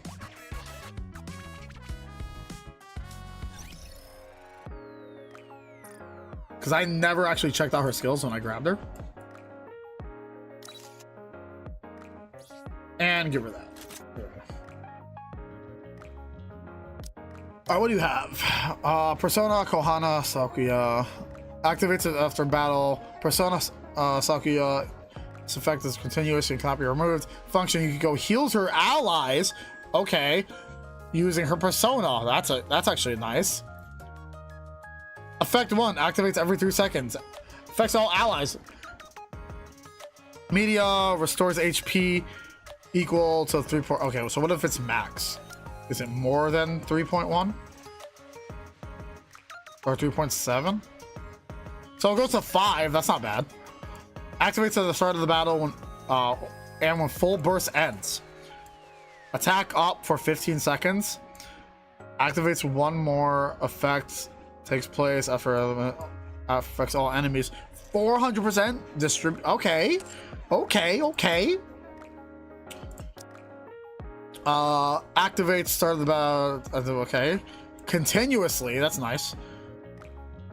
Because I never actually checked out her skills when I grabbed her. And give her that. Alright, what do you have? Persona Kohana Sakuya activates it after battle. Persona Sakuya, its effect is continuous and cannot be removed. Function, you can go heals her allies. Okay, using her persona. That's actually nice. Effect 1 activates every 3 seconds. Affects all allies. Media restores HP equal to 3. Okay, so what if it's max? Is it more than 3.1? Or 3.7? So it goes to 5. That's not bad. Activates at the start of the battle when full burst ends. Attack up for 15 seconds. Activates one more effect. Takes place after element affects all enemies. 400% distribute. Okay. Activates start of the battle. Okay. Continuously. That's nice.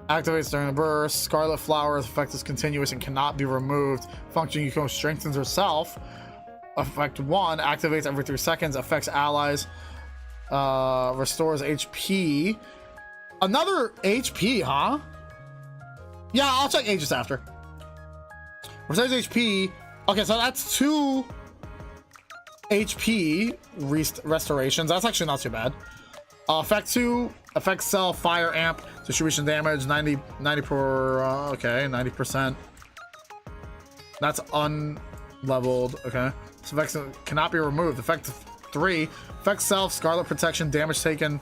Activates during the burst. Scarlet Flower's effect is continuous and cannot be removed. Function Yukiko strengthens herself. Effect 1 activates every 3 seconds. Affects allies. Restores HP. Another HP, huh? Yeah, I'll check 𝐿 after. Restores HP. Okay, so that's 2 HP restorations. That's actually not too bad. Effect 2 affects self, fire amp, distribution damage, 90 per, okay, 90%. That's unleveled, okay. So effects cannot be removed. Effect 3 affects self, scarlet protection, damage taken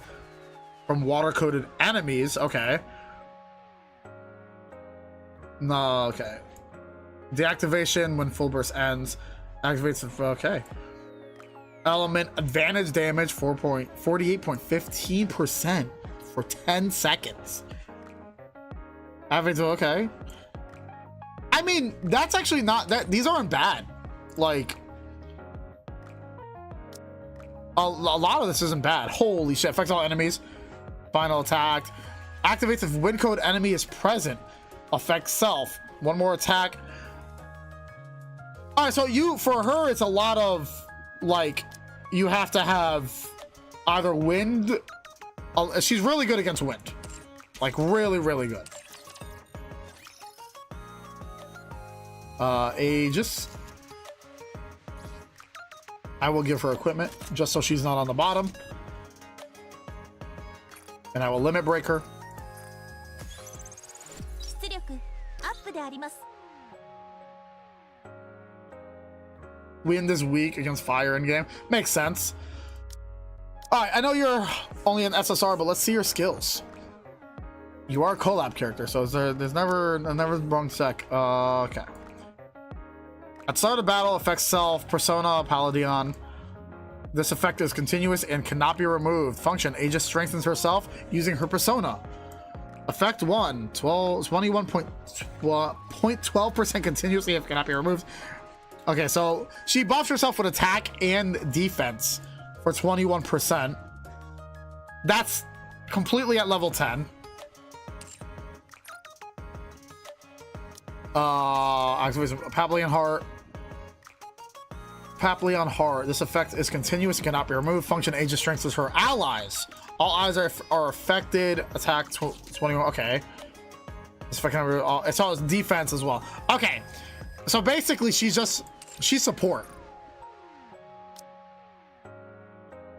from water-coated enemies. Okay. No, okay. Deactivation when full burst ends. Activates, okay. Element advantage damage 48.15% for 10 seconds. Average, okay. I mean, that's actually not that. These aren't bad. Like, a lot of this isn't bad. Holy shit! Affects all enemies. Final attack. Activates if win code enemy is present. Affects self. One more attack. All right, so for her, it's a lot of like, you have to have either wind. She's really good against wind, like really good. 𝐿𝐴. I will give her equipment just so she's not on the bottom, and I will limit break her. Win this week against fire in game. Makes sense. All right, I know you're only an SSR, but let's see your skills. You are a collab character, so there's never wrong sec. Okay. At start of battle, affects self, persona, paladin. This effect is continuous and cannot be removed. Function, 𝐿 strengthens herself using her persona. Effect 1, 21.12% continuously if cannot be removed. Okay, so she buffs herself with attack and defense for 21%. That's completely at level 10. Activates Paladin Heart. happily on heart. This effect is continuous and cannot be removed. Function agent strengthens her allies. All allies are affected. Attack 21. Okay. This effect can be, it's all defense as well. Okay. So basically, she's support.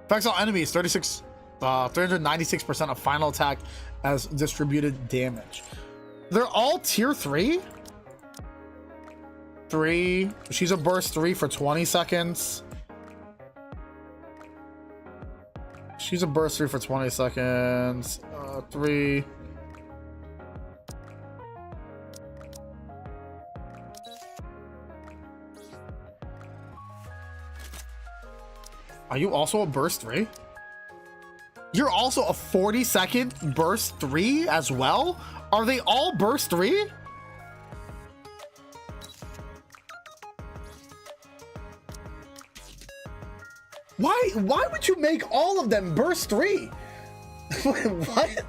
Affects all enemies 396% of final attack as distributed damage. They're all tier 3. 3. She's a burst 3 for 20 seconds. She's a burst 3 for 20 seconds. 3. Are you also a burst 3? You're also a 40-second burst 3 as well? Are they all burst 3? Why would you make all of them burst 3? What?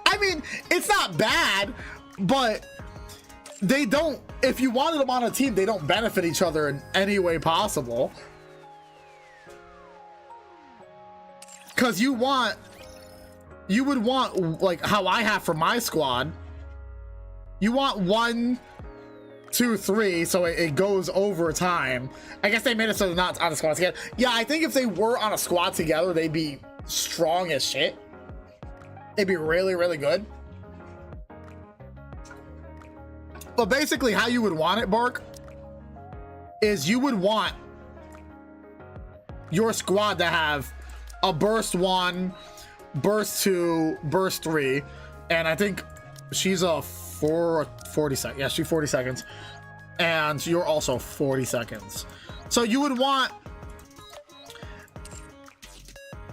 I mean, it's not bad, but they don't, if you wanted them on a team, they don't benefit each other in any way possible. Because you would want, like how I have for my squad, you want 1, 2, 3, so it goes over time. I guess they made it so they're not on a squad together. Yeah, I think if they were on a squad together, they'd be strong as shit. They'd be really, really good. But basically how you would want it, Bark, is you would want your squad to have a burst 1, burst 2, burst 3, and I think she's a 40 seconds. Yeah, she's 40 seconds. And you're also 40 seconds. So you would want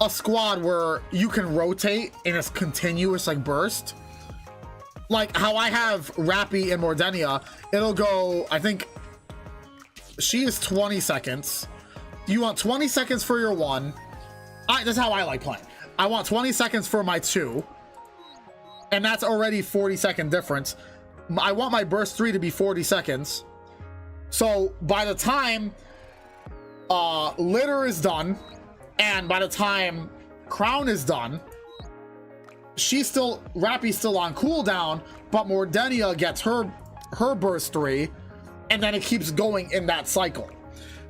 a squad where you can rotate in a continuous like burst. Like how I have Rappy and Mordenia, it'll go, I think she is 20 seconds. You want 20 seconds for your 1. That's how I like playing. I want 20 seconds for my 2. And that's already 40-second difference. I want my burst 3 to be 40 seconds. So by the time Litter is done, and by the time Crown is done, Rappy's still on cooldown, but Mordenia gets her burst 3, and then it keeps going in that cycle.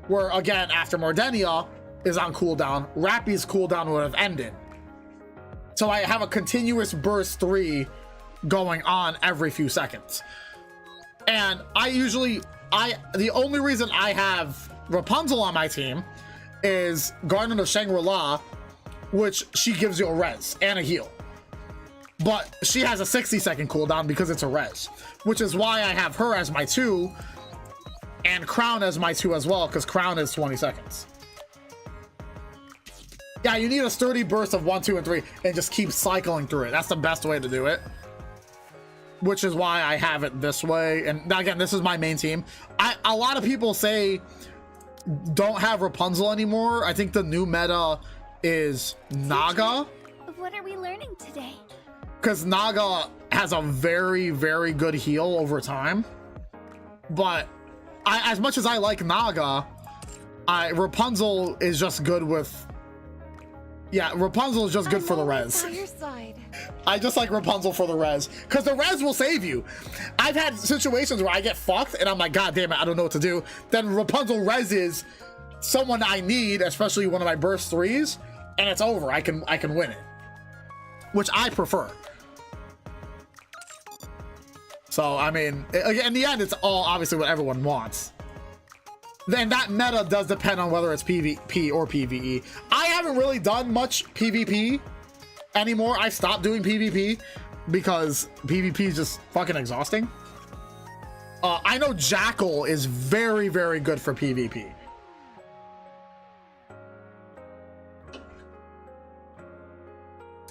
Where again, after Mordenia is on cooldown, Rappy's cooldown would have ended. So I have a continuous burst 3 going on every few seconds. And the only reason I have Rapunzel on my team is Garden of Shangri-La, which she gives you a res and a heal. But she has a 60-second cooldown because it's a res, which is why I have her as my 2 and Crown as my 2 as well, because Crown is 20 seconds. Yeah, you need a sturdy burst of 1, 2, and 3 and just keep cycling through it. That's the best way to do it. Which is why I have it this way. And again, this is my main team. A lot of people say don't have Rapunzel anymore. I think the new meta is Naga. What are we learning today? Because Naga has a very, very good heal over time. But as much as I like Naga, Rapunzel is just good with... Yeah, Rapunzel is just good for the res. I just like Rapunzel for the res, because the res will save you. I've had situations where I get fucked and I'm like, God damn it, I don't know what to do. Then Rapunzel reses someone I need, especially one of my burst 3s, and it's over. I can win it, which I prefer. So I mean, in the end, it's all obviously what everyone wants. Then that meta does depend on whether it's PvP or PvE. I haven't really done much PvP anymore. I stopped doing PvP because PvP is just fucking exhausting. I know Jackal is very, very good for PvP.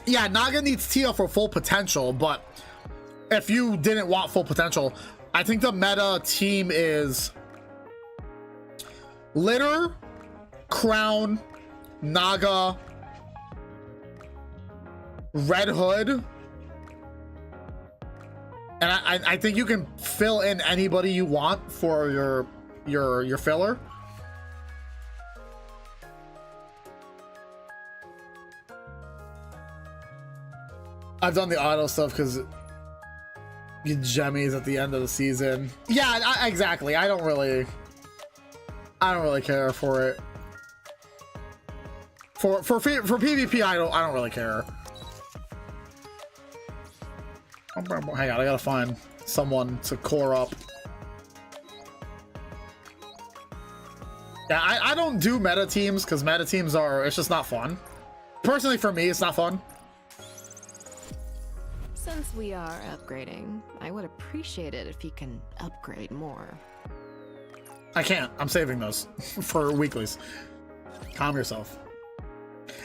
Yeah, Naga needs Tia for full potential, but if you didn't want full potential, I think the meta team is Litter, Crown, Naga, Red Hood, and I think you can fill in anybody you want for your filler. I've done the auto stuff because you jemmies at the end of the season. Yeah, exactly. I don't really care for it. For PvP, I don't really care. Hang on, I gotta find someone to core up. Yeah, I don't do meta teams because meta teams it's just not fun. Personally, for me, it's not fun. Since we are upgrading, I would appreciate it if you can upgrade more. I can't. I'm saving those for weeklies. Calm yourself.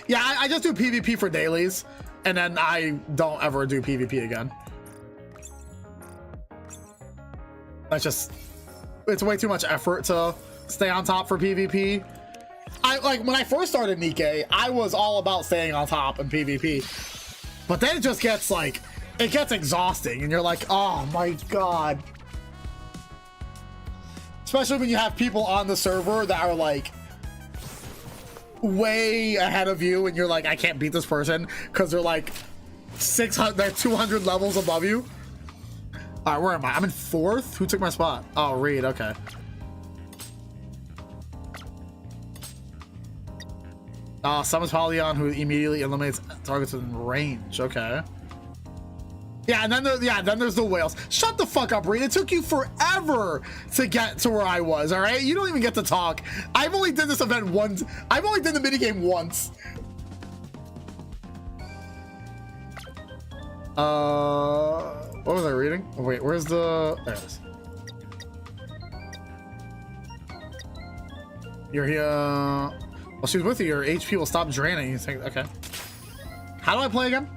Yeah, I just do PvP for dailies, and then I don't ever do PvP again. That's just, it's way too much effort to stay on top for PvP. Like when I first started NIKKE, I was all about staying on top in PvP, but then it just gets like, it gets exhausting and you're like, oh my God. Especially when you have people on the server that are like way ahead of you and you're like, I can't beat this person because they're like 600, they're 200 levels above you. All right, where am I? I'm in 4th. Who took my spot? Oh, Reed. Okay. Summons Polyon, who immediately eliminates targets in range. Okay. Yeah, and then there's the whales. Shut the fuck up, Reed. It took you forever to get to where I was. All right, you don't even get to talk. I've only did this event once. I've only did the minigame once. What was I reading? Oh, wait, where's the... There it is. You're here... Well, she's with you. Your HP will stop draining. You think... Okay. How do I play again?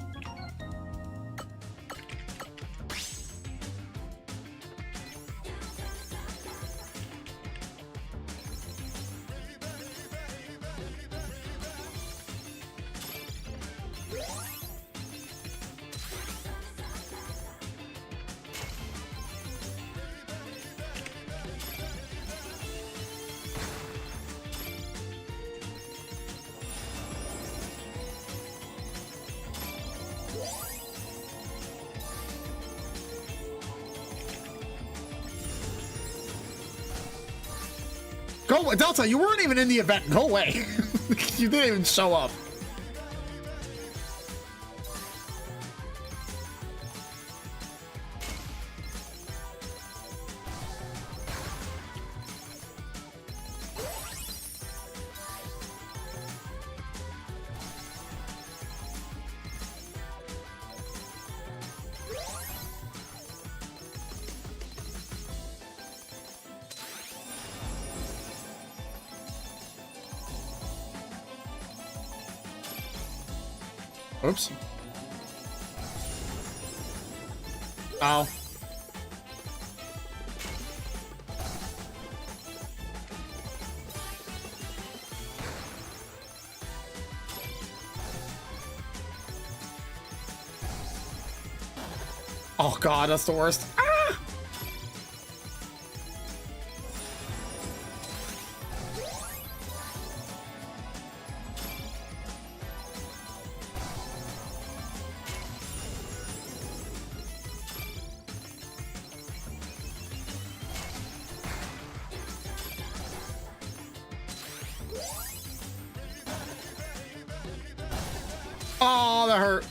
Go, Delta, you weren't even in the event. Go away. You didn't even show up. Oops. Ow. Oh God, that's the worst. Ah! Oh, that hurt.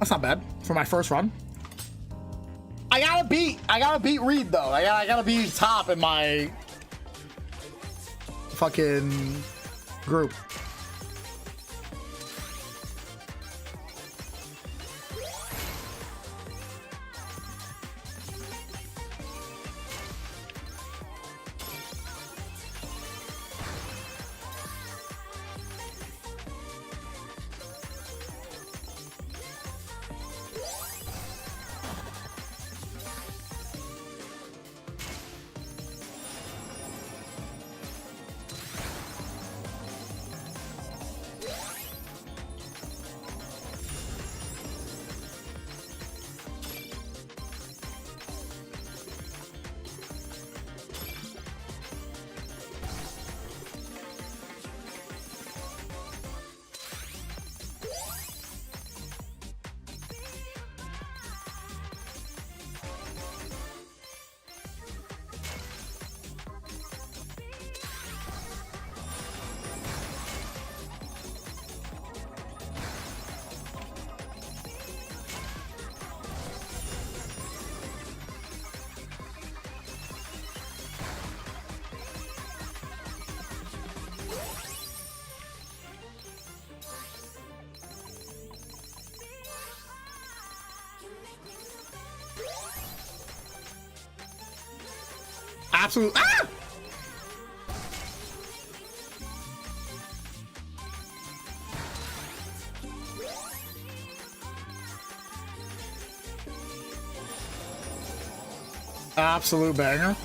That's not bad for my first run. I gotta beat Reed though. I gotta be top in my fucking group. Absolute. Ah! Absolute banger.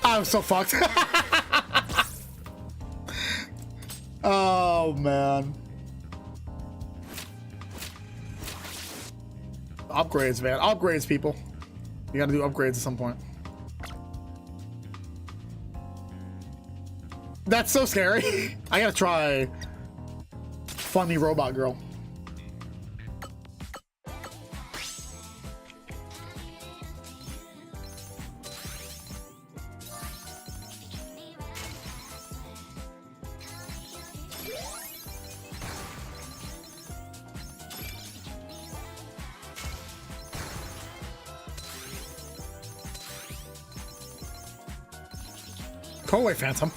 I'm so fucked. Oh man. Upgrades, man. Upgrades, people. You gotta do upgrades at some point. That's so scary. I gotta try funny robot girl. Go away, Phantom.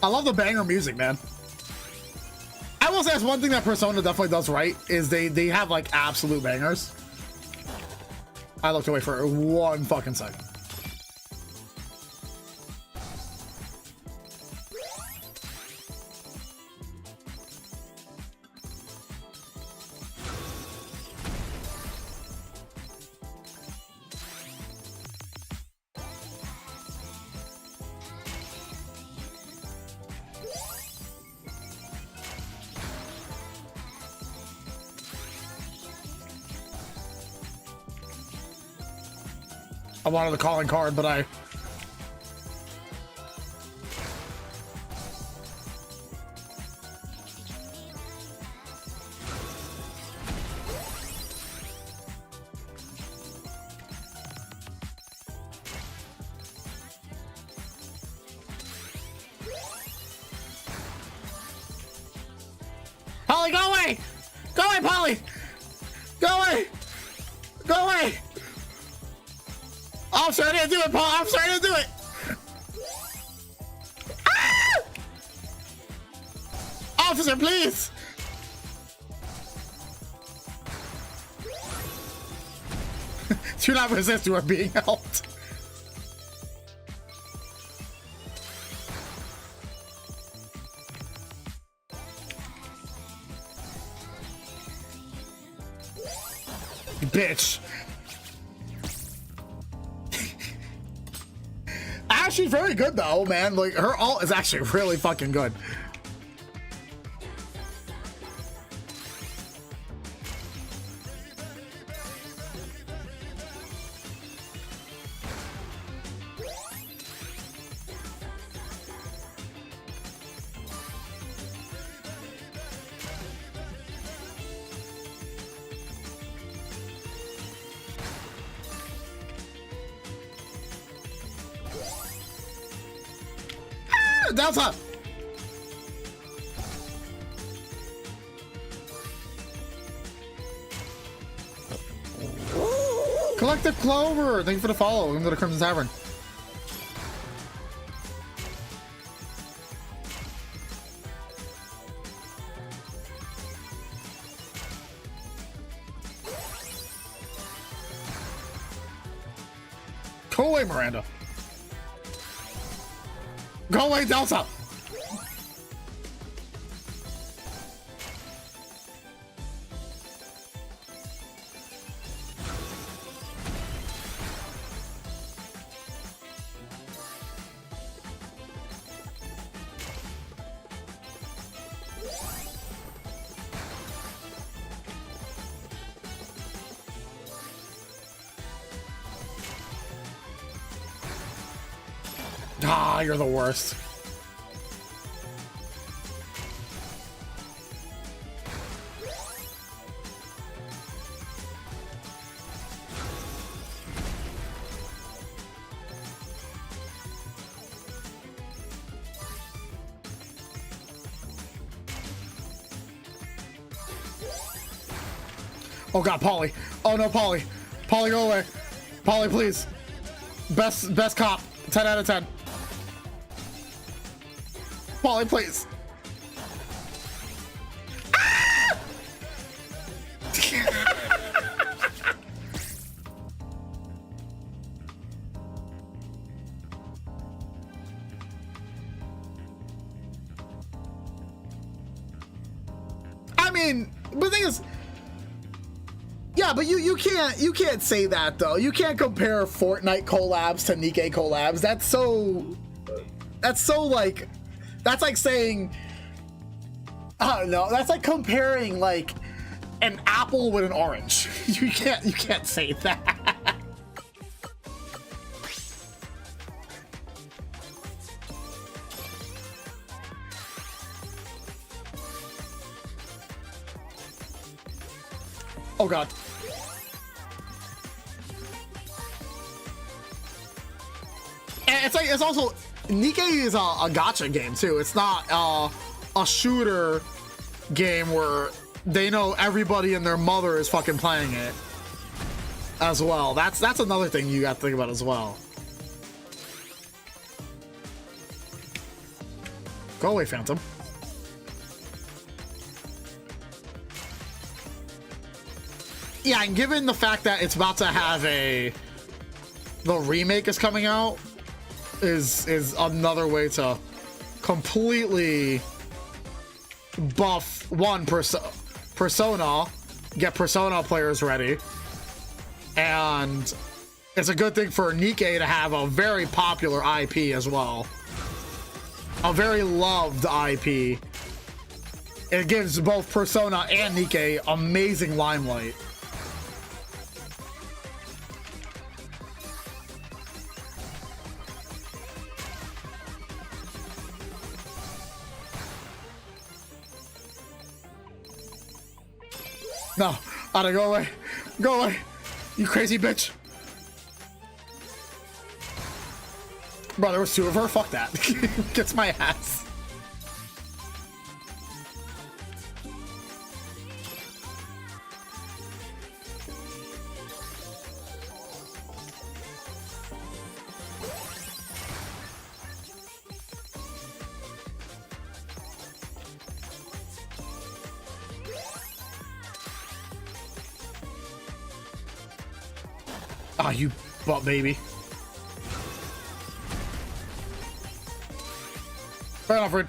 I love the banger music, man. I will say that's one thing that Persona definitely does right, is they have like absolute bangers. I looked away for 1 fucking second. I wanted the calling card, but I... away, Polly! Go away! Go away! Oh, I'm sorry, I didn't do it, Paul. I'm sorry, I didn't do it. Ah! Officer, please. Do not resist. You are being helped. Bitch. She's very good though, man. Like her ult is actually really fucking good. Delta! Collective Clover! Thank you for the follow. Welcome to the Crimson Tavern. Go away, Miranda. Go away, Delta! Ah, you're the worst. Oh god, Polly. Oh no, Polly. Polly, go away. Polly, please. Best cop. 10 out of 10. Polly, please. Ah! I mean, but the thing is, yeah, but you can't say that though. You can't compare Fortnite collabs to NIKKE collabs. That's so like, that's like saying, I don't know, that's like comparing like an apple with an orange. You can't say that. Oh god. And it's like, it's also, NIKKE is a gacha game too. It's not a shooter game where they know everybody and their mother is fucking playing it as well. That's another thing you got to think about as well. Go away, Phantom. Yeah, and given the fact that it's about to have the remake is coming out, is another way to completely buff one Persona, get Persona players ready, and it's a good thing for NIKKE to have a very popular IP as well, a very loved IP. It gives both Persona and NIKKE amazing limelight. No, Ada, go away. Go away. You crazy bitch. Bro, there was two of her. Fuck that. Gets my ass. Ah, you butt baby. Fair enough, Red.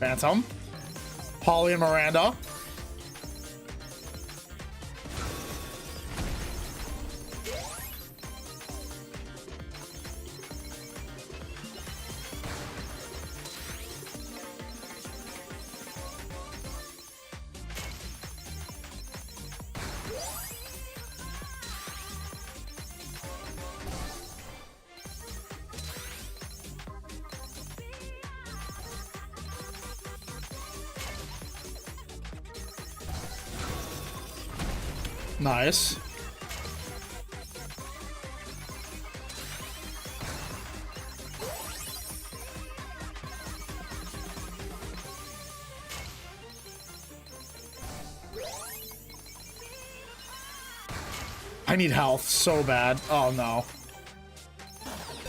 Phantom, Polly and Miranda. Nice. I need health so bad. Oh no.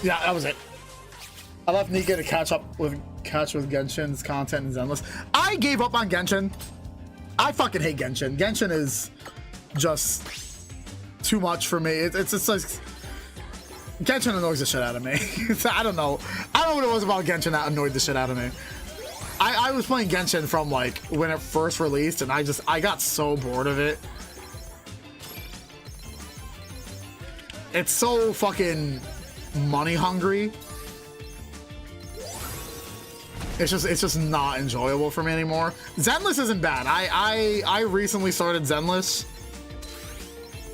Yeah, that was it. I left NIKKE to catch with Genshin's content and Zenless. I gave up on Genshin. I fucking hate Genshin. Genshin is just too much for me. It's just like Genshin annoys the shit out of me. I don't know what it was about Genshin that annoyed the shit out of me. I was playing Genshin from like when it first released, and I got so bored of it. It's so fucking money hungry. It's just not enjoyable for me anymore. Zenless isn't bad. I recently started Zenless.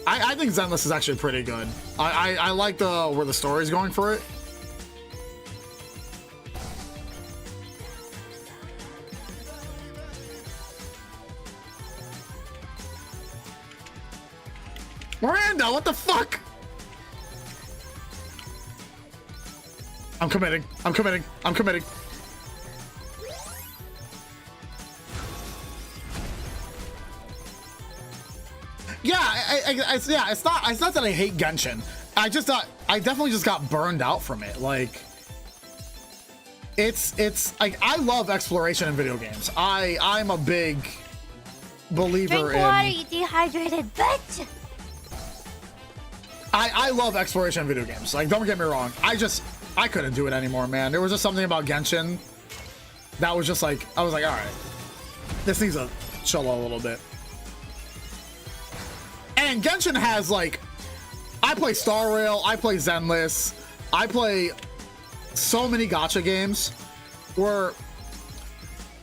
I think Zenless is actually pretty good. I like where the story's going for it. Miranda, what the fuck? I'm committing. I'm committing. I'm committing. Yeah, yeah. It's not that I hate Genshin. I definitely just got burned out from it. Like, it's like I love exploration in video games. I'm a big believer Drink water, you dehydrated bitch. I love exploration in video games. Like, don't get me wrong. I couldn't do it anymore, man. There was just something about Genshin that was just like, I was like, all right, this needs to chill a little bit. And Genshin has like, I play Star Rail, I play Zenless, I play so many gacha games where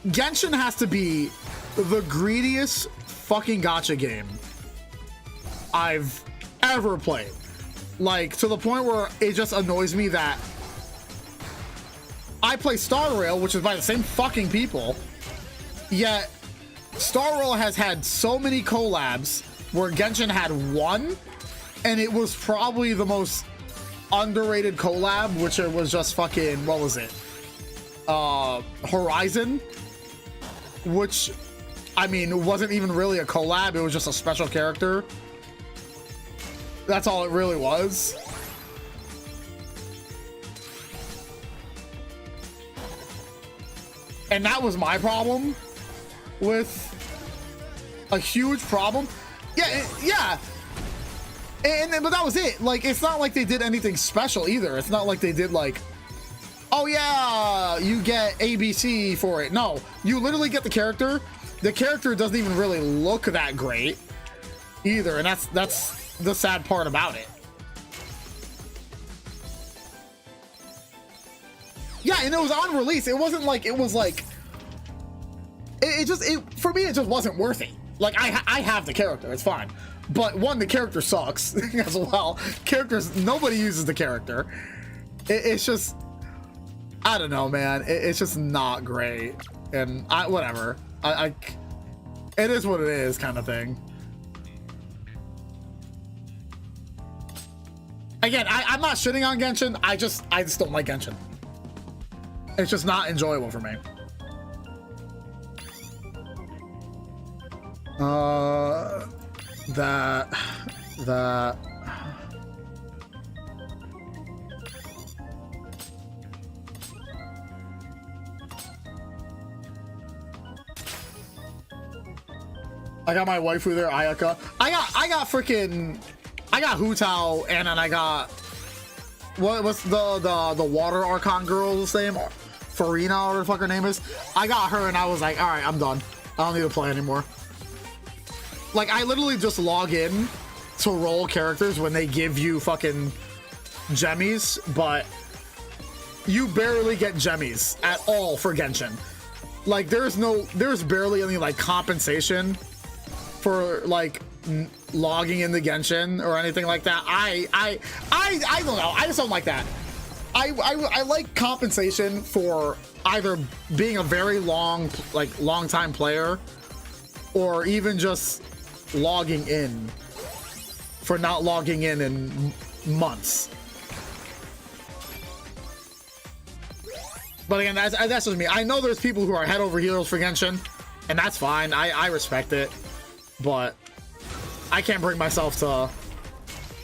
Genshin has to be the greediest fucking gacha game I've ever played. Like, to the point where it just annoys me that I play Star Rail, which is by the same fucking people, yet Star Rail has had so many collabs where Genshin had one, and it was probably the most underrated collab, which it was just fucking, what was it? Horizon, which, I mean, it wasn't even really a collab, it was just a special character. That's all it really was. And that was my problem with a huge problem. Yeah, yeah. But that was it. Like, it's not like they did anything special either. It's not like they did like, oh yeah, you get ABC for it. No, you literally get the character. The character doesn't even really look that great either, and that's the sad part about it. Yeah, and it was on release. It wasn't like it was like it for me, it just wasn't worth it. Like, I have the character, it's fine, but one, the character sucks as well. Characters, nobody uses the character. It's just, I don't know, man. It's just not great, and whatever. It is what it is, kind of thing. Again, I'm not shitting on Genshin. I just don't like Genshin. It's just not enjoyable for me. That. I got my waifu there, Ayaka. I got freaking, I got 𝐻𝐻𝐻, and then I got, what's the water Archon girl's name? Farina, or whatever the fuck her name is. I got her, and I was like, all right, I'm done. I don't need to play anymore. Like, I literally just log in to roll characters when they give you fucking gemmies, but you barely get gemmies at all for Genshin. Like, there's barely any like compensation for like logging in the Genshin or anything like that. I don't know. I just don't like that. I like compensation for either being a very long time player, or even just logging in for not logging in months. But again, that's just me. I know there's people who are head over heels for Genshin, and that's fine. I respect it, but I can't bring myself to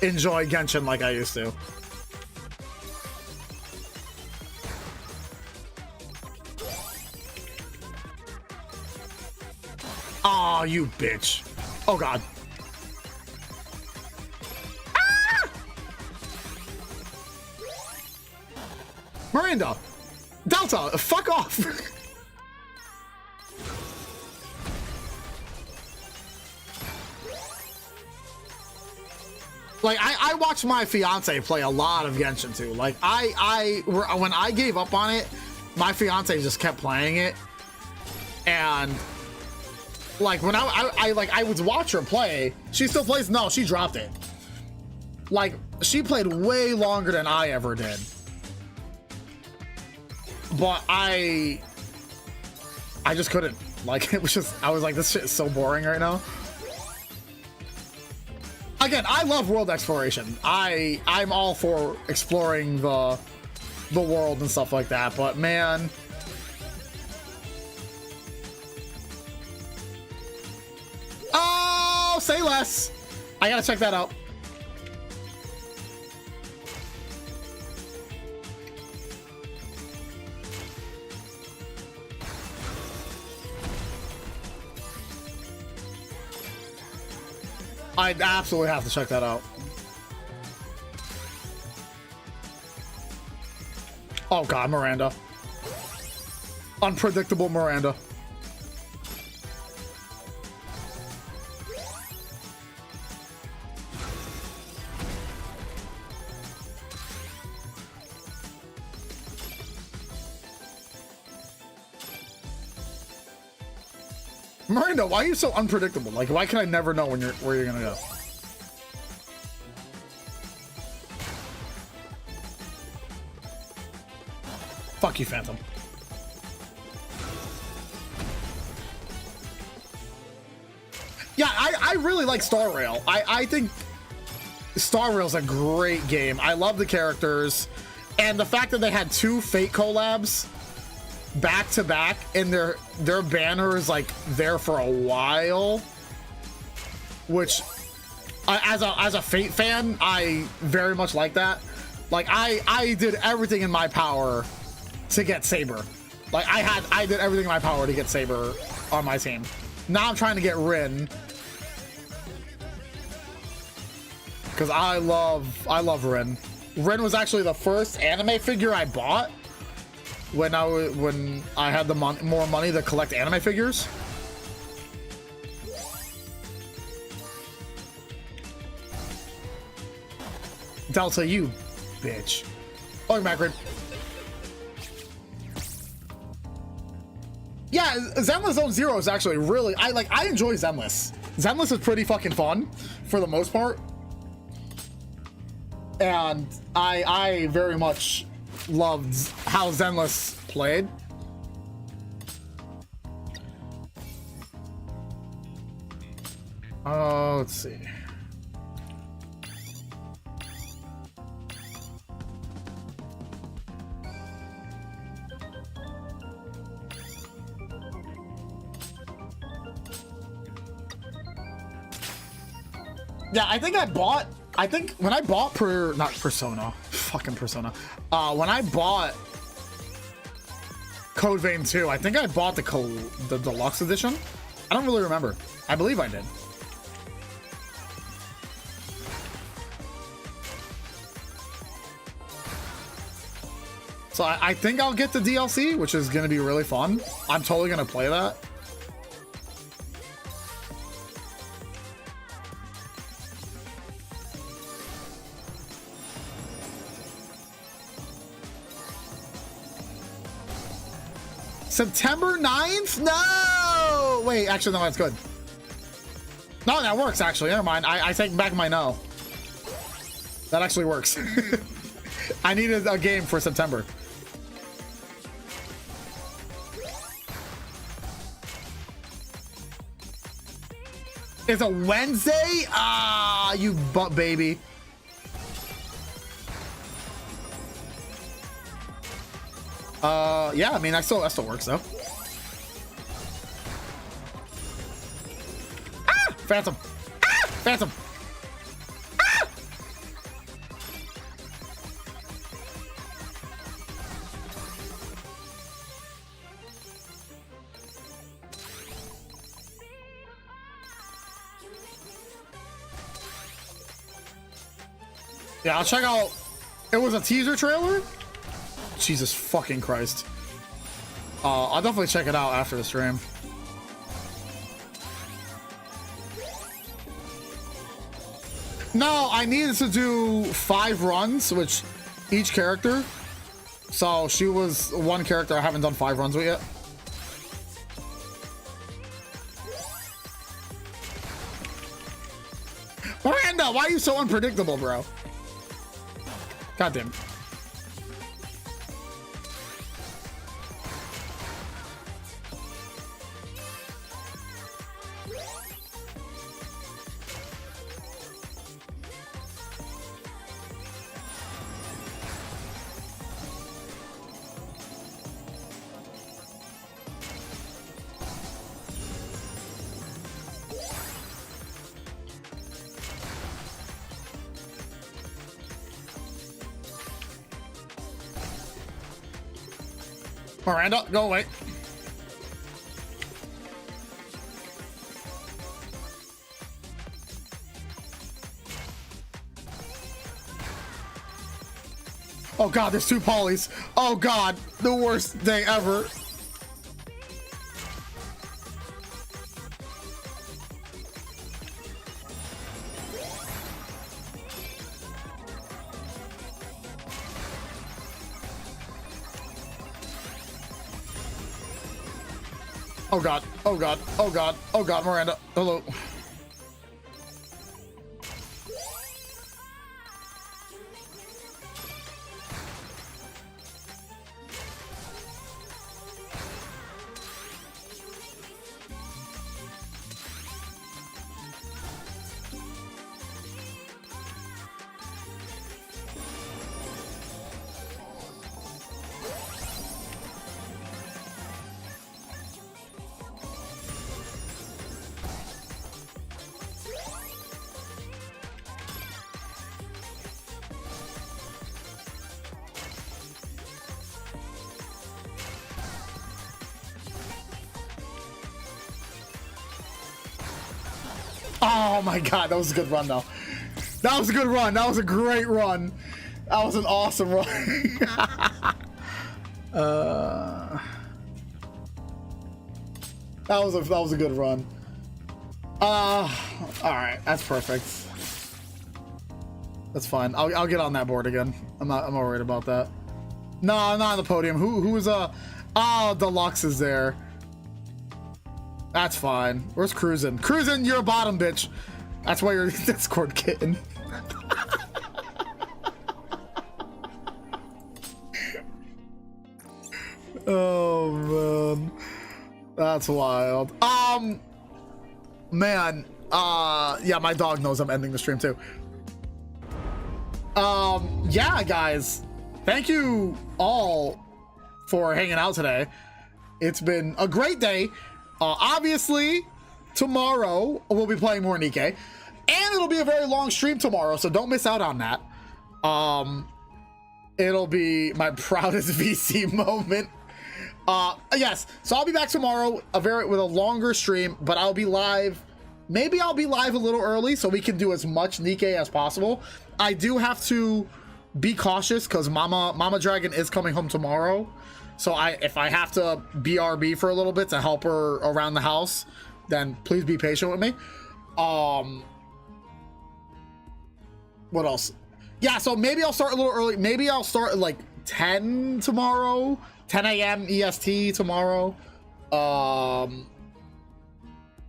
enjoy Genshin like I used to. Aw, you bitch. Oh god. Ah! Miranda! Delta, fuck off! Like, I watched my fiance play a lot of Genshin too. Like, when I gave up on it, my fiance just kept playing it. And like, when I would watch her play, she still plays. No, she dropped it. Like, she played way longer than I ever did. But I just couldn't. Like, it was just, I was like, this shit is so boring right now. Again, I love world exploration. I'm all for exploring the world and stuff like that, but man, oh, say less. I gotta check that out. I absolutely have to check that out. Oh god, Miranda. Unpredictable Miranda. Miranda, why are you so unpredictable? Like, why can I never know when where you're gonna go? Fuck you, Phantom. Yeah, I really like Star Rail. I think Star Rail's a great game. I love the characters, and the fact that they had 2 Fate collabs back to back, and their banner is like there for a while, which as a Fate fan, I very much like that. Like, I did everything in my power to get Saber. Like, I did everything in my power to get Saber on my team. Now I'm trying to get Rin, because I love Rin. Rin was actually the first anime figure I bought when I had the more money to collect anime figures. Delta, you bitch. Oh, Macrid. Yeah, Zenless Zone Zero is actually really, I enjoy Zenless. Zenless is pretty fucking fun for the most part. And I very much loved how Zenless played. Let's see. Yeah, I think when I bought not Persona, fucking Persona. When I bought Code Vein 2, I think I bought the deluxe edition. I don't really remember. I believe I did. So I think I'll get the DLC, which is going to be really fun. I'm totally going to play that. September 9th? No! Wait, actually, no, that's good. No, that works, actually. Never mind. I take back my no. That actually works. I needed a game for September. It's a Wednesday? Ah, you butt baby. Yeah, I mean, that still works though. Ah! Phantom! Ah! Phantom! Ah! Yeah, I'll check out. It was a teaser trailer? Jesus fucking Christ. I'll definitely check it out after the stream. No, I needed to do 5 runs, which each character. So she was one character I haven't done 5 runs with yet. Miranda, why are you so unpredictable, bro? God damn. Miranda, go away. Oh god, there's 2 polys. Oh god, the worst day ever. Oh god, oh god, oh god, oh god, Miranda, hello. Oh my god, that was a good run though. That was a good run. That was a great run. That was an awesome run. That was a good run. All right, that's perfect. That's fine. I'll get on that board again. I'm not worried about that. No, I'm not on the podium. Who's oh, Deluxe is there. That's fine. Where's Cruisin'? Cruisin', you're a bottom bitch. That's why you're Discord kitten. Oh man, that's wild. Man, yeah, my dog knows I'm ending the stream too. Yeah, guys, thank you all for hanging out today. It's been a great day. Obviously, tomorrow we'll be playing more NIKKE, And it'll be a very long stream tomorrow, so don't miss out on that. It'll be my proudest VC moment. Yes, so I'll be back tomorrow with a longer stream, but I'll be live. Maybe I'll be live a little early so we can do as much NIKKE as possible. I do have to be cautious because Mama Dragon is coming home tomorrow. So if I have to BRB for a little bit to help her around the house, then please be patient with me. What else? Yeah, so maybe I'll start a little early. Maybe I'll start at like 10 tomorrow, 10 a.m. EST tomorrow.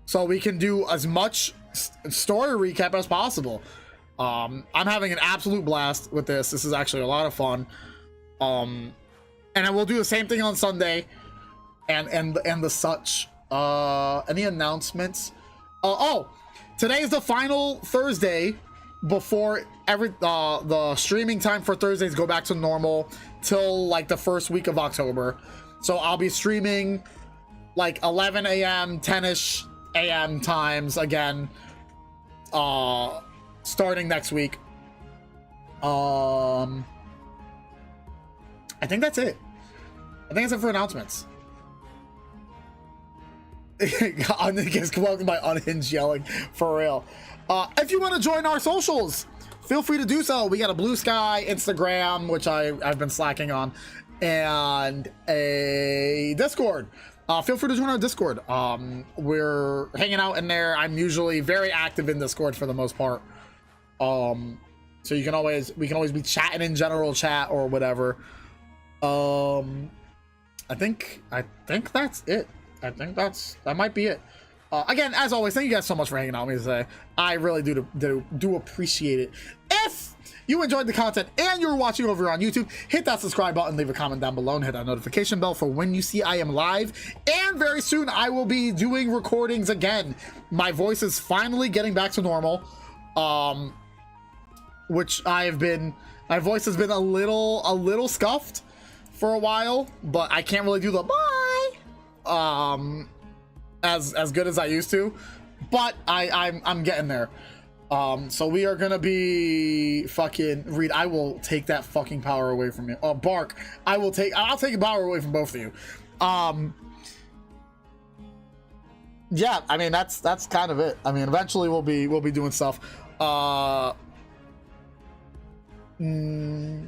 So we can do as much story recap as possible. I'm having an absolute blast with this. This is actually a lot of fun. And I will do the same thing on Sunday and the such. Any announcements? Oh, today is the final Thursday before the streaming time for Thursdays go back to normal till like the first week of October. So I'll be streaming like 11 a.m. 10ish a.m. times again, starting next week. I think that's it. I think that's it for announcements. Welcome by Unhinged yelling for real. If you want to join our socials, feel free to do so. We got a Blue Sky, Instagram, which I've been slacking on, and a Discord. Feel free to join our Discord. We're hanging out in there. I'm usually very active in Discord for the most part. So we can always be chatting in general chat or whatever. I think that's it. I think that might be it. Again, as always, thank you guys so much for hanging out with me today. I really do appreciate it. If you enjoyed the content and you're watching over on YouTube, hit that subscribe button, leave a comment down below, and hit that notification bell for when you see I am live. And very soon I will be doing recordings again. My voice is finally getting back to normal, which my voice has been a little scuffed for a while, but I can't really do the bye as good as I used to, but I'm getting there. So we are gonna be fucking Reed. I will take that fucking power away from you. Bark. I'll take power away from both of you. Yeah, I mean that's kind of it. I mean, eventually we'll be doing stuff. I think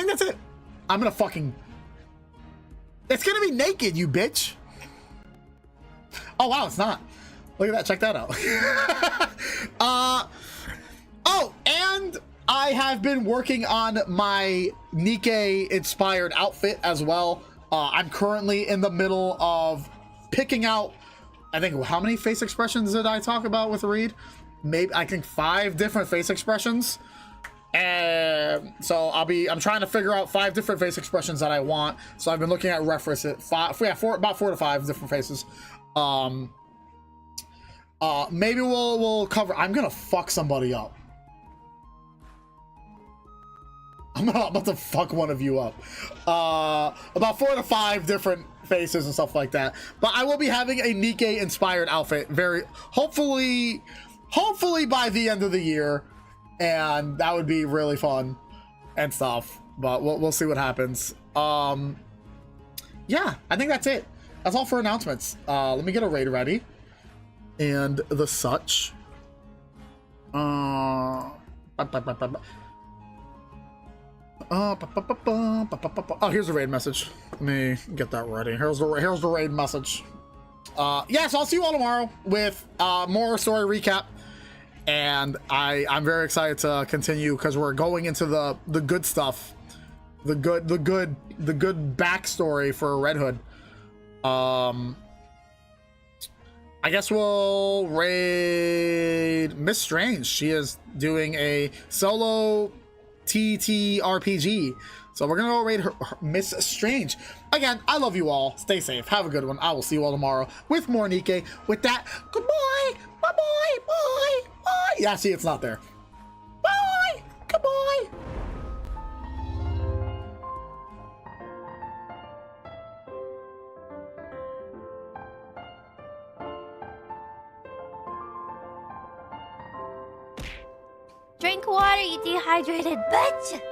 that's it. I'm gonna fucking. It's gonna be naked, you bitch. Oh wow, it's not. Look at that. Check that out. Oh, and I have been working on my NIKKE inspired outfit as well. I'm currently in the middle of picking out, I think, how many face expressions did I talk about with Reed? Maybe, I think 5 different face expressions. And so I'm trying to figure out 5 different face expressions that I want. So I've been looking at references, about 4 to 5 different faces. Maybe we'll cover. I'm gonna fuck somebody up. I'm about to fuck one of you up. About 4 to 5 different faces and stuff like that. But I will be having a NIKKE inspired outfit hopefully by the end of the year, and that would be really fun and stuff. But we'll see what happens. Yeah, I think that's it. That's all for announcements. Let me get a raid ready. And the such. Oh, here's the raid message. Let me get that ready. Here's the raid message. Yeah, so I'll see you all tomorrow with more story recap. And I'm very excited to continue because we're going into the good stuff. The good backstory for Red Hood. I guess we'll raid Miss Strange. She is doing a solo TTRPG. So we're gonna go raid her Miss Strange. Again, I love you all. Stay safe. Have a good one. I will see you all tomorrow with more NIKKE. With that, goodbye. Bye-bye. Bye. Bye. Yeah, see, it's not there. Bye. Goodbye. Drink water, you dehydrated bitch!